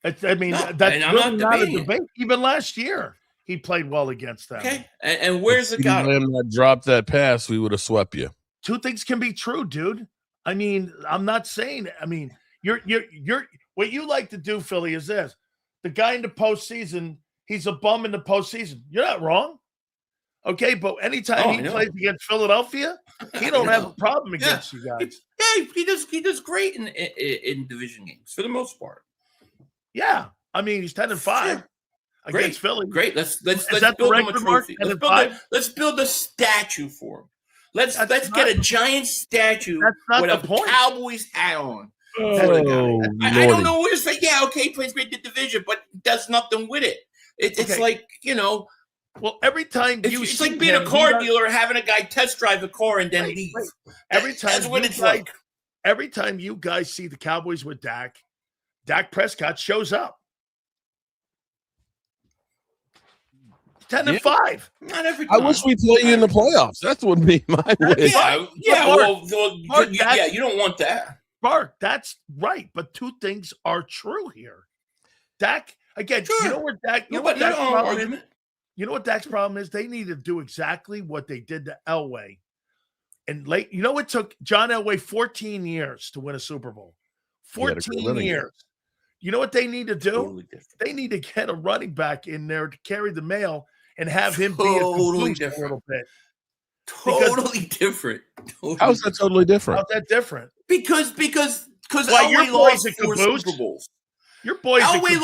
That's really not a debate. Even last year, he played well against them. Okay, and where's the guy that dropped that pass? We would have swept you. Two things can be true, dude. I mean, I'm not saying. I mean, you're what you like to do, Philly, is this: the guy in the postseason, he's a bum in the postseason. You're not wrong. Okay, but anytime he plays against Philadelphia, he don't have a problem against you guys. He does great in division games for the most part. Yeah, I mean he's 10-5 against Philly. Great. Let's build him a trophy. Let's build a statue for him. Let's get a giant statue with a Cowboys hat on. Oh, I don't know what to say. Yeah, okay, plays great the division, but does nothing with it. It's like, Well, every time it's like being a car dealer, having a guy test drive a car and then leave. Every time that's what it's like. Every time you guys see the Cowboys with Dak Prescott shows up. 10-5. Not every time. I wish we play you in the playoffs. That's what would be my wish. Mark, you don't want that. Mark, that's right. But two things are true here. Dak, again, you know where Dak, you know what Dak's problem is? You know what Dak's problem is? They need to do exactly what they did to Elway. And it took John Elway 14 years to win a Super Bowl. 14 years. You know what they need to do? Totally they need to get a running back in there to carry the mail and have him be a little bit. Totally different. How's that totally different? How's that different? Because Elway lost 4 Super Bowls. Your boys Elway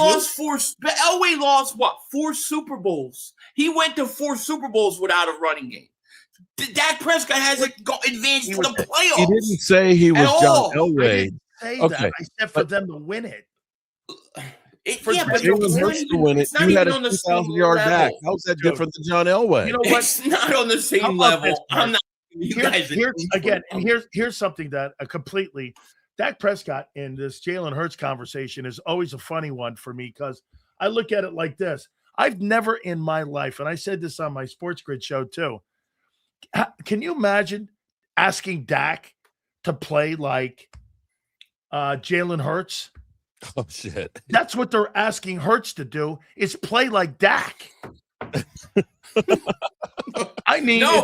lost what? 4 Super Bowls. He went to 4 Super Bowls without a running game. Dak Prescott hasn't advanced to the playoffs. He didn't say he was John Elway. I didn't say that. I said for them to win it. But Jalen Hurts to win it. You had a 2,000-yard Dak. How's that different than John Elway? You know what? It's not on the same level. I'm not. Here's something that completely Dak Prescott in this Jalen Hurts conversation is always a funny one for me because I look at it like this. I've never in my life, and I said this on my Sports Grid show too. Can you imagine asking Dak to play like Jalen Hurts? Oh, shit. That's what they're asking Hurts to do is play like Dak. I mean, no,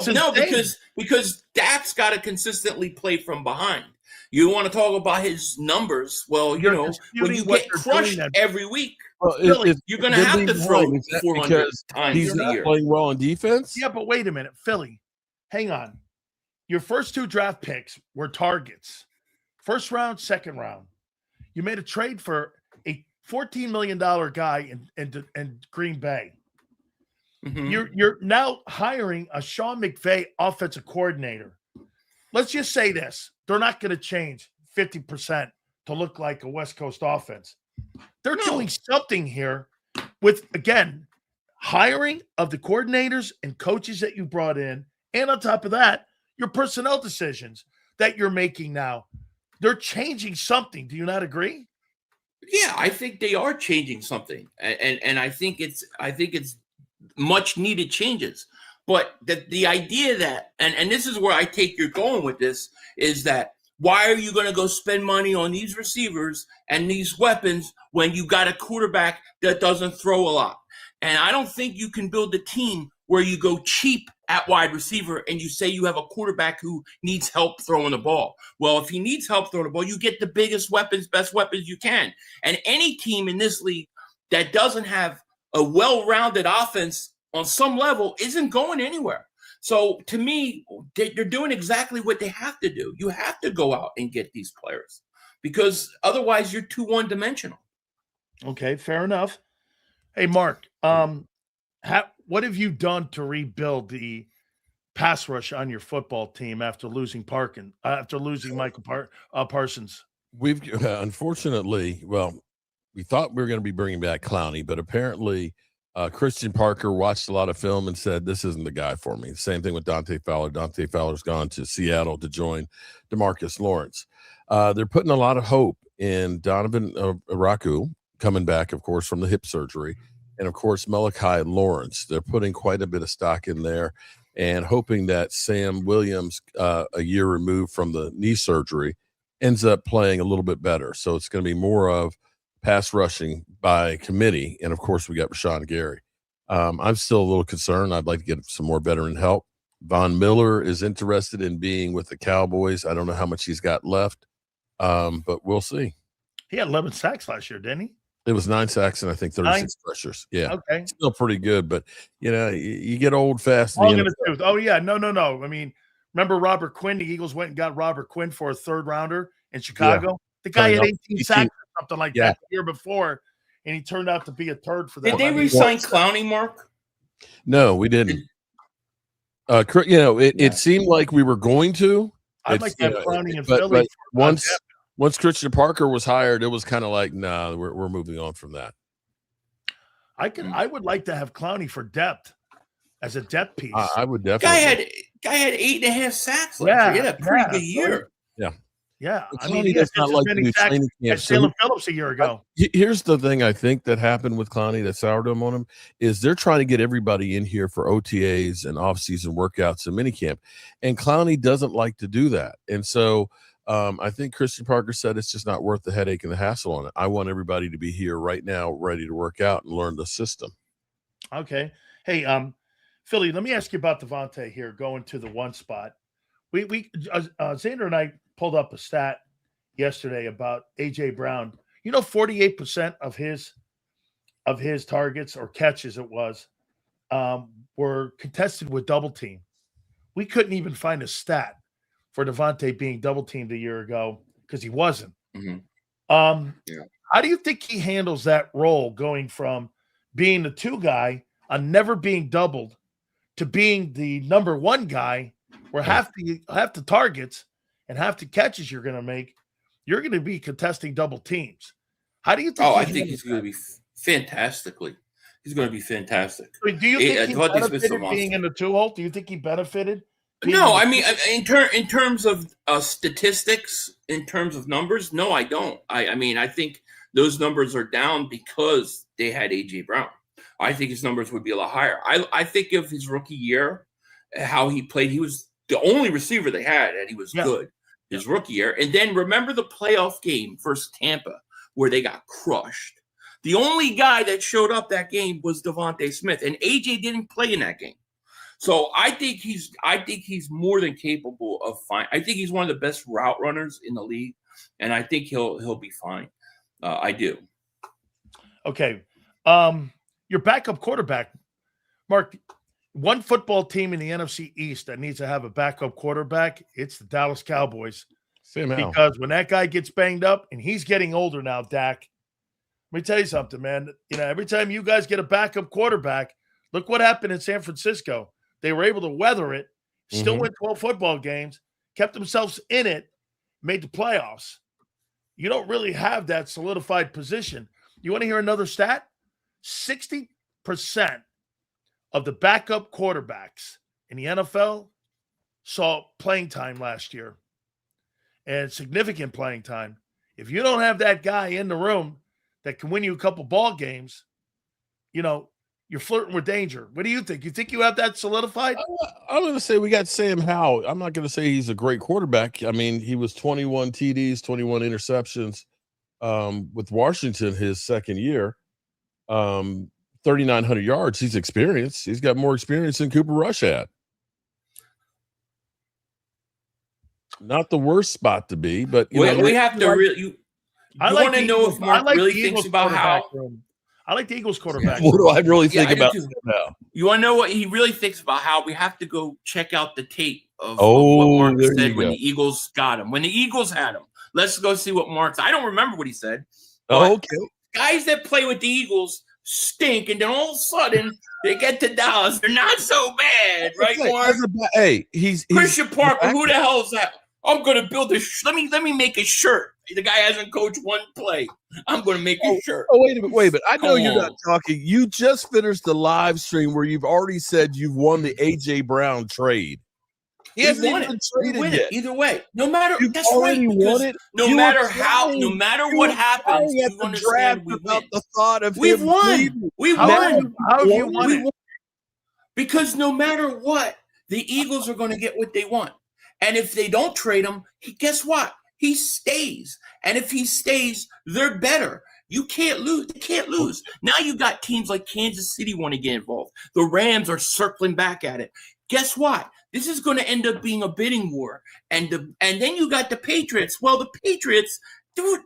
because Dak's got to consistently play from behind. You want to talk about his numbers? Well, when you get crushed every week, you're going to have to throw 400 times he's a year. Playing well on defense? Yeah, but wait a minute. Philly, hang on. Your first 2 draft picks were targets. First round, second round. You made a trade for a $14 million guy in Green Bay. Mm-hmm. You're now hiring a Sean McVay offensive coordinator. Let's just say this. They're not going to change 50% to look like a West Coast offense. They're doing something here with, again, hiring of the coordinators and coaches that you brought in. And on top of that, your personnel decisions that you're making now. They're changing something. Do you not agree? Yeah, I think they are changing something. And I think it's much needed changes. But the idea that, and this is where I take you're going with this, is that why are you going to go spend money on these receivers and these weapons when you got a quarterback that doesn't throw a lot? And I don't think you can build a team where you go cheap at wide receiver and you say you have a quarterback who needs help throwing the ball. Well, if he needs help throwing the ball, you get the biggest weapons, best weapons you can. And any team in this league that doesn't have a well-rounded offense on some level isn't going anywhere. So to me, they're doing exactly what they have to do. You have to go out and get these players because otherwise you're too one-dimensional. Okay, fair enough. Hey, Mark, what have you done to rebuild the pass rush on your football team after losing Michael Parsons? We've unfortunately, we thought we were going to be bringing back Clowney, but apparently Christian Parker watched a lot of film and said, this isn't the guy for me. Same thing with Dante Fowler. Dante Fowler's gone to Seattle to join DeMarcus Lawrence. They're putting a lot of hope in Donovan Araku coming back, of course, from the hip surgery. And, of course, Malachi Lawrence. They're putting quite a bit of stock in there and hoping that Sam Williams, a year removed from the knee surgery, ends up playing a little bit better. So it's going to be more of pass rushing by committee. And, of course, we got Rashawn Gary. I'm still a little concerned. I'd like to get some more veteran help. Von Miller is interested in being with the Cowboys. I don't know how much he's got left, but we'll see. He had 11 sacks last year, didn't he? It was 9 sacks and I think 36 pressures. Yeah. Okay. Still pretty good, but you get old fast. Oh yeah. No. I mean, remember Robert Quinn? The Eagles went and got Robert Quinn for a 3rd rounder in Chicago. Yeah. The guy had 18 sacks or something like that the year before, and he turned out to be a turd for them. Did they re-sign Clowney, Mark? No, we didn't. It seemed like we were going to. I'd like to have Clowney and but Philly. Once Christian Parker was hired, it was kind of like, nah, we're moving on from that. I would like to have Clowney for depth as a depth piece. I would definitely. Guy had 8.5 sacks last year. He had a pretty good year. Yeah. I mean, he does not like to do training camp. Salem Phillips a year ago. Here's the thing I think that happened with Clowney that soured him on him is they're trying to get everybody in here for OTAs and off-season workouts and minicamp. And Clowney doesn't like to do that. And so I think Christian Parker said it's just not worth the headache and the hassle on it. I want everybody to be here right now, ready to work out and learn the system. Okay. Hey, Philly, let me ask you about DeVonta here going to the one spot. Zander and I pulled up a stat yesterday about A.J. Brown. 48% of his targets or catches were contested with double team. We couldn't even find a stat for DeVonta being double teamed a year ago because he wasn't. Mm-hmm. How do you think he handles that role going from being the 2 guy on never being doubled to being the number 1 guy where half the targets and half the catches you're going to make, you're going to be contesting double teams? How do you think? I think he's going to be fantastically. He's going to be fantastic. I mean, do you think he benefited being in the 2-hole? Do you think he benefited? No, I mean, in terms of statistics, in terms of numbers, no, I don't. I mean, I think those numbers are down because they had A.J. Brown. I think his numbers would be a lot higher. I think of his rookie year, how he played. He was the only receiver they had, and he was good his rookie year. And then remember the playoff game versus Tampa where they got crushed. The only guy that showed up that game was DeVonta Smith, and A.J. didn't play in that game. So I think he's more than capable of fine. I think he's one of the best route runners in the league, and I think he'll be fine. I do. Okay. Your backup quarterback, Mark, one football team in the NFC East that needs to have a backup quarterback, it's the Dallas Cowboys. Because when that guy gets banged up, and he's getting older now, Dak, let me tell you something, man. Every time you guys get a backup quarterback, look what happened in San Francisco. They were able to weather it, still win 12 football games, kept themselves in it, made the playoffs. You don't really have that solidified position. You want to hear another stat? 60% of the backup quarterbacks in the NFL saw playing time last year, and significant playing time. If you don't have that guy in the room that can win you a couple ball games, you're flirting with danger. What do you think? You think you have that solidified? I'm going to say we got Sam Howell. I'm not going to say he's a great quarterback. I mean, he was 21 TDs, 21 interceptions with Washington his second year, 3,900 yards. He's experienced. He's got more experience than Cooper Rush had. Not the worst spot to be, but we have to really. I want to know if Mark really thinks about how. I like the Eagles quarterback. What do I really think about now? You want to know what he really thinks about how we have to go check out the tape of what Mark said when the Eagles got him. When the Eagles had him. Let's go see what Mark's. I don't remember what he said. Okay. Guys that play with the Eagles stink, and then all of a sudden they get to Dallas. They're not so bad, right, Mark? Hey, he's Christian Parker. Who the hell is that? I'm going to build a let me make a shirt. The guy hasn't coached one play. I'm going to make a shirt. Oh, wait a minute. I know you're not talking. You just finished the live stream where you've already said you've won the A.J. Brown trade. He hasn't even been traded yet. Either way. No matter that's right. Won it. No matter what happens, you understand we win. The thought of We've won. We won. How have you won it? Because no matter what, the Eagles are going to get what they want. And if they don't trade him, guess what? He stays. And if he stays, they're better. You can't lose. They can't lose. Now you got teams like Kansas City want to get involved. The Rams are circling back at it. Guess what? This is going to end up being a bidding war. And then you got the Patriots. Well, the Patriots, dude,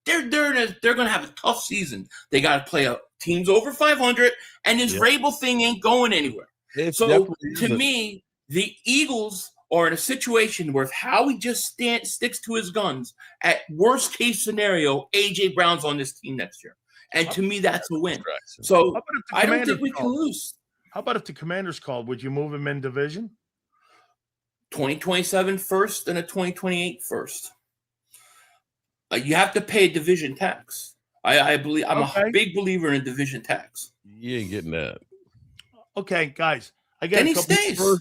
they're going to have a tough season. They got to play teams over 500, and this Rabel thing ain't going anywhere. So to me, the Eagles are in a situation where if Howie just sticks to his guns, at worst case scenario, A.J. Brown's on this team next year. And to me, that's a win. So I don't think we can lose. How about if the Commanders called? Would you move him in division? 2027 first and a 2028 first. You have to pay division tax. I believe I'm a big believer in division tax. You ain't getting that. Okay, guys. I got a couple.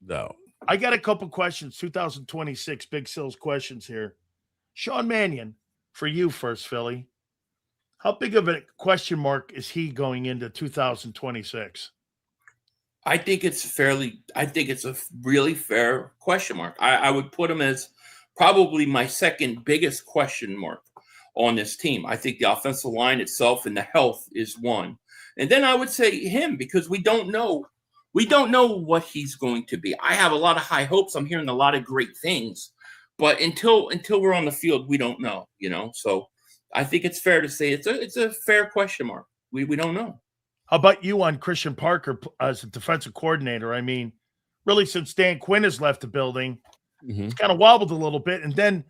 No. I got a couple questions. 2026 Big Sills questions here. Sean Mannion, for you first, Philly. How big of a question mark is he going into 2026? I think it's a really fair question mark. I would put him as probably my second biggest question mark on this team. I think the offensive line itself and the health is one. And then I would say him, because we don't know what he's going to be. I have a lot of high hopes. I'm hearing a lot of great things, but until we're on the field, we don't know, So I think it's fair to say it's a fair question mark. We don't know. How about you on Christian Parker as a defensive coordinator? I mean, really, since Dan Quinn has left the building, it's kind of wobbled a little bit. And then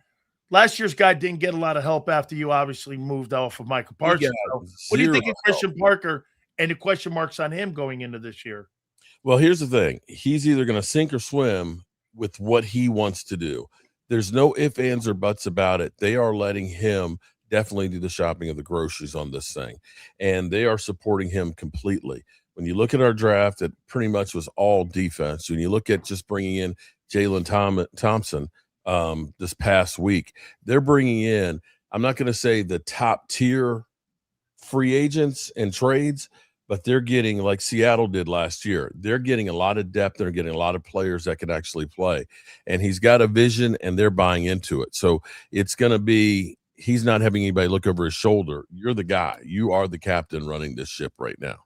last year's guy didn't get a lot of help after you obviously moved off of Michael Parsons. So what do you think of Christian Parker and the question marks on him going into this year? Well, here's the thing. He's either going to sink or swim with what he wants to do. There's no ifs, ands, or buts about it. They are letting him definitely do the shopping of the groceries on this thing, and they are supporting him completely. When you look at our draft, it pretty much was all defense. When you look at just bringing in Jalen Thompson this past week, they're bringing in, I'm not going to say the top tier free agents and trades, but they're getting, like Seattle did last year, they're getting a lot of depth. They're getting a lot of players that can actually play. And he's got a vision, and they're buying into it. So it's going to be, he's not having anybody look over his shoulder. You're the guy. You are the captain running this ship right now.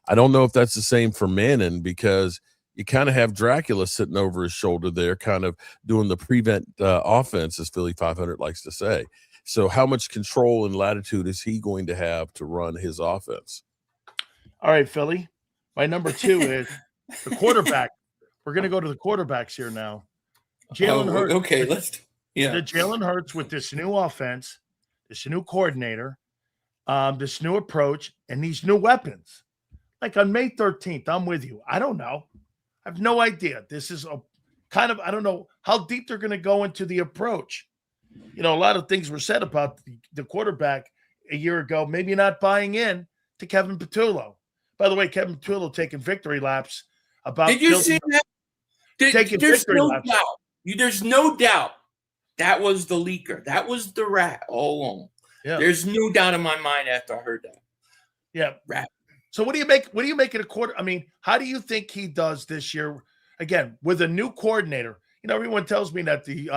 I don't know if that's the same for Manning, because you kind of have Dracula sitting over his shoulder there, kind of doing the prevent offense, as Philly 500 likes to say. So how much control and latitude is he going to have to run his offense? All right, Philly. My number 2 is the quarterback. We're going to go to the quarterbacks here now. Jalen Hurts. Okay, the Jalen Hurts with this new offense, this new coordinator, this new approach, and these new weapons. Like on May 13th, I'm with you. I don't know. I have no idea. This is a kind of, I don't know how deep they're going to go into the approach. A lot of things were said about the quarterback a year ago, maybe not buying in to Kevin Patullo. By the way, Kevin Patullo taking victory laps about. Did you see that? There's no doubt that was the leaker. That was the rat all along. Yeah. There's no doubt in my mind after I heard that. Yeah. Rat. So what do you make it a quarter? I mean, how do you think he does this year? Again, with a new coordinator. Everyone tells me that the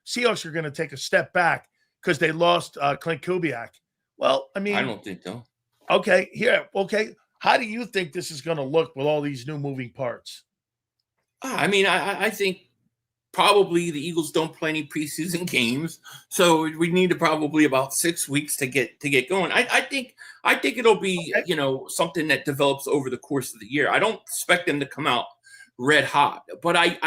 Seahawks are going to take a step back because they lost Clint Kubiak. Well, I mean, I don't think so. Okay, here. Okay. How do you think this is going to look with all these new moving parts? I mean, I think probably the Eagles don't play any preseason games, so we need to probably about 6 weeks to get going. I think it'll be something that develops over the course of the year. I don't expect them to come out red hot, but I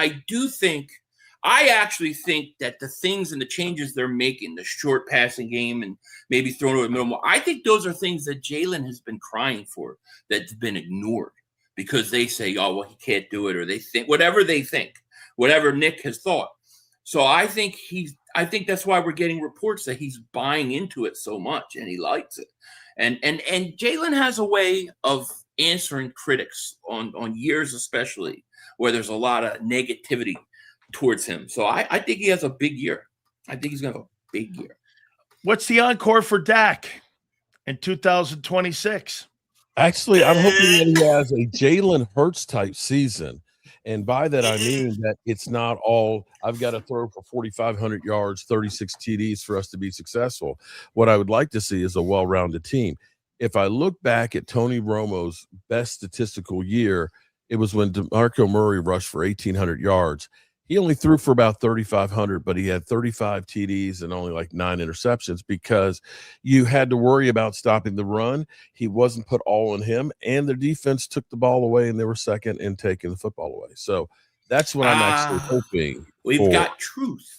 actually think that the things and the changes they're making, the short passing game and maybe throwing over the middle, I think those are things that Jalen has been crying for that's been ignored because they say, oh, well, he can't do it, or they think whatever Nick has thought. So I think that's why we're getting reports that he's buying into it so much and he likes it. And Jalen has a way of answering critics on years, especially where there's a lot of negativity towards him. So I think he has a big year. I think he's going to have a big year. What's the encore for Dak in 2026? Actually, I'm hoping that he has a Jalen Hurts type season. And by that, I mean that it's not all I've got to throw for 4,500 yards, 36 TDs for us to be successful. What I would like to see is a well-rounded team. If I look back at Tony Romo's best statistical year, it was when DeMarco Murray rushed for 1,800 yards. He only threw for about 3,500, but he had 35 TDs and only like 9 interceptions because you had to worry about stopping the run. He wasn't put all on him, and their defense took the ball away, and they were second in taking the football away. So that's what I'm actually hoping. We've got truth.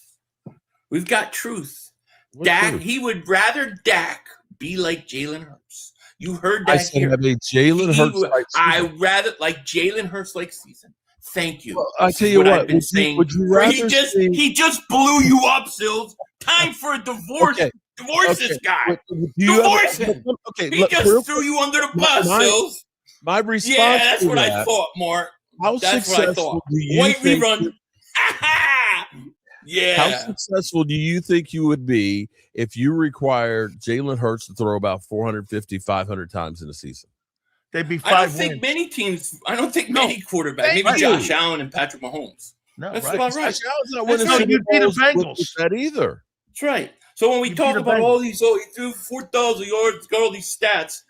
Dak, he would rather Dak be like Jalen Hurts. You heard I that said here. have a Jalen Hurts like I season. rather like Jalen Hurts like season. Thank you. Well, I tell you what, I've been saying. would you rather He just blew you up, Sills. Time for a divorce. Okay. Divorce this guy. Do you Divorce him. Okay, He just threw you under the bus, Sills. My response. Yeah, that's to what that, I thought, Mark. How That's what I successful thought. do you White think? rerun. Yeah. How successful do you think you would be if you required Jalen Hurts to throw about 450, 500 times in a season? They'd be 5 I don't wins. think many teams. I don't think many quarterbacks. Maybe Right. Josh Allen and Patrick Mahomes. No, That's right. about right. Josh Allen's not That's winning right. Super You'd be the Bowls Bengals. with that either. That's right. So when we You talk beat the about all Bengals. these, he threw 4,000 yards, got all these stats.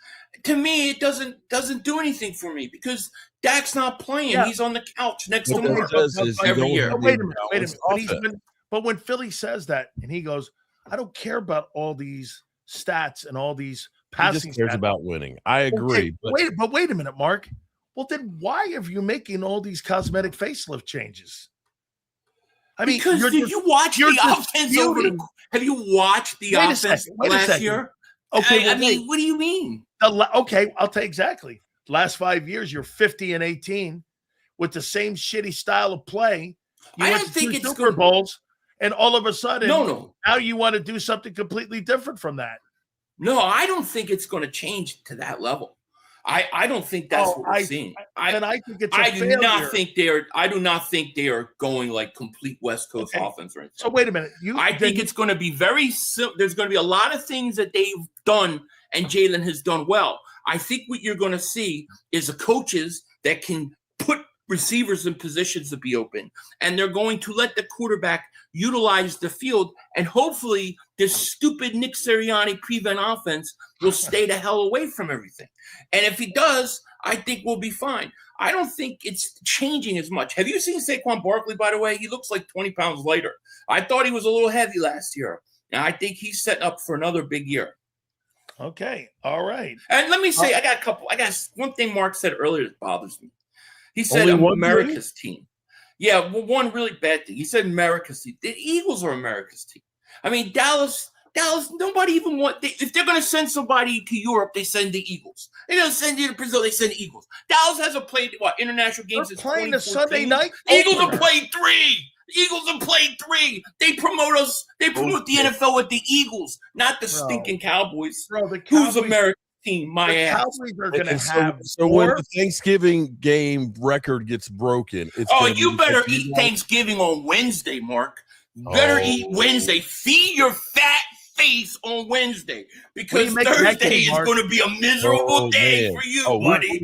To me, it doesn't do anything for me because Dak's not playing. Yeah. He's on the couch next to What that Mark says is you every don't year. have Wait a the minute. balanced But when Philly says that and he goes, I don't care about all these stats and all these He passing just cares stats. about winning. I agree. Okay, wait a minute, Mark. Well, then why are you making all these cosmetic facelift changes? I mean, Because did you watch you're the offense over the? Have you watched the offense last year? Okay, I mean, what do you mean? Okay, I'll tell you exactly. Last 5 years, you're 50-18 with the same shitty style of play. You I went don't to think two it's Super Bowls, and all of a sudden, No. now you want to do something completely different from that. No, I don't think it's going to change to that level. I don't think that's what we're seeing. I think it's a I do failure. not think they are going like complete West Coast offense or anything. So wait a minute. I think it's going to be very simple. There's going to be a lot of things that they've done and Jalen has done well. I think what you're going to see is the coaches that can put receivers in positions to be open, and they're going to let the quarterback utilize the field, and hopefully this stupid Nick Sirianni prevent offense will stay the hell away from everything. And if he does, I think we'll be fine. I don't think it's changing as much. Have you seen Saquon Barkley, by the way? He looks like 20 pounds lighter. I thought he was a little heavy last year, and I think he's setting up for another big year. Okay. All right. And let me say, I got one thing Mark said earlier that bothers me. He said Only one America's team. Yeah, well, one really bad thing. He said America's team. The Eagles are America's team. I mean, Dallas, nobody even if they're going to send somebody to Europe, they send the Eagles. They're going to send you to Brazil, they send the Eagles. Dallas hasn't played, international games since 2014. Playing the Sunday night. Eagles have played 3. They promote us. They promote the NFL with the Eagles, not the stinking Cowboys. Bro, the Who's Cowboys, American team? My the ass. Cowboys are going to And have so when the Thanksgiving game record gets broken, it's you better eat Thanksgiving on Wednesday, Mark. Better eat Wednesday. Feed your fat face on Wednesday because Thursday is going to be a miserable day for you, buddy.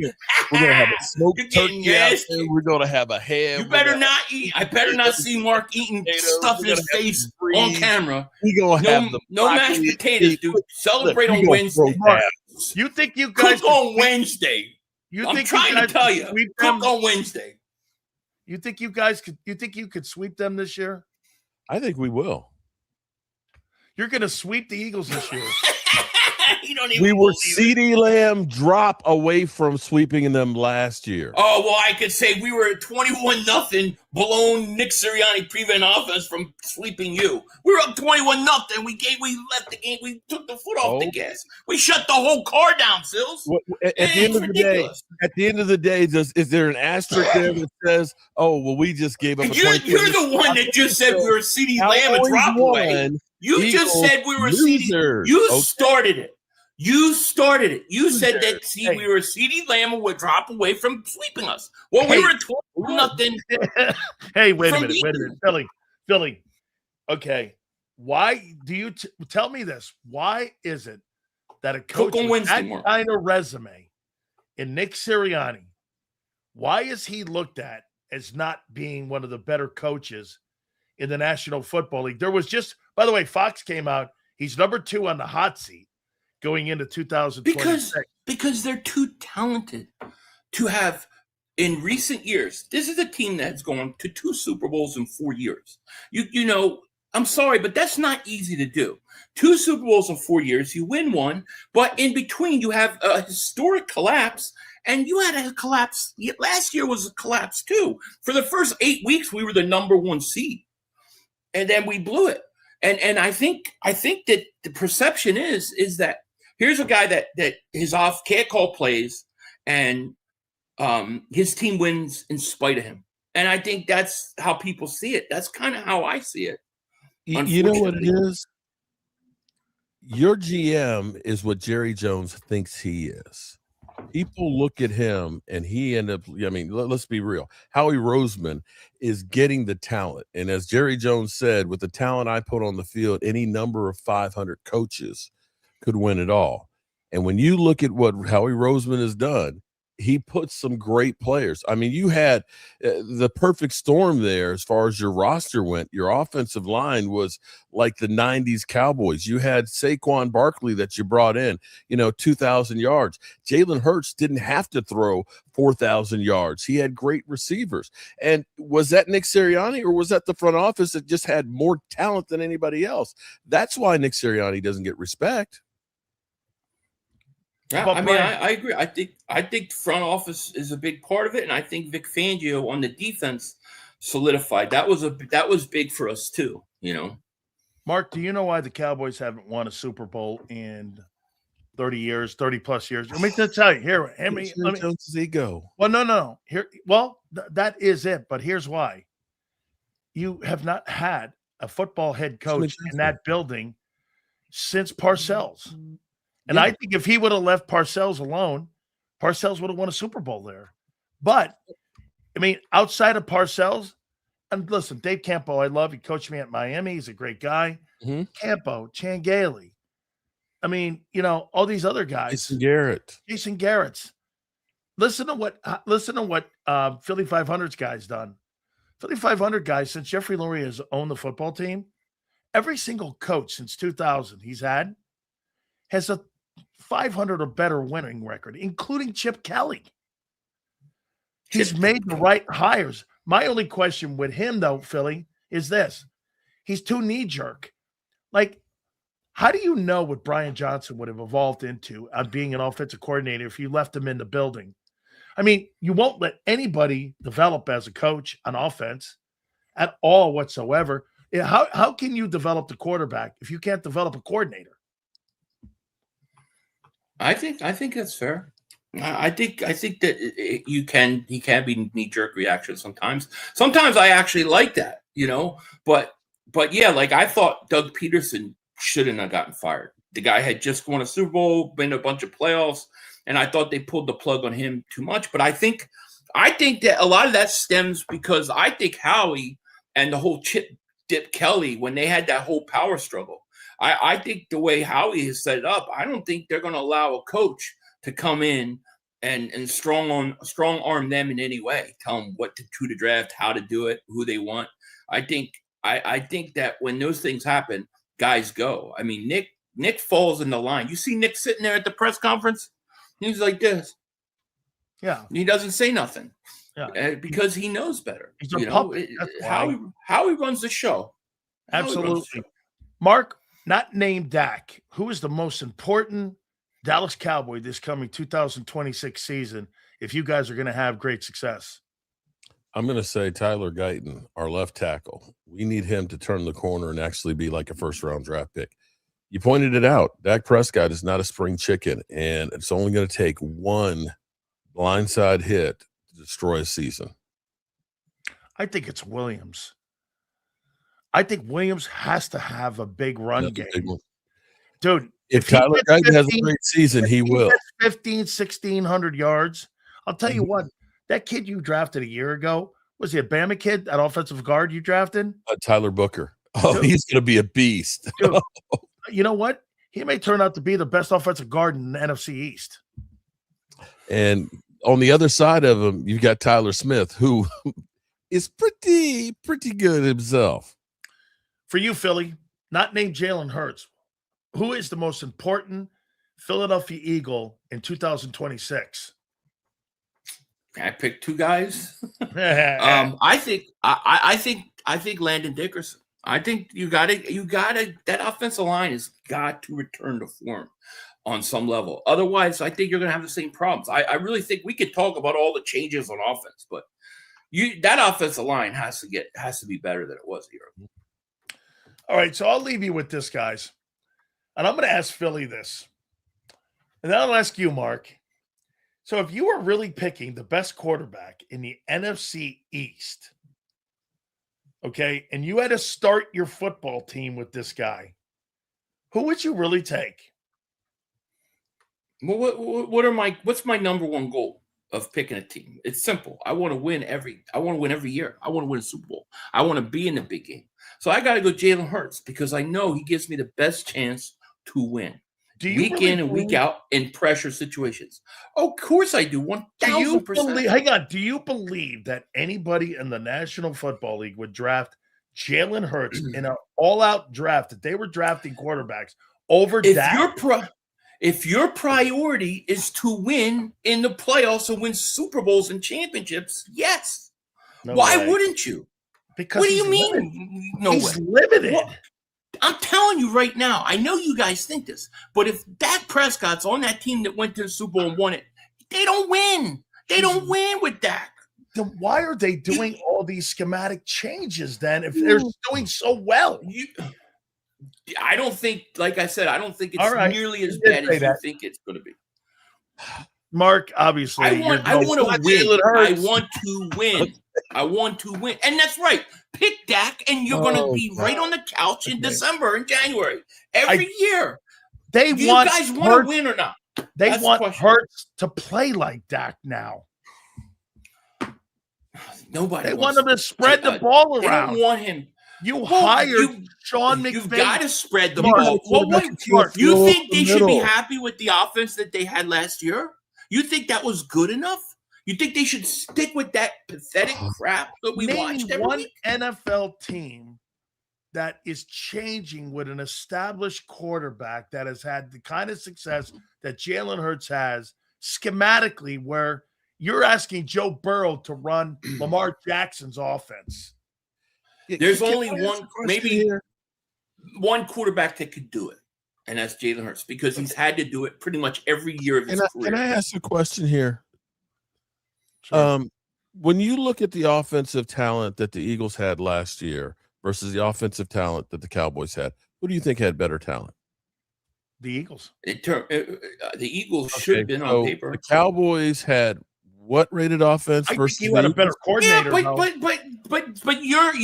We're going to have a smoked You're getting turkey out nasty. there. We're going to have a ham. You better not eat. I better not see Mark eating stuff in his face on camera. We're going to have no mashed potatoes, dude. Celebrate on Wednesday. You think you guys cook on Wednesday? I'm trying to tell you, cook on Wednesday. You think you guys could? You think you could sweep them this year? I think we will. You're going to sweep the Eagles this year. We were CeeDee Lamb drop away from sweeping them last year. Oh, well, I could say we were 21-0 blown Nick Sirianni prevent offense from sweeping you. We were up 21-0. We left the game. We took the foot off the gas. We shut the whole car down, Sills. At the end of the day, is there an asterisk there that says, "Oh, well, we just gave up"? You're the one that just said we were CeeDee Lamb and drop away. You just said we were CeeDee. You started it. You started it. You said that we were CeeDee Lamb and would drop away from sweeping us. Well, we were 20-0. Hey, wait a minute. Philly. Okay. Why do you tell me this? Why is it that a coach with that kind of resume in Nick Sirianni, why is he looked at as not being one of the better coaches in the National Football League? There was just, by the way, Fox came out. He's number 2 on the hot seat going into 2026. Because they're too talented to have, in recent years, this is a team that's gone to 2 Super Bowls in 4 years. You know, I'm sorry, but that's not easy to do. 2 Super Bowls in 4 years, you win one, but in between you have a historic collapse, and you had a collapse. Last year was a collapse too. For the first 8 weeks, we were the number 1 seed, and then we blew it. And I think that the perception is that here's a guy that his off can't call plays, and his team wins in spite of him. And I think that's how people see it. That's kind of how I see it. You know what it is? Your GM is what Jerry Jones thinks he is. People look at him and he ended up, I mean, let's be real. Howie Roseman is getting the talent. And as Jerry Jones said, with the talent I put on the field, any number of 500 coaches could win it all. And when you look at what Howie Roseman has done, he puts some great players. I mean, you had the perfect storm there as far as your roster went. Your offensive line was like the 90s Cowboys. You had Saquon Barkley that you brought in, 2,000 yards. Jalen Hurts didn't have to throw 4,000 yards. He had great receivers. And was that Nick Sirianni, or was that the front office that just had more talent than anybody else? That's why Nick Sirianni doesn't get respect. Yeah, I mean, I agree. I think front office is a big part of it, and I think Vic Fangio on the defense solidified. That was big for us too. Mark, do you know why the Cowboys haven't won a Super Bowl in 30 years, 30 plus years? Let me just tell you here. Let me Jones's ego. Well, no. Here, that is it. But here's why: you have not had a football head coach in that building since Parcells. And I think if he would have left Parcells alone, Parcells would have won a Super Bowl there. But, I mean, outside of Parcells, and listen, Dave Campo, I love. He coached me at Miami. He's a great guy. Mm-hmm. Campo, Changaley. I mean, all these other guys. Jason Garrett's. Listen to what Philly 500's guys done. Philly 500 guys, since Jeffrey Lurie has owned the football team, every single coach since 2000 he's had has a 500 or better winning record, including Chip Kelly. He's made the right hires. My only question with him, though, Philly, is this. He's too knee-jerk. Like, how do you know what Brian Johnson would have evolved into being an offensive coordinator if you left him in the building? I mean, you won't let anybody develop as a coach on offense at all whatsoever. How can you develop the quarterback if you can't develop a coordinator? I think that's fair. I think that he can be knee-jerk reaction sometimes. Sometimes I actually like that, But yeah, like I thought Doug Peterson shouldn't have gotten fired. The guy had just won a Super Bowl, been to a bunch of playoffs, and I thought they pulled the plug on him too much. But I think that a lot of that stems because I think Howie and the whole Chip Dip Kelly, when they had that whole power struggle, I think the way Howie has set it up, I don't think they're going to allow a coach to come in and strong arm them in any way. Tell them what to draft, how to do it, who they want. I think that when those things happen, guys go. I mean, Nick falls in the line. You see Nick sitting there at the press conference. He's like this. Yeah, he doesn't say nothing. Yeah, because he knows better. He's a puppet. How he runs the show. Absolutely, Mark. Not named Dak, who is the most important Dallas Cowboy this coming 2026 season if you guys are going to have great success? I'm going to say Tyler Guyton, our left tackle. We need him to turn the corner and actually be like a first-round draft pick. You pointed it out. Dak Prescott is not a spring chicken, and it's only going to take one blindside hit to destroy a season. I think it's Williams. I think Williams has to have a big run game. Dude, if Tyler Guyton has a great season, he will. 15, 1,600 yards. I'll tell you what, that kid you drafted a year ago, was he a Bama kid, that offensive guard you drafted? Tyler Booker. Oh, dude, he's going to be a beast. Dude, you know what? He may turn out to be the best offensive guard in the NFC East. And on the other side of him, you've got Tyler Smith, who is pretty good himself. For you, Philly, not named Jalen Hurts, who is the most important Philadelphia Eagle in 2026? I picked two guys. I think Landon Dickerson. I think you got to that offensive line has got to return to form on some level. Otherwise, I think you're going to have the same problems. I really think we could talk about all the changes on offense, but that offensive line has to be better than it was a year ago. All right, so I'll leave you with this, guys. And I'm going to ask Philly this. And then I'll ask you, Mark. So if you were really picking the best quarterback in the NFC East, okay, and you had to start your football team with this guy, who would you really take? Well, what's my number one goal of picking a team? It's simple. I want to win every year. I want to win a Super Bowl. I want to be in the big game. So I got to go Jalen Hurts because I know he gives me the best chance to win. Week in and week out in pressure situations. Oh, of course I do. 1,000%. Hang on. Do you believe that anybody in the National Football League would draft Jalen Hurts in an all-out draft that they were drafting quarterbacks over Dak? If your priority is to win in the playoffs and win Super Bowls and championships, yes. Why wouldn't you? Because what do you mean? No way. He's limited. Well, I'm telling you right now, I know you guys think this, but if Dak Prescott's on that team that went to the Super Bowl and won it, they don't win. They don't win with Dak. Then why are they doing all these schematic changes then if they're doing so well? I don't think, like I said, I don't think it's nearly as bad as you think it's going to be. Mark, obviously, I want to win. I want to win. And that's right. Pick Dak, and you're going to be right on the couch in December and January every year. Do you guys want to win or not? They want Hurts to play like Dak now. Nobody. They want him to spread the ball around. They don't want him. You hired Sean McVay. You've got to spread the ball. You think they should be happy with the offense that they had last year? You think that was good enough? You think they should stick with that pathetic crap that we watched every week? NFL team that is changing with an established quarterback that has had the kind of success that Jalen Hurts has schematically, where you're asking Joe Burrow to run Lamar Jackson's offense. There's only one quarterback that could do it, and that's Jalen Hurts, because he's had to do it pretty much every year of his career. Can I ask a question here? Sure. When you look at the offensive talent that the Eagles had last year versus the offensive talent that the Cowboys had, who do you think had better talent? The Eagles. The Eagles should have been on paper. The Cowboys had what rated offense versus you had a better coordinator. Yeah, but your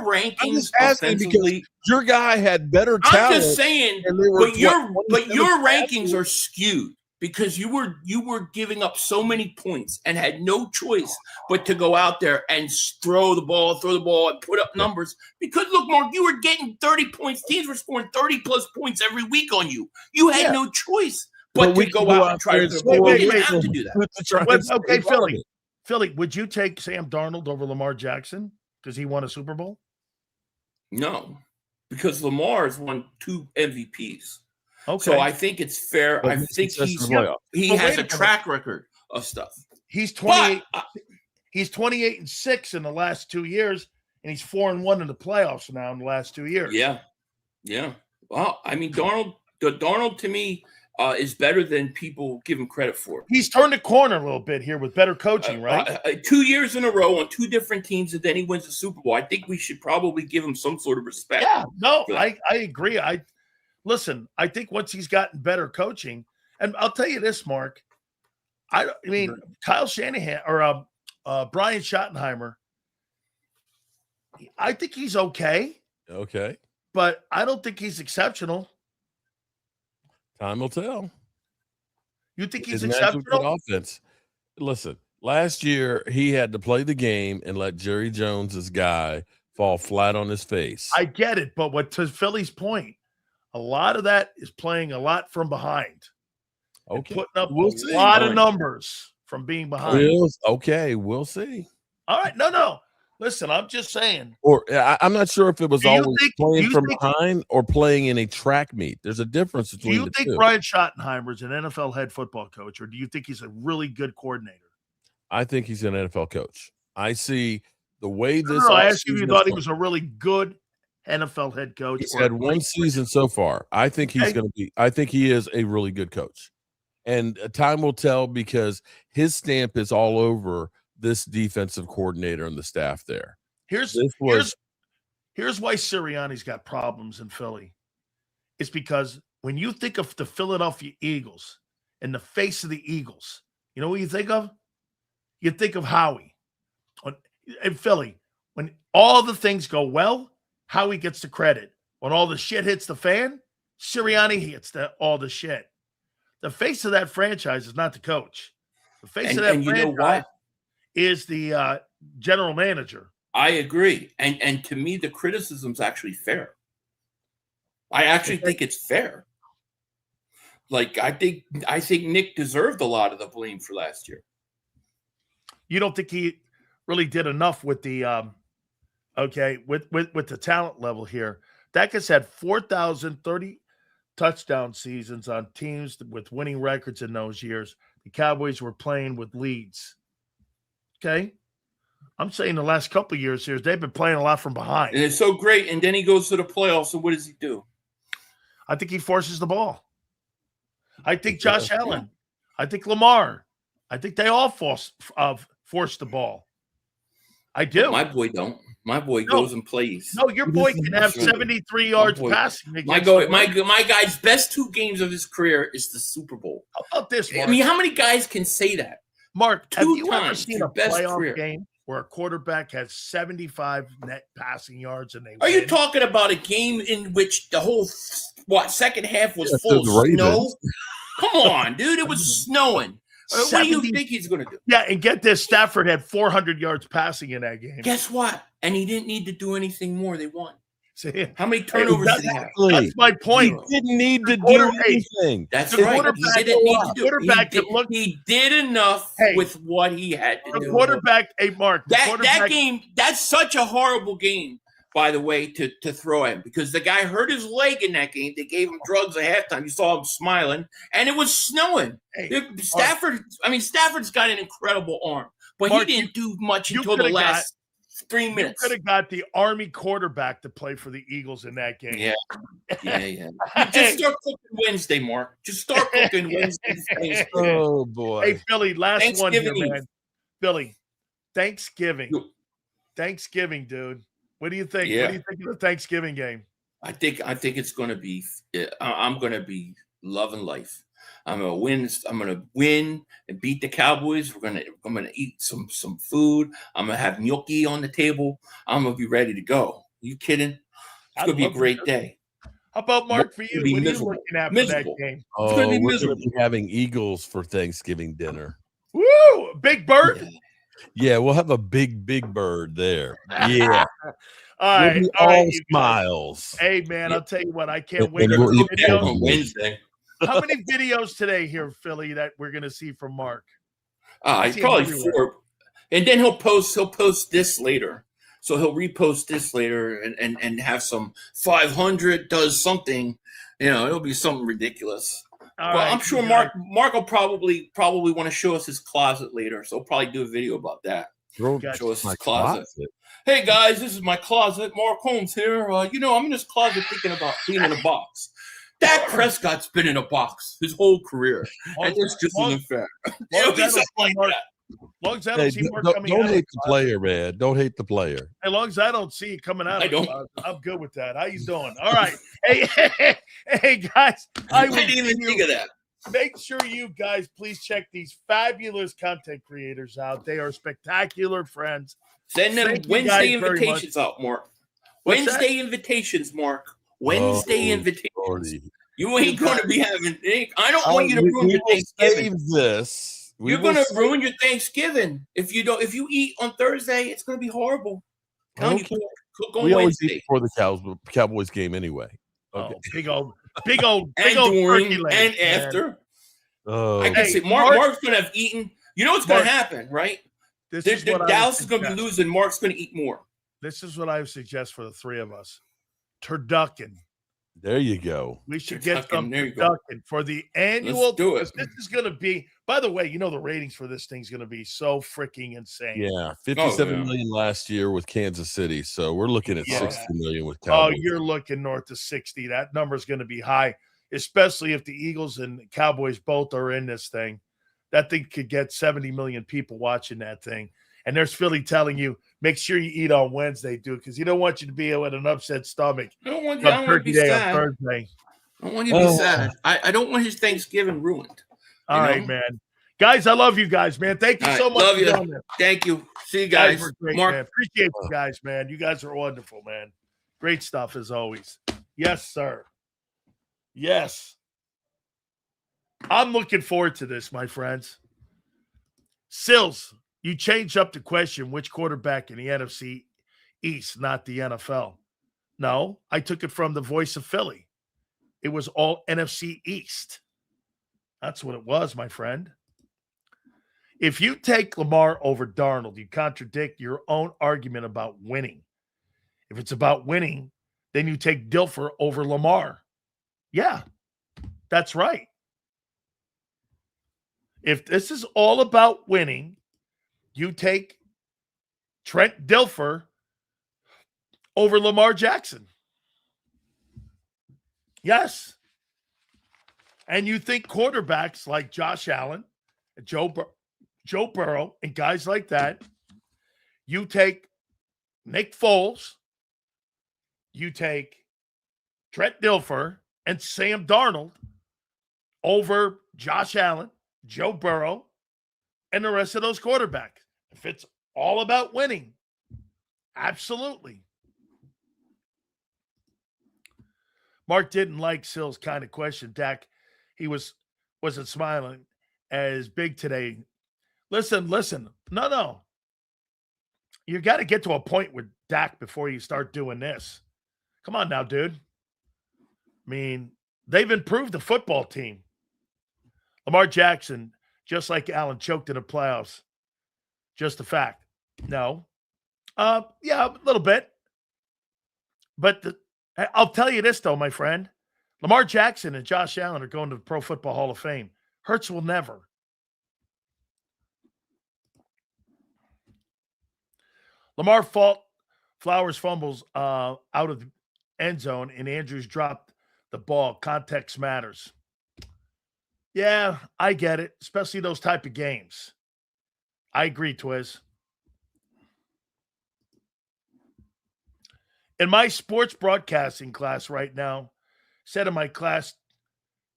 rankings offensively, your guy had better talent. I'm just saying, but your rankings are skewed because you were giving up so many points and had no choice but to go out there and throw the ball and put up numbers. Because look, Mark, you were getting 30 points. Teams were scoring 30 plus points every week on you. You had no choice but to go out and try to score. We didn't have to do that. Okay, Philly, would you take Sam Darnold over Lamar Jackson because he won a Super Bowl? No, because Lamar has won 2 MVPs. Okay. So I think it's fair. I think he has a track record of stuff. He's 28. He's 28-6 in the last 2 years, and he's 4-1 in the playoffs now in the last 2 years. Yeah. Well, I mean, Darnold to me is better than people give him credit for. He's turned the corner a little bit here with better coaching, right? 2 years in a row on 2 different teams, and then he wins the Super Bowl. I think we should probably give him some sort of respect. Yeah, no, I agree. Listen, I think once he's gotten better coaching, and I'll tell you this, Mark, I mean, Kyle Shanahan or Brian Schottenheimer, I think he's okay. Okay. But I don't think he's exceptional. Time will tell. You think he's exceptional? Offense. Listen, last year he had to play the game and let Jerry Jones's guy fall flat on his face. I get it, but to Philly's point, a lot of that is playing a lot from behind. Okay. Putting up a lot of numbers from being behind. We'll see. All right. No. Listen, I'm just saying. Or I'm not sure if it was always playing from behind or playing in a track meet. There's a difference between the two. Do you think Brian Schottenheimer is an NFL head football coach, or do you think he's a really good coordinator? I think he's an NFL coach. I see the way this. I asked you thought he was a really good NFL head coach. He's had one season so far. I think he's going to be. I think he is a really good coach, and time will tell because his stamp is all over this defensive coordinator and the staff there. Here's why Sirianni's got problems in Philly. It's because when you think of the Philadelphia Eagles, in the face of the Eagles, you know what you think of? You think of Howie. In Philly, when all the things go well, Howie gets the credit. When all the shit hits the fan, Sirianni gets all the shit. The face of that franchise is not the coach. The face of that franchise is the general manager. I agree. And to me, the criticism's actually fair. I actually think it's fair. Like, I think Nick deserved a lot of the blame for last year. You don't think he really did enough with the with the talent level here? Dak has had 4,030 touchdown seasons on teams with winning records in those years. The Cowboys were playing with leads. Okay. I'm saying the last couple of years here, they've been playing a lot from behind. And it's so great. And then he goes to the playoffs. So what does he do? I think he forces the ball. I think Josh Allen. I think Lamar. I think they all force the ball. I do. My boy don't. My boy goes and plays. No, your boy can have 73 yards passing. My guy's best 2 games of his career is the Super Bowl. How about this, Mark? I mean, how many guys can say that? Mark, have you ever times seen a playoff game where a quarterback has 75 net passing yards and they Are win? you talking about a game in which the whole second half was full of snow? Come on, dude. It was snowing. What do you think he's going to do? Yeah, and get this, Stafford had 400 yards passing in that game. Guess what? And he didn't need to do anything more. They won. See, how many turnovers did he have? That's my point. He didn't need to do anything. That's right. He didn't need to do. He did enough with what he had to do. The quarterback, Mark. That game, that's such a horrible game, by the way, to throw him, because the guy hurt his leg in that game. They gave him drugs at halftime. You saw him smiling, and it was snowing. Stafford's got an incredible arm, but Mark, he didn't do much until the last 3 minutes. You could have got the Army quarterback to play for the Eagles in that game. Yeah. Just start cooking Wednesday, Mark. Just start cooking Wednesday. Oh, boy. Hey, Philly, last one here, man. Philly, Thanksgiving, dude. What do you think? Yeah. What do you think of the Thanksgiving game? I think it's going to be. I'm going to be loving life. I'm going to win. I'm going to win and beat the Cowboys. I'm going to eat some food. I'm going to have gnocchi on the table. I'm going to be ready to go. Are you kidding? It's going to be a great day. How about Mark for you? What are you looking at for that game? Oh, it's going to be miserable. We're having Eagles for Thanksgiving dinner. Woo! Big Bird. Yeah, we'll have a big bird there. Yeah. All right. All smiles. Hey, man, I'll tell you what. I can't wait. On Wednesday. How many videos today here, Philly, that we're going to see from Mark? He's probably 4. And then he'll post this later. So he'll repost this later and have some 500 does something. You know, it'll be something ridiculous. I'm sure Mark will probably want to show us his closet later. So he'll probably do a video about that. Show us his closet. Hey, guys, this is my closet. Mark Holmes here. I'm in this closet thinking about being in a box. Dak Prescott's been in a box his whole career, and it's just isn't fair. It'll be something like that. Long as I don't see more coming out. Don't hate the player, man. Don't hate the player. As long as I don't see it coming out, I'm good with that. How you doing? All right. Hey, guys. I didn't even think of that. Make sure you guys please check these fabulous content creators out. They are spectacular friends. Send them Wednesday invitations out, Mark. Wednesday invitations, Mark. Wednesday invitations. Lordy. You ain't going to be having. I don't want you to ruin your Thanksgiving. You're going to ruin your Thanksgiving if you eat on Thursday. It's going to be horrible. We always eat before the Cowboys game anyway. Okay. Oh, big old turkey leg, and after. I can say Mark's going to have eaten. You know what's going to happen, right? Dallas is going to be losing. Mark's going to eat more. This is what I would suggest for the three of us. Turducken. There you go. We should get some turducken for the annual. Let's do it. This is going to be, by the way, the ratings for this thing's going to be so freaking insane. Yeah, 57 million last year with Kansas City. So we're looking at 60 million with Cowboys. Oh, you're looking north of 60. That number's going to be high, especially if the Eagles and Cowboys both are in this thing. That thing could get 70 million people watching that thing. And there's Philly telling you, make sure you eat on Wednesday, dude, because you don't want you to be with an upset stomach. I don't want you to be sad. I don't want you to be sad. I don't want his Thanksgiving ruined. All right, man. Guys, I love you guys, man. Thank you so much. Love you. Thank you. See you guys. Great, Mark. man. Appreciate you guys, man. You guys are wonderful, man. Great stuff as always. Yes, sir. Yes. I'm looking forward to this, my friends. Sills, you changed up the question, which quarterback in the NFC East, not the NFL. No, I took it from the voice of Philly. It was all NFC East. That's what it was, my friend. If you take Lamar over Darnold, you contradict your own argument about winning. If it's about winning, then you take Dilfer over Lamar. Yeah, that's right. If this is all about winning, you take Trent Dilfer over Lamar Jackson. Yes. And you think quarterbacks like Josh Allen, Joe Burrow, and guys like that, you take Nick Foles, you take Trent Dilfer, and Sam Darnold over Josh Allen, Joe Burrow, and the rest of those quarterbacks. If it's all about winning, absolutely. Mark didn't like Sill's kind of question, Dak. He wasn't smiling as big today. Listen. No. You got to get to a point with Dak before you start doing this. Come on now, dude. I mean, they've improved the football team. Lamar Jackson, just like Allen, choked in the playoffs. Just a fact. No. Yeah, a little bit. But I'll tell you this, though, my friend. Lamar Jackson and Josh Allen are going to the Pro Football Hall of Fame. Hurts will never. Lamar Flowers fumbles out of the end zone, and Andrews dropped the ball. Context matters. Yeah, I get it, especially those type of games. I agree, Twiz. In my sports broadcasting class right now, said in my class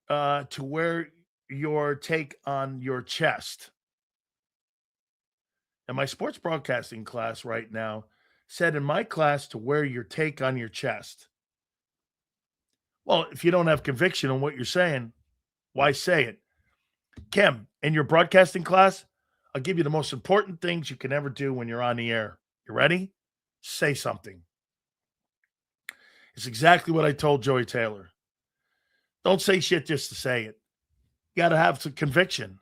to wear your take on your chest. In my sports broadcasting class right now, said in my class to wear your take on your chest. Well, if you don't have conviction on what you're saying, why say it? Kim, in your broadcasting class, I'll give you the most important things you can ever do when you're on the air. You ready? Say something. It's exactly what I told Joey Taylor. Don't say shit just to say it. You got to have some conviction.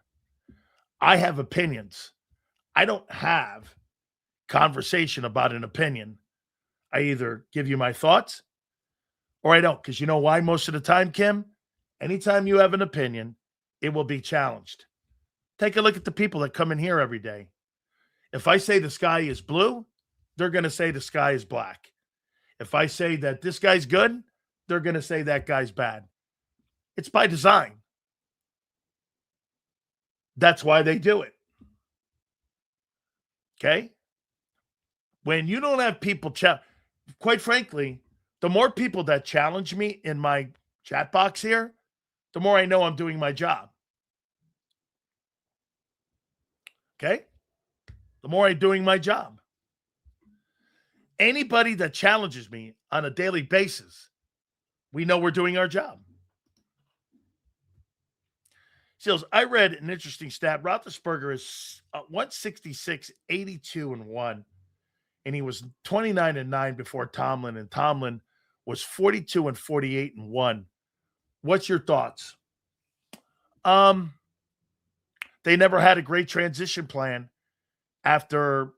I have opinions. I don't have conversation about an opinion. I either give you my thoughts or I don't. Because you know why most of the time, Kim? Anytime you have an opinion, it will be challenged. Take a look at the people that come in here every day. If I say the sky is blue, they're going to say the sky is black. If I say that this guy's good, they're going to say that guy's bad. It's by design. That's why they do it. Okay? When you don't have people, quite frankly, the more people that challenge me in my chat box here, the more I know I'm doing my job. Okay? The more I'm doing my job. Anybody that challenges me on a daily basis, we know we're doing our job. Seals, I read an interesting stat. Roethlisberger is 166, 82-1, and he was 29-9 before Tomlin, and Tomlin was 42 and 48-1. What's your thoughts? They never had a great transition plan after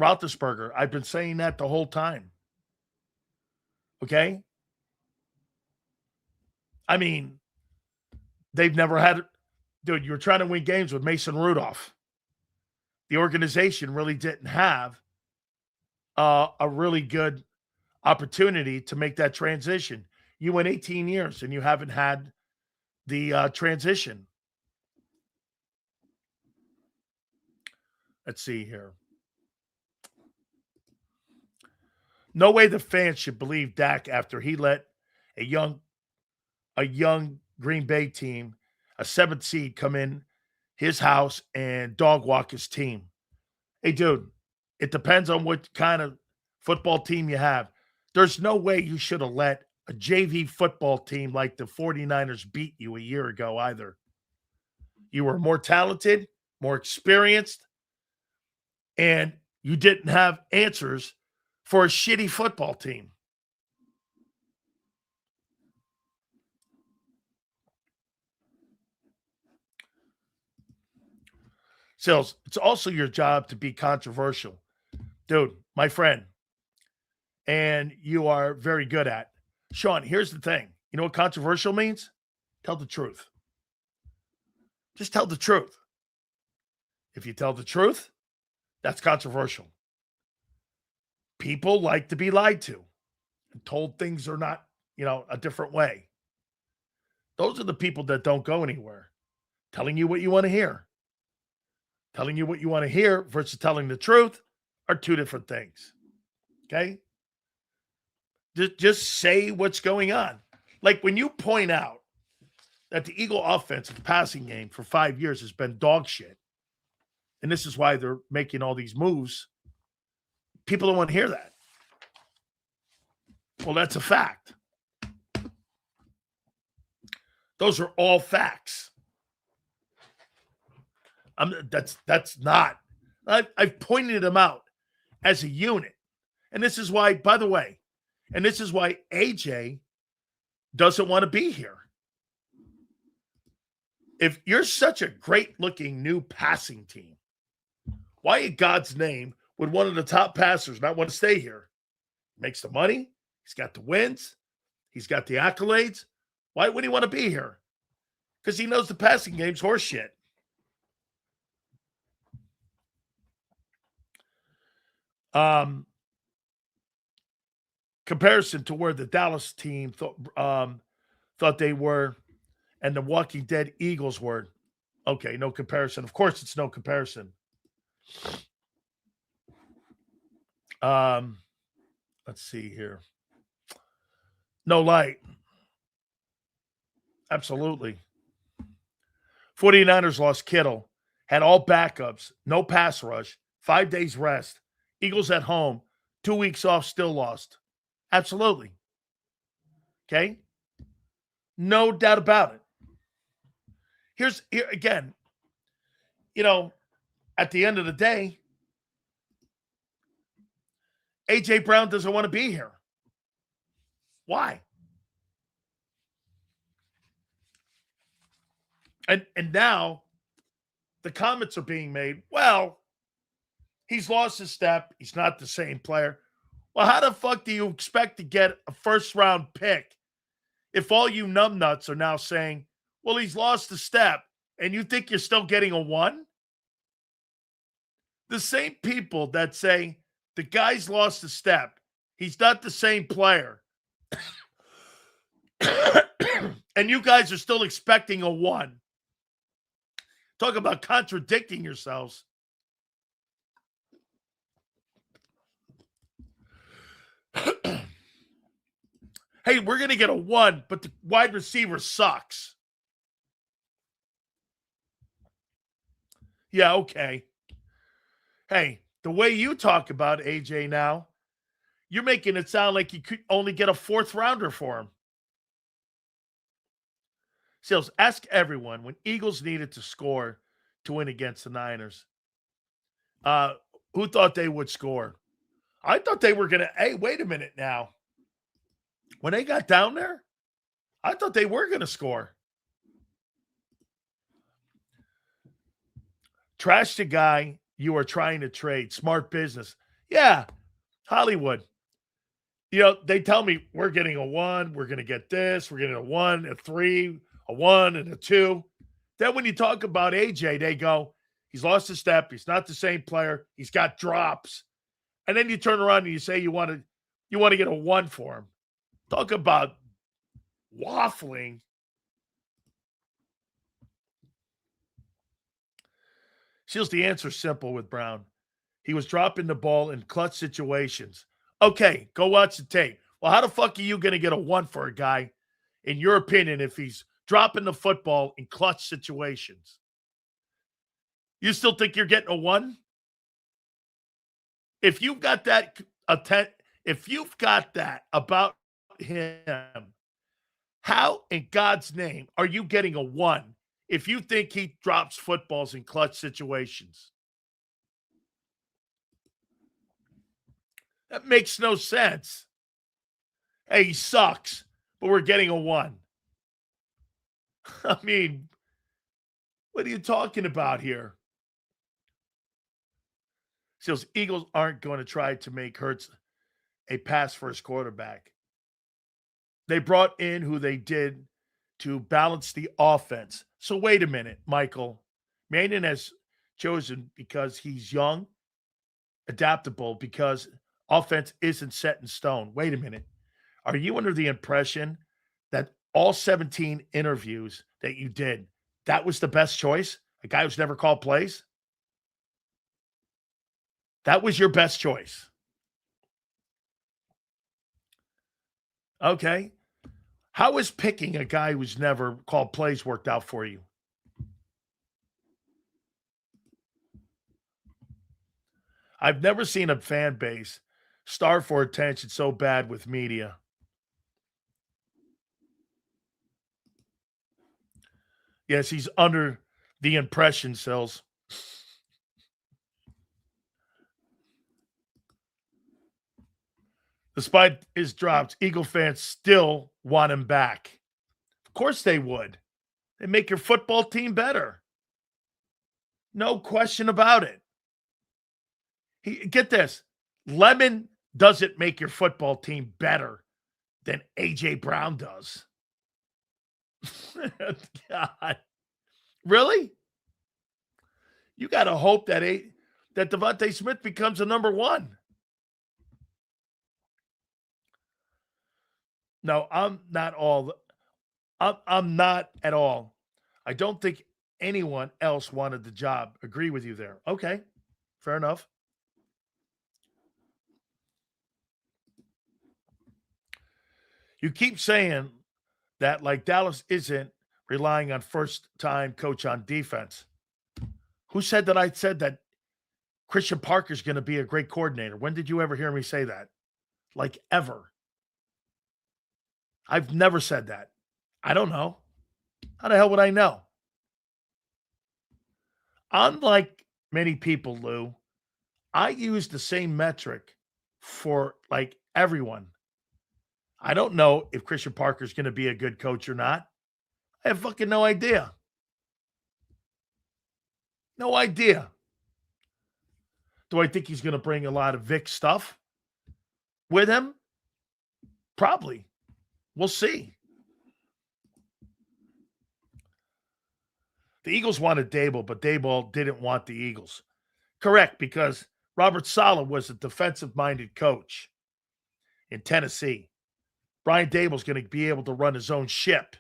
Roethlisberger. I've been saying that the whole time. Okay? I mean, they've never had – dude, you were trying to win games with Mason Rudolph. The organization really didn't have a really good opportunity to make that transition. You went 18 years and you haven't had the transition. Let's see here. No way the fans should believe Dak after he let a young Green Bay team, a 7th seed, come in his house and dog walk his team. Hey, dude, it depends on what kind of football team you have. There's no way you should have let a JV football team like the 49ers beat you a year ago either. You were more talented, more experienced, and you didn't have answers for a shitty football team. Sills, it's also your job to be controversial. Dude, my friend, and you are very good at. Sean, here's the thing. You know what controversial means? Tell the truth. Just tell the truth. If you tell the truth, that's controversial. People like to be lied to and told things are not, a different way. Those are the people that don't go anywhere. Telling you what you want to hear. Telling you what you want to hear versus telling the truth are two different things. Okay? Just say what's going on. Like when you point out that the Eagle offensive passing game for 5 years has been dog shit, and this is why they're making all these moves, people don't want to hear that. Well, that's a fact. Those are all facts. That's not. I've pointed them out as a unit. And this is why, by the way, AJ doesn't want to be here. If you're such a great-looking new passing team, why in God's name would one of the top passers not want to stay here? Makes the money. He's got the wins. He's got the accolades. Why would he want to be here? Because he knows the passing game's horseshit. Comparison to where the Dallas team thought they were and the Walking Dead Eagles were. Okay, no comparison. Of course, it's no comparison. Let's see here. No light. Absolutely. 49ers lost Kittle, had all backups, no pass rush, 5 days rest. Eagles at home, 2 weeks off, still lost. Absolutely. Okay? No doubt about it. Here again, at the end of the day, A.J. Brown doesn't want to be here. Why? And now the comments are being made, well, he's lost his step. He's not the same player. Well, how the fuck do you expect to get a first-round pick if all you numbnuts are now saying, well, he's lost a step, and you think you're still getting a 1? The same people that say the guy's lost a step, he's not the same player, and you guys are still expecting a 1. Talk about contradicting yourselves. Hey, we're going to get a 1, but the wide receiver sucks. Yeah, okay. Hey, the way you talk about AJ now, you're making it sound like you could only get a 4th rounder for him. Sales, ask everyone when Eagles needed to score to win against the Niners, who thought they would score? I thought they were going to, hey, wait a minute now. When they got down there, I thought they were going to score. Trash the guy you are trying to trade. Smart business. Yeah, Hollywood. They tell me we're getting a 1. We're going to get this. We're getting a 1, a 3, a 1, and a 2. Then when you talk about AJ, they go, he's lost his step. He's not the same player. He's got drops. And then you turn around and you say you want to get a 1 for him. Talk about waffling. Seals, the answer's simple with Brown. He was dropping the ball in clutch situations. Okay, go watch the tape. Well, how the fuck are you going to get a 1 for a guy, in your opinion, if he's dropping the football in clutch situations? You still think you're getting a 1? If you've got that if you've got that about him, how in God's name are you getting a 1 if you think he drops footballs in clutch situations? That makes no sense. Hey, he sucks, but we're getting a 1. I mean, what are you talking about here? So those Eagles aren't going to try to make Hurts a pass-first quarterback. They brought in who they did to balance the offense. So wait a minute, Michael. Mannion has chosen because he's young, adaptable, because offense isn't set in stone. Wait a minute. Are you under the impression that all 17 interviews that you did, that was the best choice? A guy who's never called plays? That was your best choice. Okay. How is picking a guy who's never called plays worked out for you? I've never seen a fan base starve for attention so bad with media. Yes, he's under the impression, Sills. Despite his drops, Eagle fans still want him back. Of course they would. They make your football team better. No question about it. Get this. Lemon doesn't make your football team better than A.J. Brown does. God. Really? You got to hope that DeVonta Smith becomes a number 1. No, I'm not at all. I don't think anyone else wanted the job. Agree with you there. Okay, fair enough. You keep saying that like Dallas isn't relying on first-time coach on defense. Who said that I said that Christian Parker's going to be a great coordinator? When did you ever hear me say that? Like ever? I've never said that. I don't know. How the hell would I know? Unlike many people, Lou, I use the same metric for like everyone. I don't know if Christian Parker's going to be a good coach or not. I have fucking no idea. No idea. Do I think he's going to bring a lot of Vic stuff with him? Probably. We'll see. The Eagles wanted Daboll, but Daboll didn't want the Eagles. Correct, because Robert Saleh was a defensive-minded coach in Tennessee. Brian Daboll's going to be able to run his own ship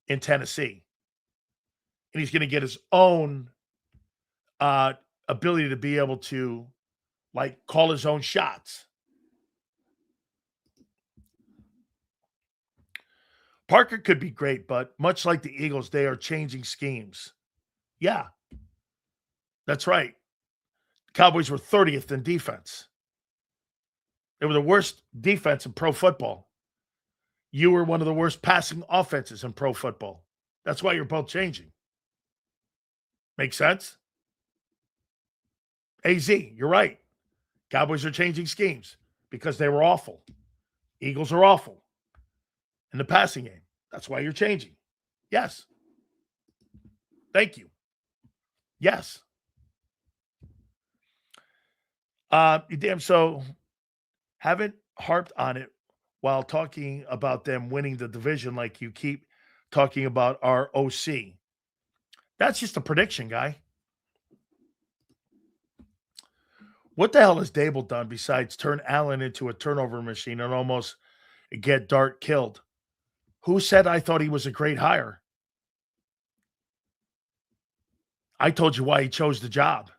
in Tennessee. And he's going to get his own ability to be able to, like, call his own shots. Parker could be great, but much like the Eagles, they are changing schemes. Yeah, that's right. Cowboys were 30th in defense. They were the worst defense in pro football. You were one of the worst passing offenses in pro football. That's why you're both changing. Make sense? AZ, you're right. Cowboys are changing schemes because they were awful. Eagles are awful in the passing game. That's why you're changing. Yes. Thank you. Yes. You damn so haven't harped on it while talking about them winning the division like you keep talking about our OC. That's just a prediction, guy. What the hell has Daboll done besides turn Allen into a turnover machine and almost get Dart killed? Who said I thought he was a great hire? I told you why he chose the job.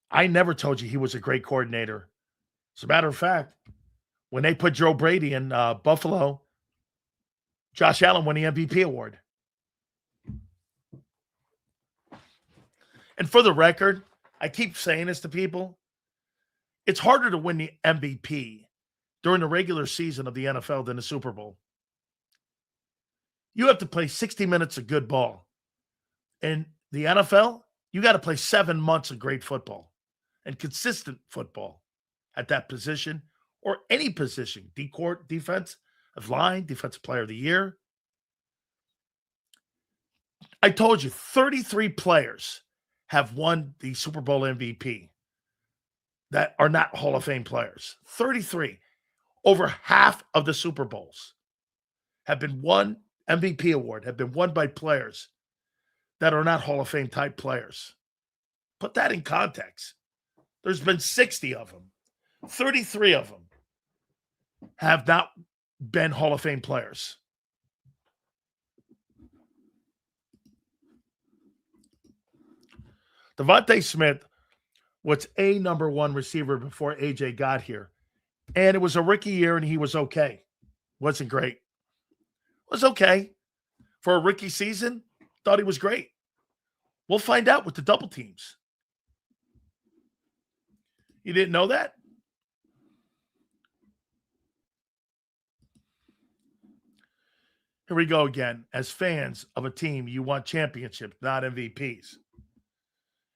I never told you he was a great coordinator. As a matter of fact, when they put Joe Brady in Buffalo, Josh Allen won the MVP award. And for the record, I keep saying this to people. It's harder to win the MVP during the regular season of the NFL than the Super Bowl. You have to play 60 minutes of good ball. In the NFL, you got to play 7 months of great football and consistent football at that position or any position, D-court, defense, of line, defensive player of the year. I told you 33 players have won the Super Bowl MVP that are not Hall of Fame players. 33. Over half of the Super Bowls have been won, MVP award, have been won by players that are not Hall of Fame type players. Put that in context. There's been 60 of them. 33 of them have not been Hall of Fame players. DeVonta Smith was a number one receiver before AJ got here. And it was a rookie year, and he was okay. Wasn't great. Was okay. For a rookie season, thought he was great. We'll find out with the double teams. You didn't know that? Here we go again. As fans of a team, you want championships, not MVPs.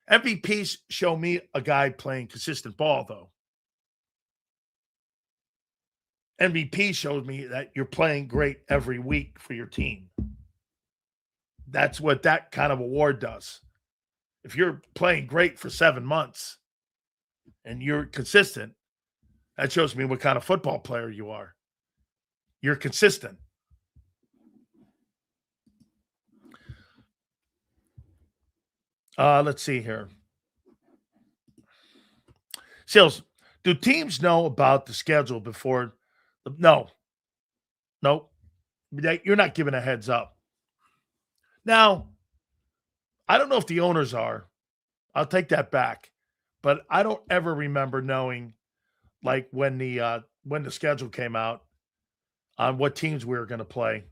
MVPs show me a guy playing consistent ball, though. MVP shows me that you're playing great every week for your team. That's what that kind of award does. If you're playing great for 7 months and you're consistent, that shows me what kind of football player you are. You're consistent. Let's see here. Sales, do teams know about the schedule before? No. You're not giving a heads up. Now, I don't know if the owners are. I'll take that back. But I don't ever remember knowing, like, when the schedule came out on what teams we were going to play.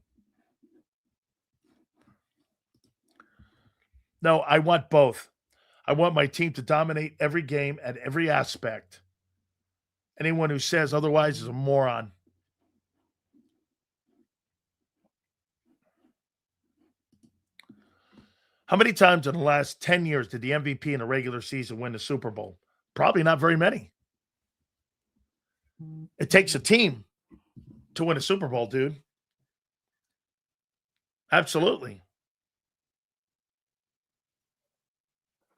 No, I want both. I want my team to dominate every game at every aspect. Anyone who says otherwise is a moron. How many times in the last 10 years did the MVP in a regular season win the Super Bowl? Probably not very many. It takes a team to win a Super Bowl, dude. Absolutely.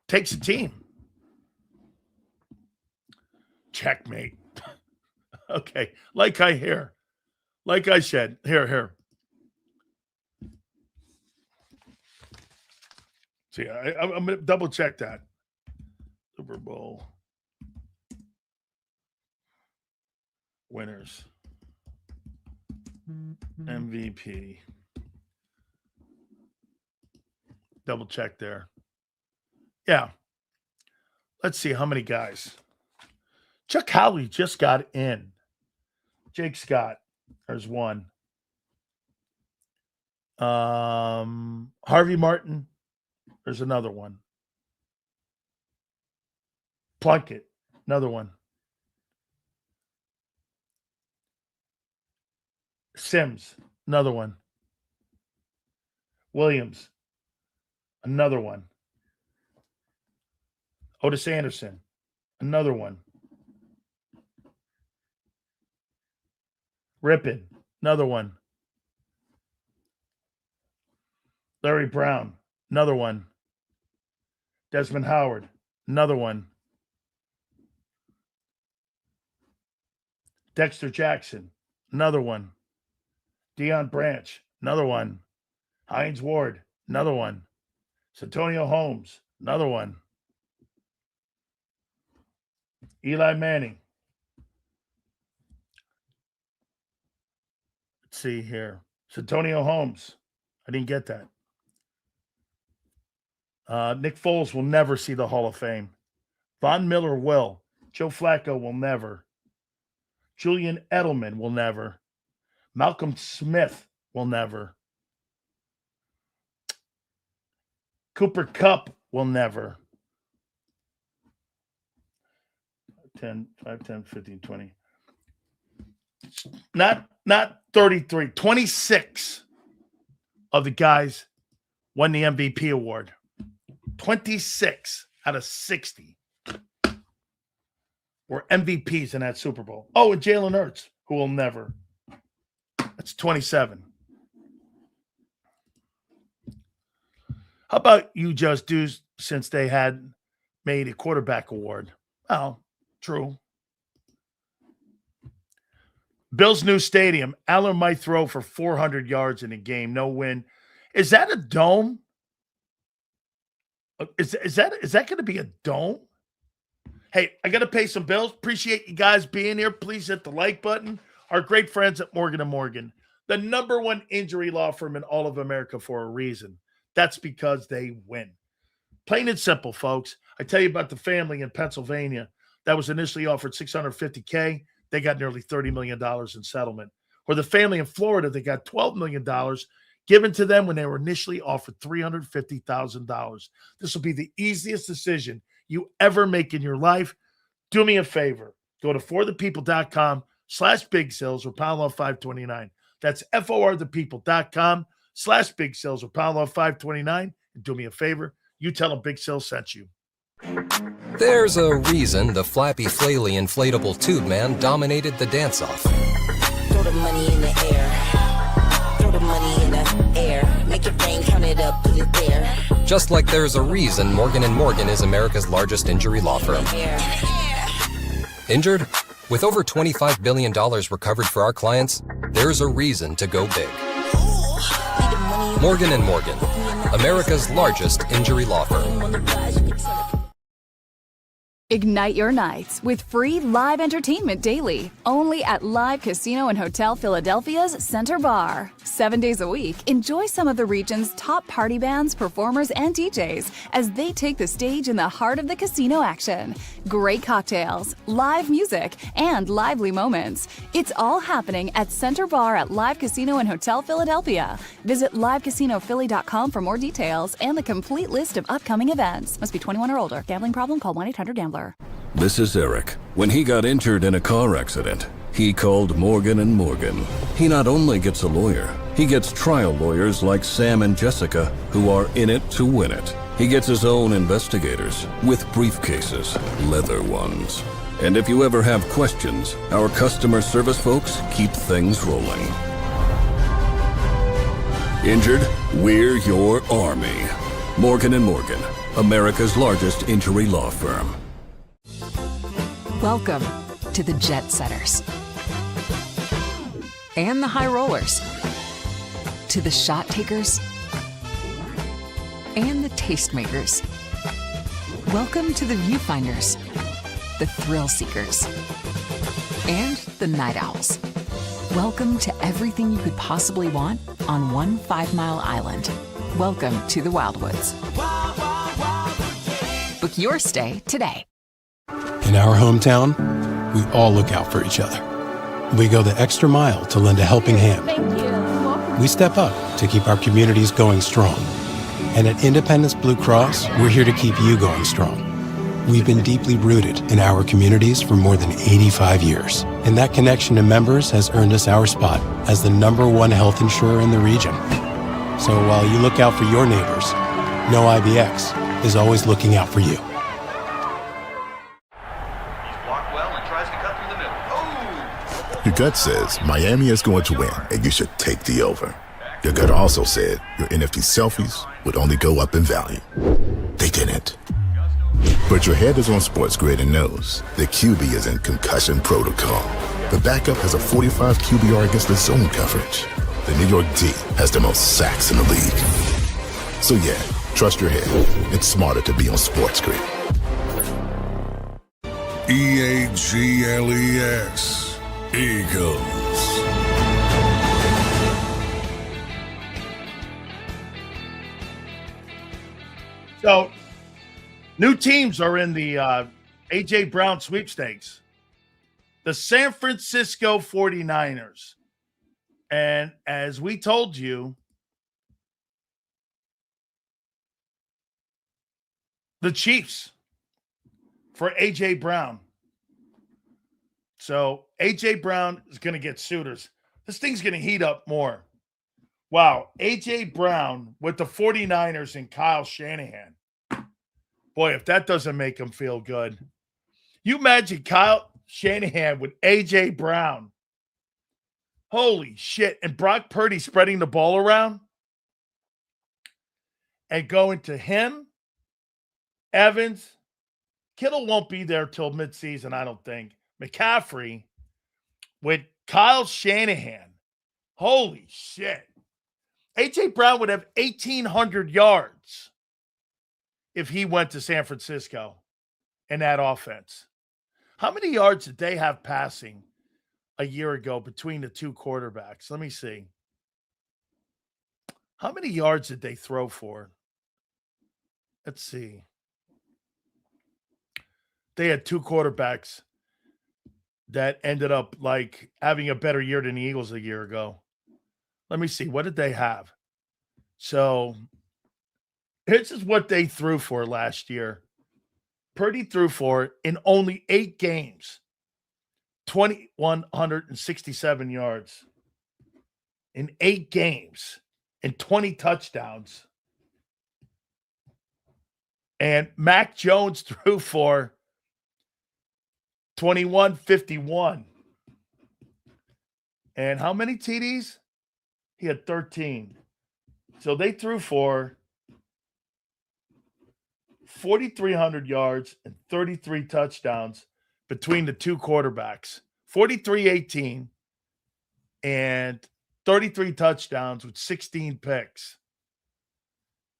Takes a team. Checkmate. Okay. Like I said, here. See, I'm going to double check that. Super Bowl winners. MVP. Double check there. Yeah. Let's see how many guys. Chuck Howley just got in. Jake Scott. There's one. Harvey Martin. There's another one. Plunkett. Another one. Sims. Another one. Williams. Another one. Otis Anderson, another one. Rippon, another one. Larry Brown, another one. Desmond Howard, another one. Dexter Jackson, another one. Deion Branch, another one. Hines Ward, another one. Santonio Holmes, another one. Eli Manning. Let's see here. Santonio Holmes. I didn't get that. Nick Foles will never see the Hall of Fame. Von Miller will. Joe Flacco will never. Julian Edelman will never. Malcolm Smith will never. Cooper Kupp will never. 10, 5, 10, 15, 20. Not 33, 26 of the guys won the MVP award. 26 out of 60 were MVPs in that Super Bowl. Oh, and Jalen Hurts, who will never. That's 27. How about you just do, since they had made a quarterback award? Oh, true. Bills' new stadium. Allen might throw for 400 yards in a game. No win. Is that a dome? Is that going to be a dome? Hey, I got to pay some bills. Appreciate you guys being here. Please hit the like button. Our great friends at Morgan & Morgan, the #1 injury law firm in all of America for a reason. That's because they win. Plain and simple, folks. I tell you about the family in Pennsylvania that was initially offered $650K. They got nearly $30 million in settlement. Or the family in Florida, they got $12 million given to them when they were initially offered $350,000. This will be the easiest decision you ever make in your life. Do me a favor. Go to forthepeople.com/big sales or pound law 529. That's forthepeople.com/big sales or pound law 529. And do me a favor. You tell them Big Sales sent you. There's a reason the Flappy Flaily inflatable tube man dominated the dance-off. Throw the money in the air. Throw the money in the air. Make it rain, count it up, put it there. Just like there's a reason Morgan & Morgan is America's largest injury law firm. Injured? With over $25 billion recovered for our clients, there's a reason to go big. Morgan & Morgan, America's largest injury law firm. Ignite your nights with free live entertainment daily, only at Live Casino and Hotel Philadelphia's Center Bar. 7 days a week, enjoy some of the region's top party bands, performers, and DJs as they take the stage in the heart of the casino action. Great cocktails, live music, and lively moments. It's all happening at Center Bar at Live Casino and Hotel Philadelphia. Visit livecasinophilly.com for more details and the complete list of upcoming events. Must be 21 or older. Gambling problem? Call 1-800-GAMBLER. This is Eric. When he got injured in a car accident, he called Morgan & Morgan. He not only gets a lawyer, he gets trial lawyers like Sam and Jessica, who are in it to win it. He gets his own investigators with briefcases, leather ones. And if you ever have questions, our customer service folks keep things rolling. Injured? We're your army. Morgan & Morgan, America's largest injury law firm. Welcome to the Jet Setters and the High Rollers, to the Shot Takers and the Tastemakers. Welcome to the Viewfinders, the Thrill Seekers, and the Night Owls. Welcome to everything you could possibly want on one 5-mile island. Welcome to the Wildwoods. Book your stay today. In our hometown, we all look out for each other. We go the extra mile to lend a helping hand. We step up to keep our communities going strong. And at Independence Blue Cross, we're here to keep you going strong. We've been deeply rooted in our communities for more than 85 years. And that connection to members has earned us our spot as the #1 health insurer in the region. So while you look out for your neighbors, know IBX is always looking out for you. Your gut says Miami is going to win, and you should take the over. Your gut also said your NFT selfies would only go up in value. They didn't. But your head is on Sports Grid and knows the QB is in concussion protocol. The backup has a 45 QBR against the zone coverage. The New York D has the most sacks in the league. So yeah, trust your head. It's smarter to be on Sports Grid. EAGLES. Eagles. So, new teams are in the A.J. Brown sweepstakes. The San Francisco 49ers. And as we told you, the Chiefs for A.J. Brown. So A.J. Brown is going to get suitors. This thing's going to heat up more. Wow. A.J. Brown with the 49ers and Kyle Shanahan. Boy, if that doesn't make him feel good. You imagine Kyle Shanahan with A.J. Brown. Holy shit. And Brock Purdy spreading the ball around. And going to him, Evans. Kittle won't be there till midseason, I don't think. McCaffrey with Kyle Shanahan. Holy shit. A.J. Brown would have 1,800 yards if he went to San Francisco in that offense. How many yards did they have passing a year ago between the two quarterbacks? Let me see. How many yards did they throw for? Let's see. They had two quarterbacks that ended up like having a better year than the Eagles a year ago. Let me see. What did they have? So this is what they threw for last year. Purdy threw for in only 8 games, 2,167 yards in 8 games and 20 touchdowns. And Mac Jones threw for 2,151. And how many TDs? He had 13. So they threw for 4,300 yards and 33 touchdowns between the two quarterbacks. 43-18 and 33 touchdowns with 16 picks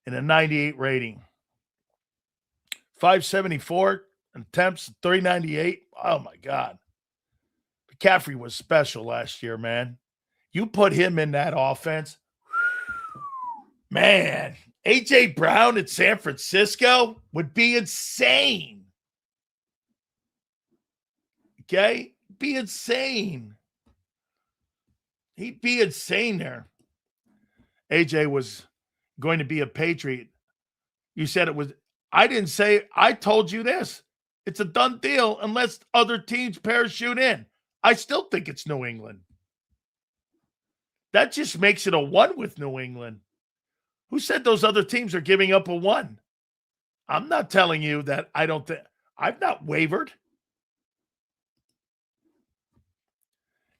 and a 98 rating. 574 attempts, 398. Oh, my God. McCaffrey was special last year, man. You put him in that offense. Man, A.J. Brown at San Francisco would be insane. Okay? Be insane. He'd be insane there. A.J. was going to be a Patriot. You said it was. I didn't say. I told you this. It's a done deal unless other teams parachute in. I still think it's New England. That just makes it a 1 with New England. Who said those other teams are giving up a 1? I'm not telling you that I don't think. I've not wavered.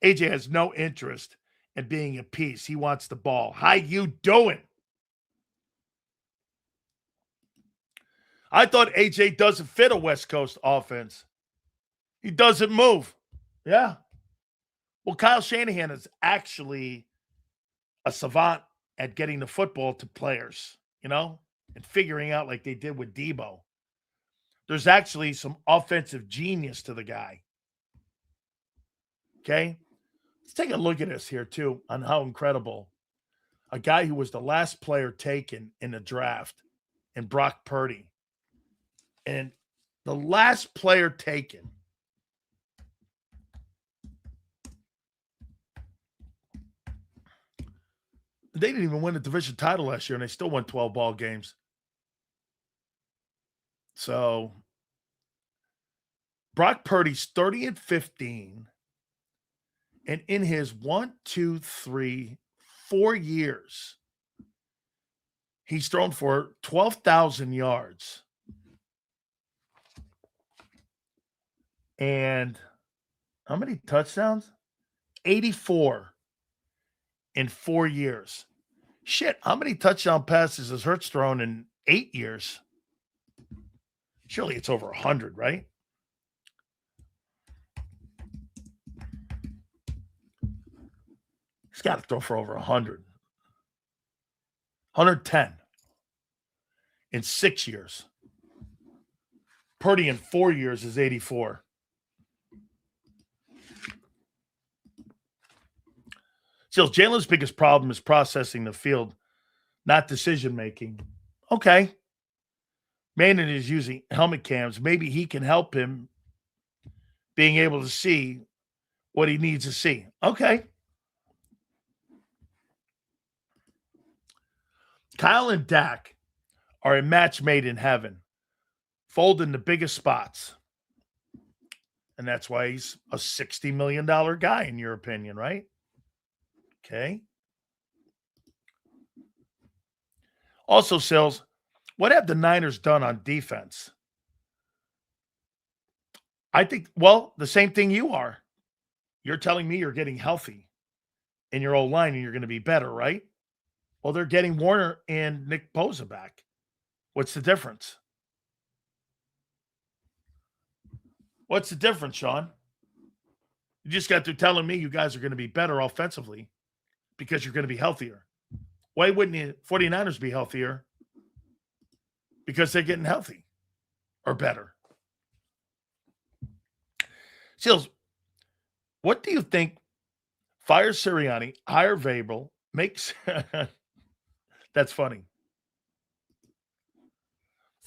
AJ has no interest in being at peace. He wants the ball. How you doing? I thought AJ doesn't fit a West Coast offense. He doesn't move. Yeah. Well, Kyle Shanahan is actually a savant at getting the football to players, and figuring out like they did with Debo. There's actually some offensive genius to the guy. Okay? Let's take a look at this here, too, on how incredible. A guy who was the last player taken in the draft, and Brock Purdy. And the last player taken. They didn't even win the division title last year, and they still won 12 ball games. So, Brock Purdy's 30-15. And in his 4 years, he's thrown for 12,000 yards. And how many touchdowns? 84 in 4 years. Shit, how many touchdown passes has Hurts thrown in 8 years? Surely it's over 100, right? He's got to throw for over 100. 110 in 6 years. Purdy in 4 years is 84. Still, Jalen's biggest problem is processing the field, not decision-making. Okay. Manning is using helmet cams. Maybe he can help him being able to see what he needs to see. Okay. Kyle and Dak are a match made in heaven, folding the biggest spots. And that's why he's a $60 million guy, in your opinion, right? Okay. Also, Sills, what have the Niners done on defense? I think, well, the same thing you are. You're telling me you're getting healthy in your old line and you're going to be better, right? Well, they're getting Warner and Nick Bosa back. What's the difference? What's the difference, Sean? You just got through telling me you guys are going to be better offensively because you're going to be healthier. Why wouldn't the 49ers be healthier? Because they're getting healthy or better. Seals, what do you think? Fire Sirianni, hire Vrabel, makes that's funny.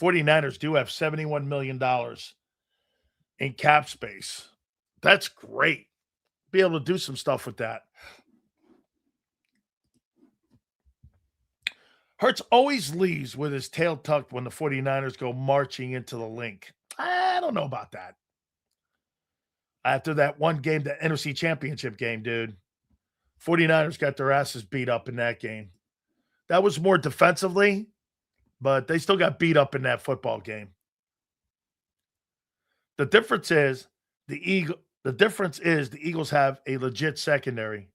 49ers do have $71 million in cap space. That's great. Be able to do some stuff with that. Hurts always leaves with his tail tucked when the 49ers go marching into the link. I don't know about that. After that one game, the NFC Championship game, dude, 49ers got their asses beat up in that game. That was more defensively, but they still got beat up in that football game. The difference is the Eagles have a legit secondary.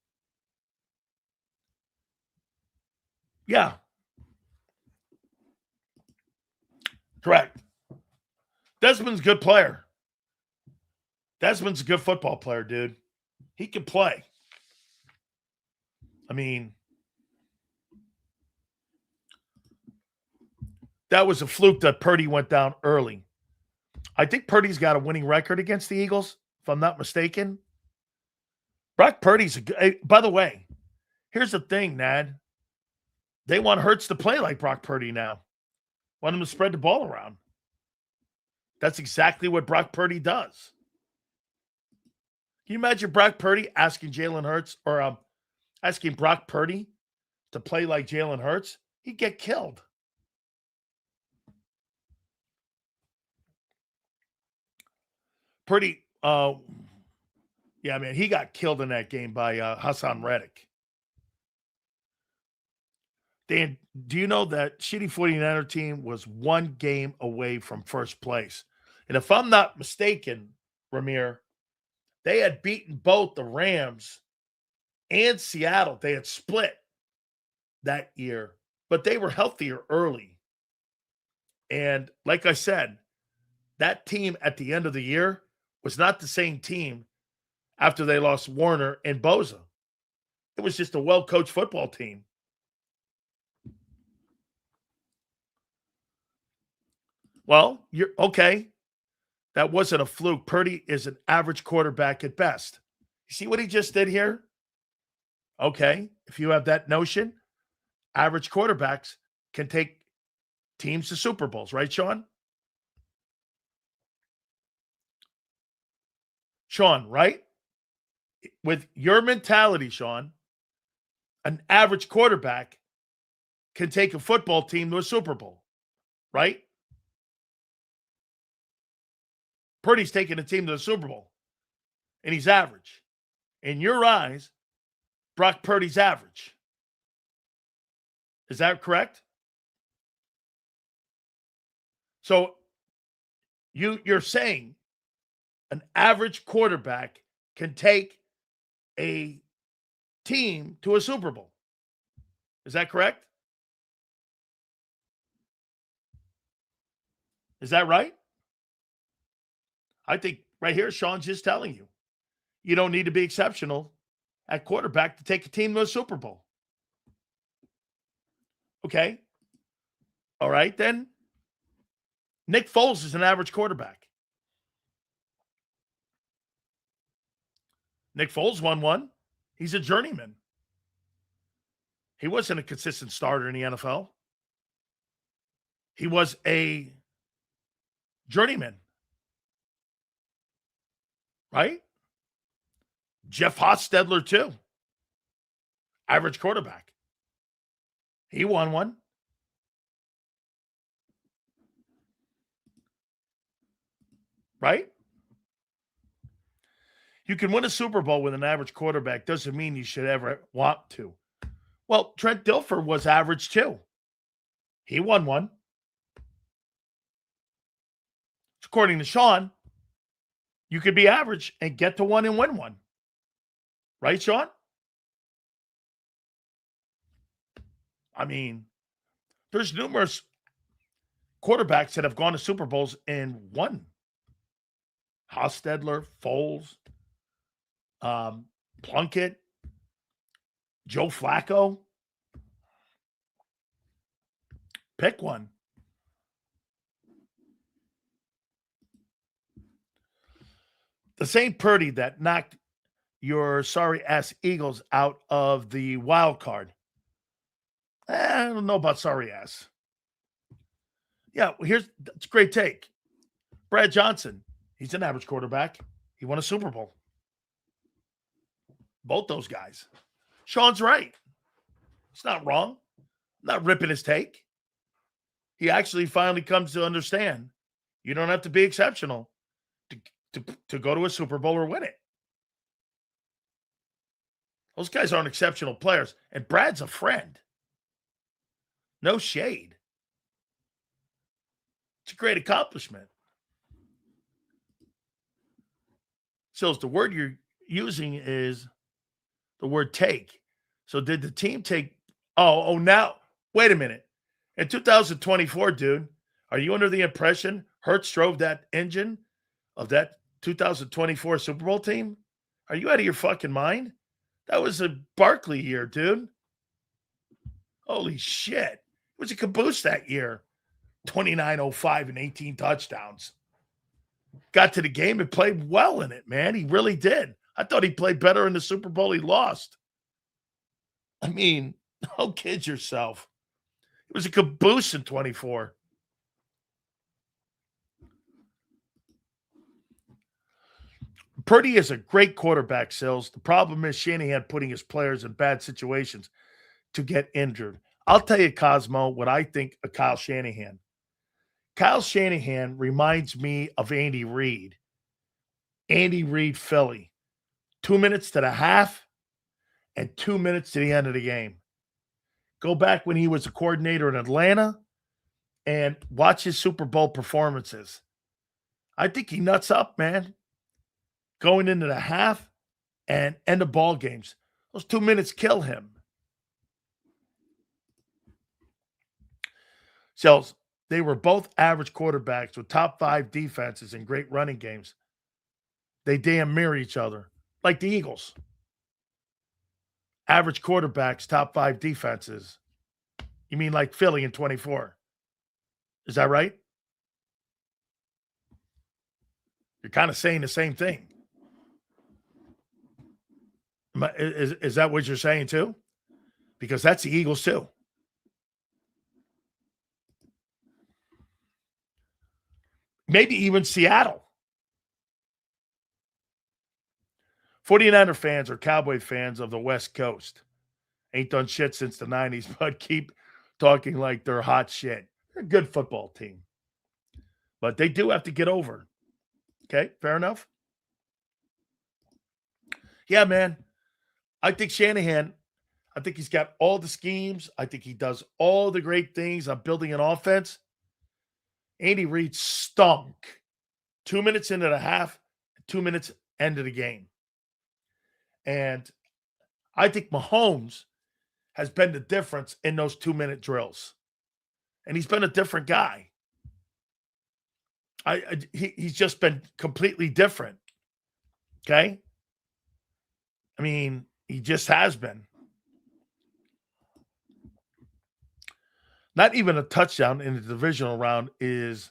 Yeah. Correct. Desmond's a good player. Desmond's a good football player, dude. He can play. I mean, that was a fluke that Purdy went down early. I think Purdy's got a winning record against the Eagles, if I'm not mistaken. Brock Purdy's a good. By the way, here's the thing, Nad. They want Hurts to play like Brock Purdy now. Want him to spread the ball around. That's exactly what Brock Purdy does. Can you imagine Brock Purdy asking Jalen Hurts or asking Brock Purdy to play like Jalen Hurts? He'd get killed. Purdy, yeah, man, he got killed in that game by Hassan Reddick. Dan, do you know that shitty 49er team was one game away from first place? And if I'm not mistaken, Ramir, they had beaten both the Rams and Seattle. They had split that year, but they were healthier early. And like I said, that team at the end of the year was not the same team after they lost Warner and Bosa. It was just a well-coached football team. Well, you're okay. That wasn't a fluke. Purdy is an average quarterback at best. You see what he just did here? Okay. If you have that notion, average quarterbacks can take teams to Super Bowls, right, Sean? Sean, right? With your mentality, Sean, an average quarterback can take a football team to a Super Bowl, right? Purdy's taking a team to the Super Bowl, and he's average. In your eyes, Brock Purdy's average. Is that correct? So you're saying an average quarterback can take a team to a Super Bowl. Is that correct? Is that right? I think right here, Sean's just telling you, you don't need to be exceptional at quarterback to take a team to a Super Bowl. Okay. All right, then. Nick Foles is an average quarterback. Nick Foles won one. He's a journeyman. He wasn't a consistent starter in the NFL. He was a journeyman. Right? Jeff Hostetler, too. Average quarterback. He won one. Right? You can win a Super Bowl with an average quarterback. Doesn't mean you should ever want to. Well, Trent Dilfer was average too. He won one. According to Sean, you could be average and get to one and win one. Right, Sean? I mean, there's numerous quarterbacks that have gone to Super Bowls and won. Hostetler, Foles, Plunkett, Joe Flacco. Pick one. The same Purdy that knocked your sorry-ass Eagles out of the wild card. I don't know about sorry-ass. Yeah, it's a great take. Brad Johnson, he's an average quarterback. He won a Super Bowl. Both those guys. Sean's right. It's not wrong. I'm not ripping his take. He actually finally comes to understand you don't have to be exceptional to go to a Super Bowl or win it. Those guys aren't exceptional players. And Brad's a friend. No shade. It's a great accomplishment. So the word you're using is the word take. So did the team take? Oh, now, wait a minute. In 2024, dude, are you under the impression Hurts drove that engine of that 2024 Super Bowl team? Are you out of your fucking mind? That was a Barkley year, dude. Holy shit. It was a caboose that year. 29-05 and 18 touchdowns. Got to the game and played well in it, man. He really did. I thought he played better in the Super Bowl he lost. I mean, don't kid yourself. It was a caboose in 24. Purdy is a great quarterback, Sills. The problem is Shanahan putting his players in bad situations to get injured. I'll tell you, Cosmo, what I think of Kyle Shanahan. Kyle Shanahan reminds me of Andy Reid. Andy Reid, Philly. 2 minutes to the half and 2 minutes to the end of the game. Go back when he was a coordinator in Atlanta and watch his Super Bowl performances. I think he nuts up, man. Going into the half and end of ball games. Those 2 minutes kill him. So they were both average quarterbacks with top 5 defenses and great running games. They damn mirror each other, like the Eagles. Average quarterbacks, top 5 defenses. You mean like Philly in 24? Is that right? You're kind of saying the same thing. Is that what you're saying too? Because that's the Eagles too. Maybe even Seattle. 49er fans are Cowboy fans of the West Coast. Ain't done shit since the 90s, but keep talking like they're hot shit. They're a good football team. But they do have to get over. Okay, fair enough? Yeah, man. I think Shanahan, I think he's got all the schemes. I think he does all the great things on building an offense. Andy Reid stunk. 2 minutes into the half, 2 minutes end of the game. And I think Mahomes has been the difference in those 2 minute drills. And he's been a different guy. He's just been completely different. Okay? I mean, he just has been. Not even a touchdown in the divisional round is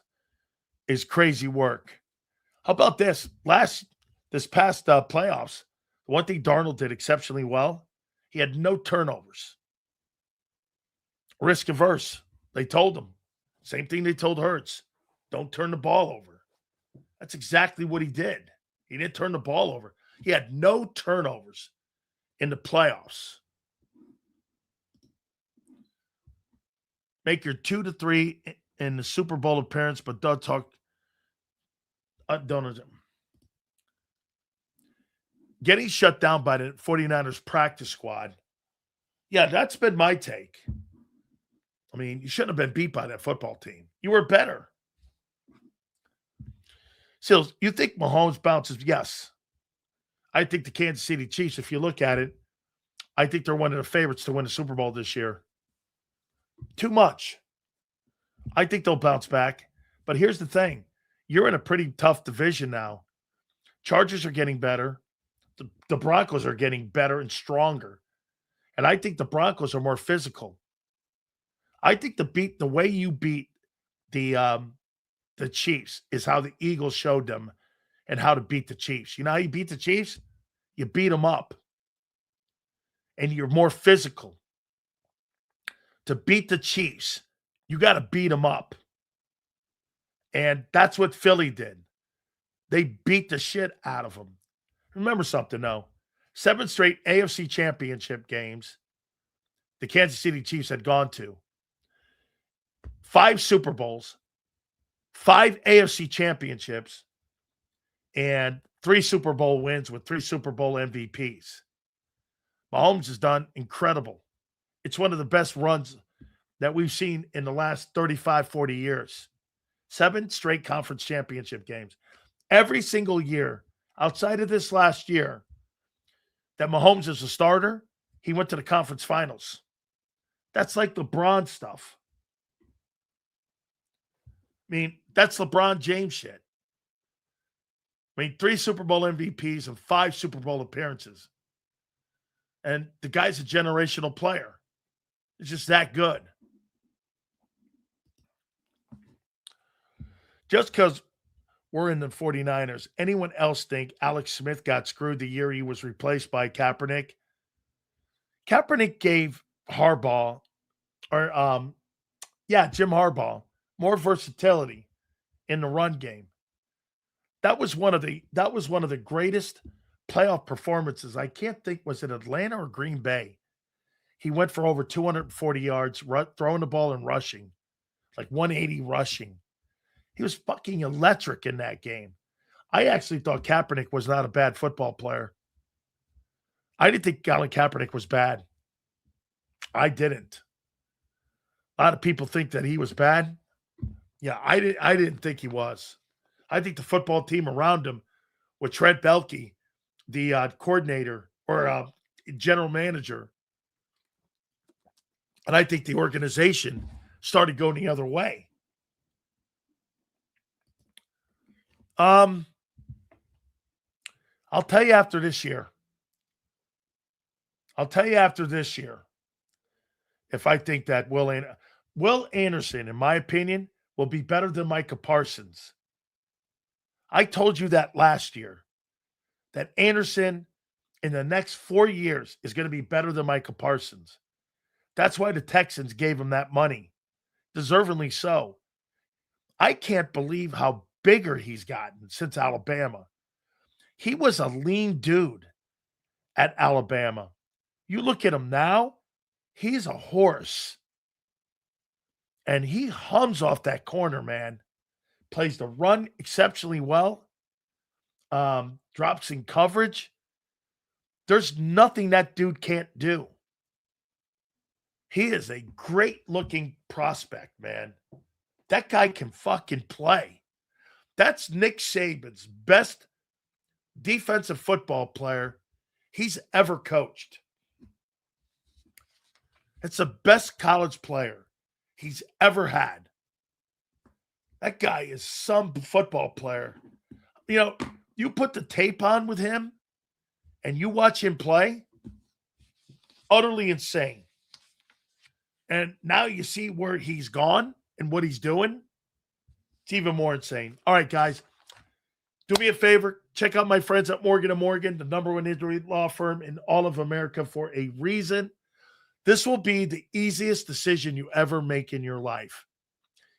crazy work. How about this? This past playoffs, the one thing Darnold did exceptionally well, he had no turnovers. Risk averse. They told him. Same thing they told Hurts. Don't turn the ball over. That's exactly what he did. He didn't turn the ball over. He had no turnovers in the playoffs. Make your 2 to 3 in the Super Bowl appearance, but don't talk. Don't. getting shut down by the 49ers practice squad. Yeah, that's been my take. I mean, you shouldn't have been beat by that football team. You were better. Sills, you think Mahomes bounces? Yes. I think the Kansas City Chiefs, if you look at it, I think they're one of the favorites to win the Super Bowl this year. Too much. I think they'll bounce back. But here's the thing. You're in a pretty tough division now. Chargers are getting better. The Broncos are getting better and stronger. And I think the Broncos are more physical. I think the way you beat the Chiefs is how the Eagles showed them and how to beat the Chiefs. You know how you beat the Chiefs? You beat them up. And you're more physical. To beat the Chiefs, you got to beat them up. And that's what Philly did. They beat the shit out of them. Remember something, though. 7 straight AFC championship games the Kansas City Chiefs had gone to. 5 Super Bowls, 5 AFC championships, and 3 Super Bowl wins with 3 Super Bowl MVPs. Mahomes has done incredible. It's one of the best runs that we've seen in the last 35, 40 years. 7 straight conference championship games. Every single year, outside of this last year, that Mahomes is a starter, he went to the conference finals. That's like LeBron stuff. I mean, that's LeBron James shit. I mean, 3 Super Bowl MVPs and 5 Super Bowl appearances. And the guy's a generational player. It's just that good. Just because we're in the 49ers, anyone else think Alex Smith got screwed the year he was replaced by Kaepernick? Kaepernick gave Harbaugh, Jim Harbaugh, more versatility in the run game. That was one of the greatest playoff performances. I can't think, was it Atlanta or Green Bay? He went for over 240 yards, throwing the ball and rushing, like 180 rushing. He was fucking electric in that game. I actually thought Kaepernick was not a bad football player. I didn't think Colin Kaepernick was bad. I didn't. A lot of people think that he was bad. Yeah, I didn't think he was. I think the football team around him with Trent Baalke, the coordinator or general manager, and I think the organization started going the other way. I'll tell you after this year. If I think that Will Anderson, in my opinion, will be better than Micah Parsons. I told you that last year, that Anderson in the next 4 years is going to be better than Micah Parsons. That's why the Texans gave him that money, deservingly so. I can't believe how bigger he's gotten since Alabama. He was a lean dude at Alabama. You look at him now, he's a horse. And he hums off that corner, man. Plays the run exceptionally well. Drops in coverage. There's nothing that dude can't do. He is a great-looking prospect, man. That guy can fucking play. That's Nick Saban's best defensive football player he's ever coached. It's the best college player he's ever had. That guy is some football player. You know, you put the tape on with him and you watch him play, utterly insane. And now you see where he's gone and what he's doing. It's even more insane. All right, guys, do me a favor. Check out my friends at Morgan & Morgan, the #1 injury law firm in all of America for a reason. This will be the easiest decision you ever make in your life.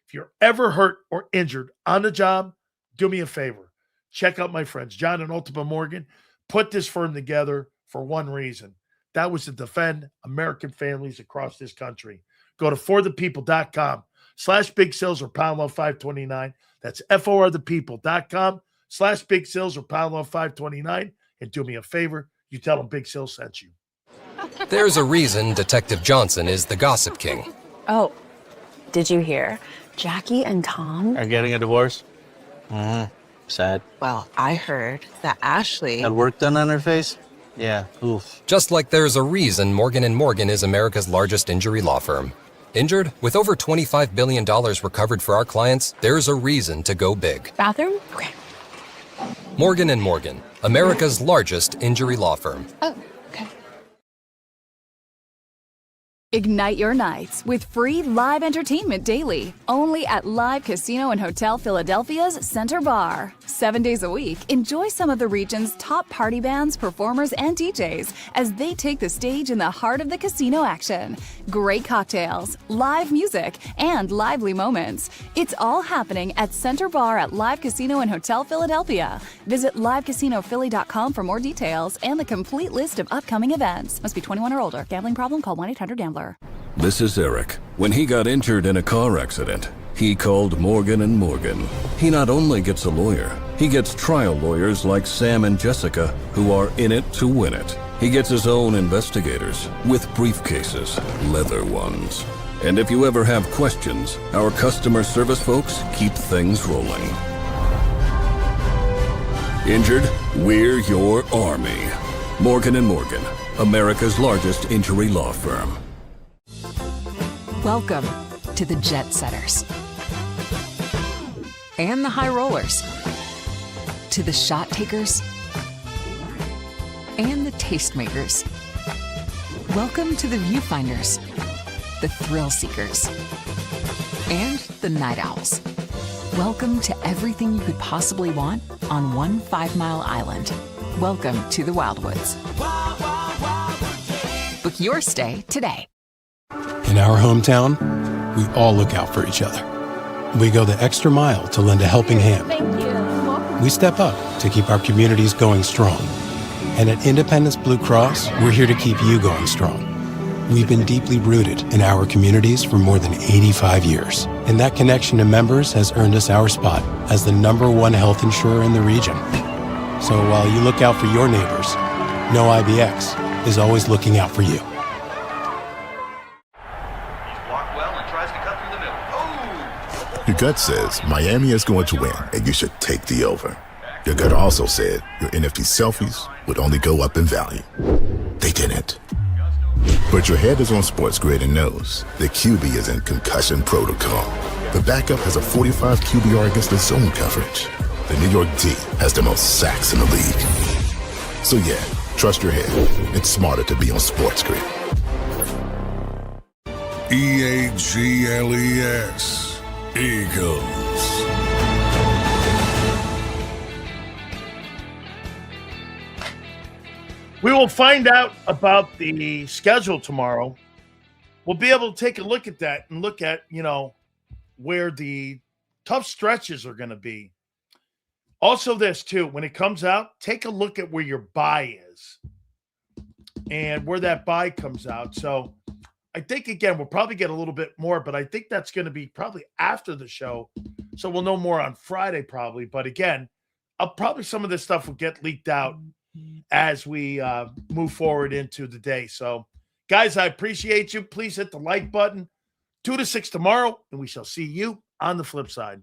If you're ever hurt or injured on the job, do me a favor. Check out my friends, John and Ultima Morgan. Put this firm together for one reason. That was to defend American families across this country. Go to forthepeople.com/Big Sills or #529. That's forthepeople.com/Big Sills or #529 And do me a favor, you tell them Big Sil sent you. There's a reason Detective Johnson is the gossip king. Oh, did you hear? Jackie and Tom are getting a divorce? Sad. Well, I heard that Ashley had work done on her face? Yeah, oof. Just like there's a reason Morgan & Morgan is America's largest injury law firm. Injured? With over $25 billion recovered for our clients, there's a reason to go big. Bathroom? Okay. Morgan & Morgan, America's largest injury law firm. Oh, okay. Ignite your nights with free live entertainment daily, only at Live Casino and Hotel Philadelphia's Center Bar. 7 days a week, enjoy some of the region's top party bands, performers, and DJs as they take the stage in the heart of the casino action. Great cocktails, live music, and lively moments. It's all happening at Center Bar at Live Casino and Hotel Philadelphia. Visit livecasinophilly.com for more details and the complete list of upcoming events. Must be 21 or older. Gambling problem? Call 1-800-GAMBLER. This is Eric. When he got injured in a car accident, he called Morgan & Morgan. He not only gets a lawyer, he gets trial lawyers like Sam and Jessica, who are in it to win it. He gets his own investigators with briefcases, leather ones. And if you ever have questions, our customer service folks keep things rolling. Injured? We're your army. Morgan & Morgan, America's largest injury law firm. Welcome to the Jet Setters and the High Rollers, to the Shot Takers and the Tastemakers. Welcome to the Viewfinders, the Thrill Seekers, and the Night Owls. Welcome to everything you could possibly want on one 5-mile island. Welcome to the Wildwoods. Book your stay today. In our hometown, we all look out for each other. We go the extra mile to lend a helping hand. We step up to keep our communities going strong. And at Independence Blue Cross, we're here to keep you going strong. We've been deeply rooted in our communities for more than 85 years. And that connection to members has earned us our spot as the #1 health insurer in the region. So while you look out for your neighbors, know IBX is always looking out for you. Your gut says Miami is going to win, and you should take the over. Your gut also said your NFT selfies would only go up in value. They didn't. But your head is on Sports Grid and knows the QB is in concussion protocol. The backup has a 45 QBR against the zone coverage. The New York D has the most sacks in the league. So yeah, trust your head. It's smarter to be on Sports Grid. EAGLES. Eagles. We will find out about the schedule tomorrow. We'll be able to take a look at that and look at, where the tough stretches are going to be. Also this too, when it comes out, take a look at where your bye is and where that bye comes out. So I think, again, we'll probably get a little bit more, but I think that's going to be probably after the show. So we'll know more on Friday probably. But again, probably some of this stuff will get leaked out as we move forward into the day. So, guys, I appreciate you. Please hit the like button. 2 to 6 tomorrow, and we shall see you on the flip side.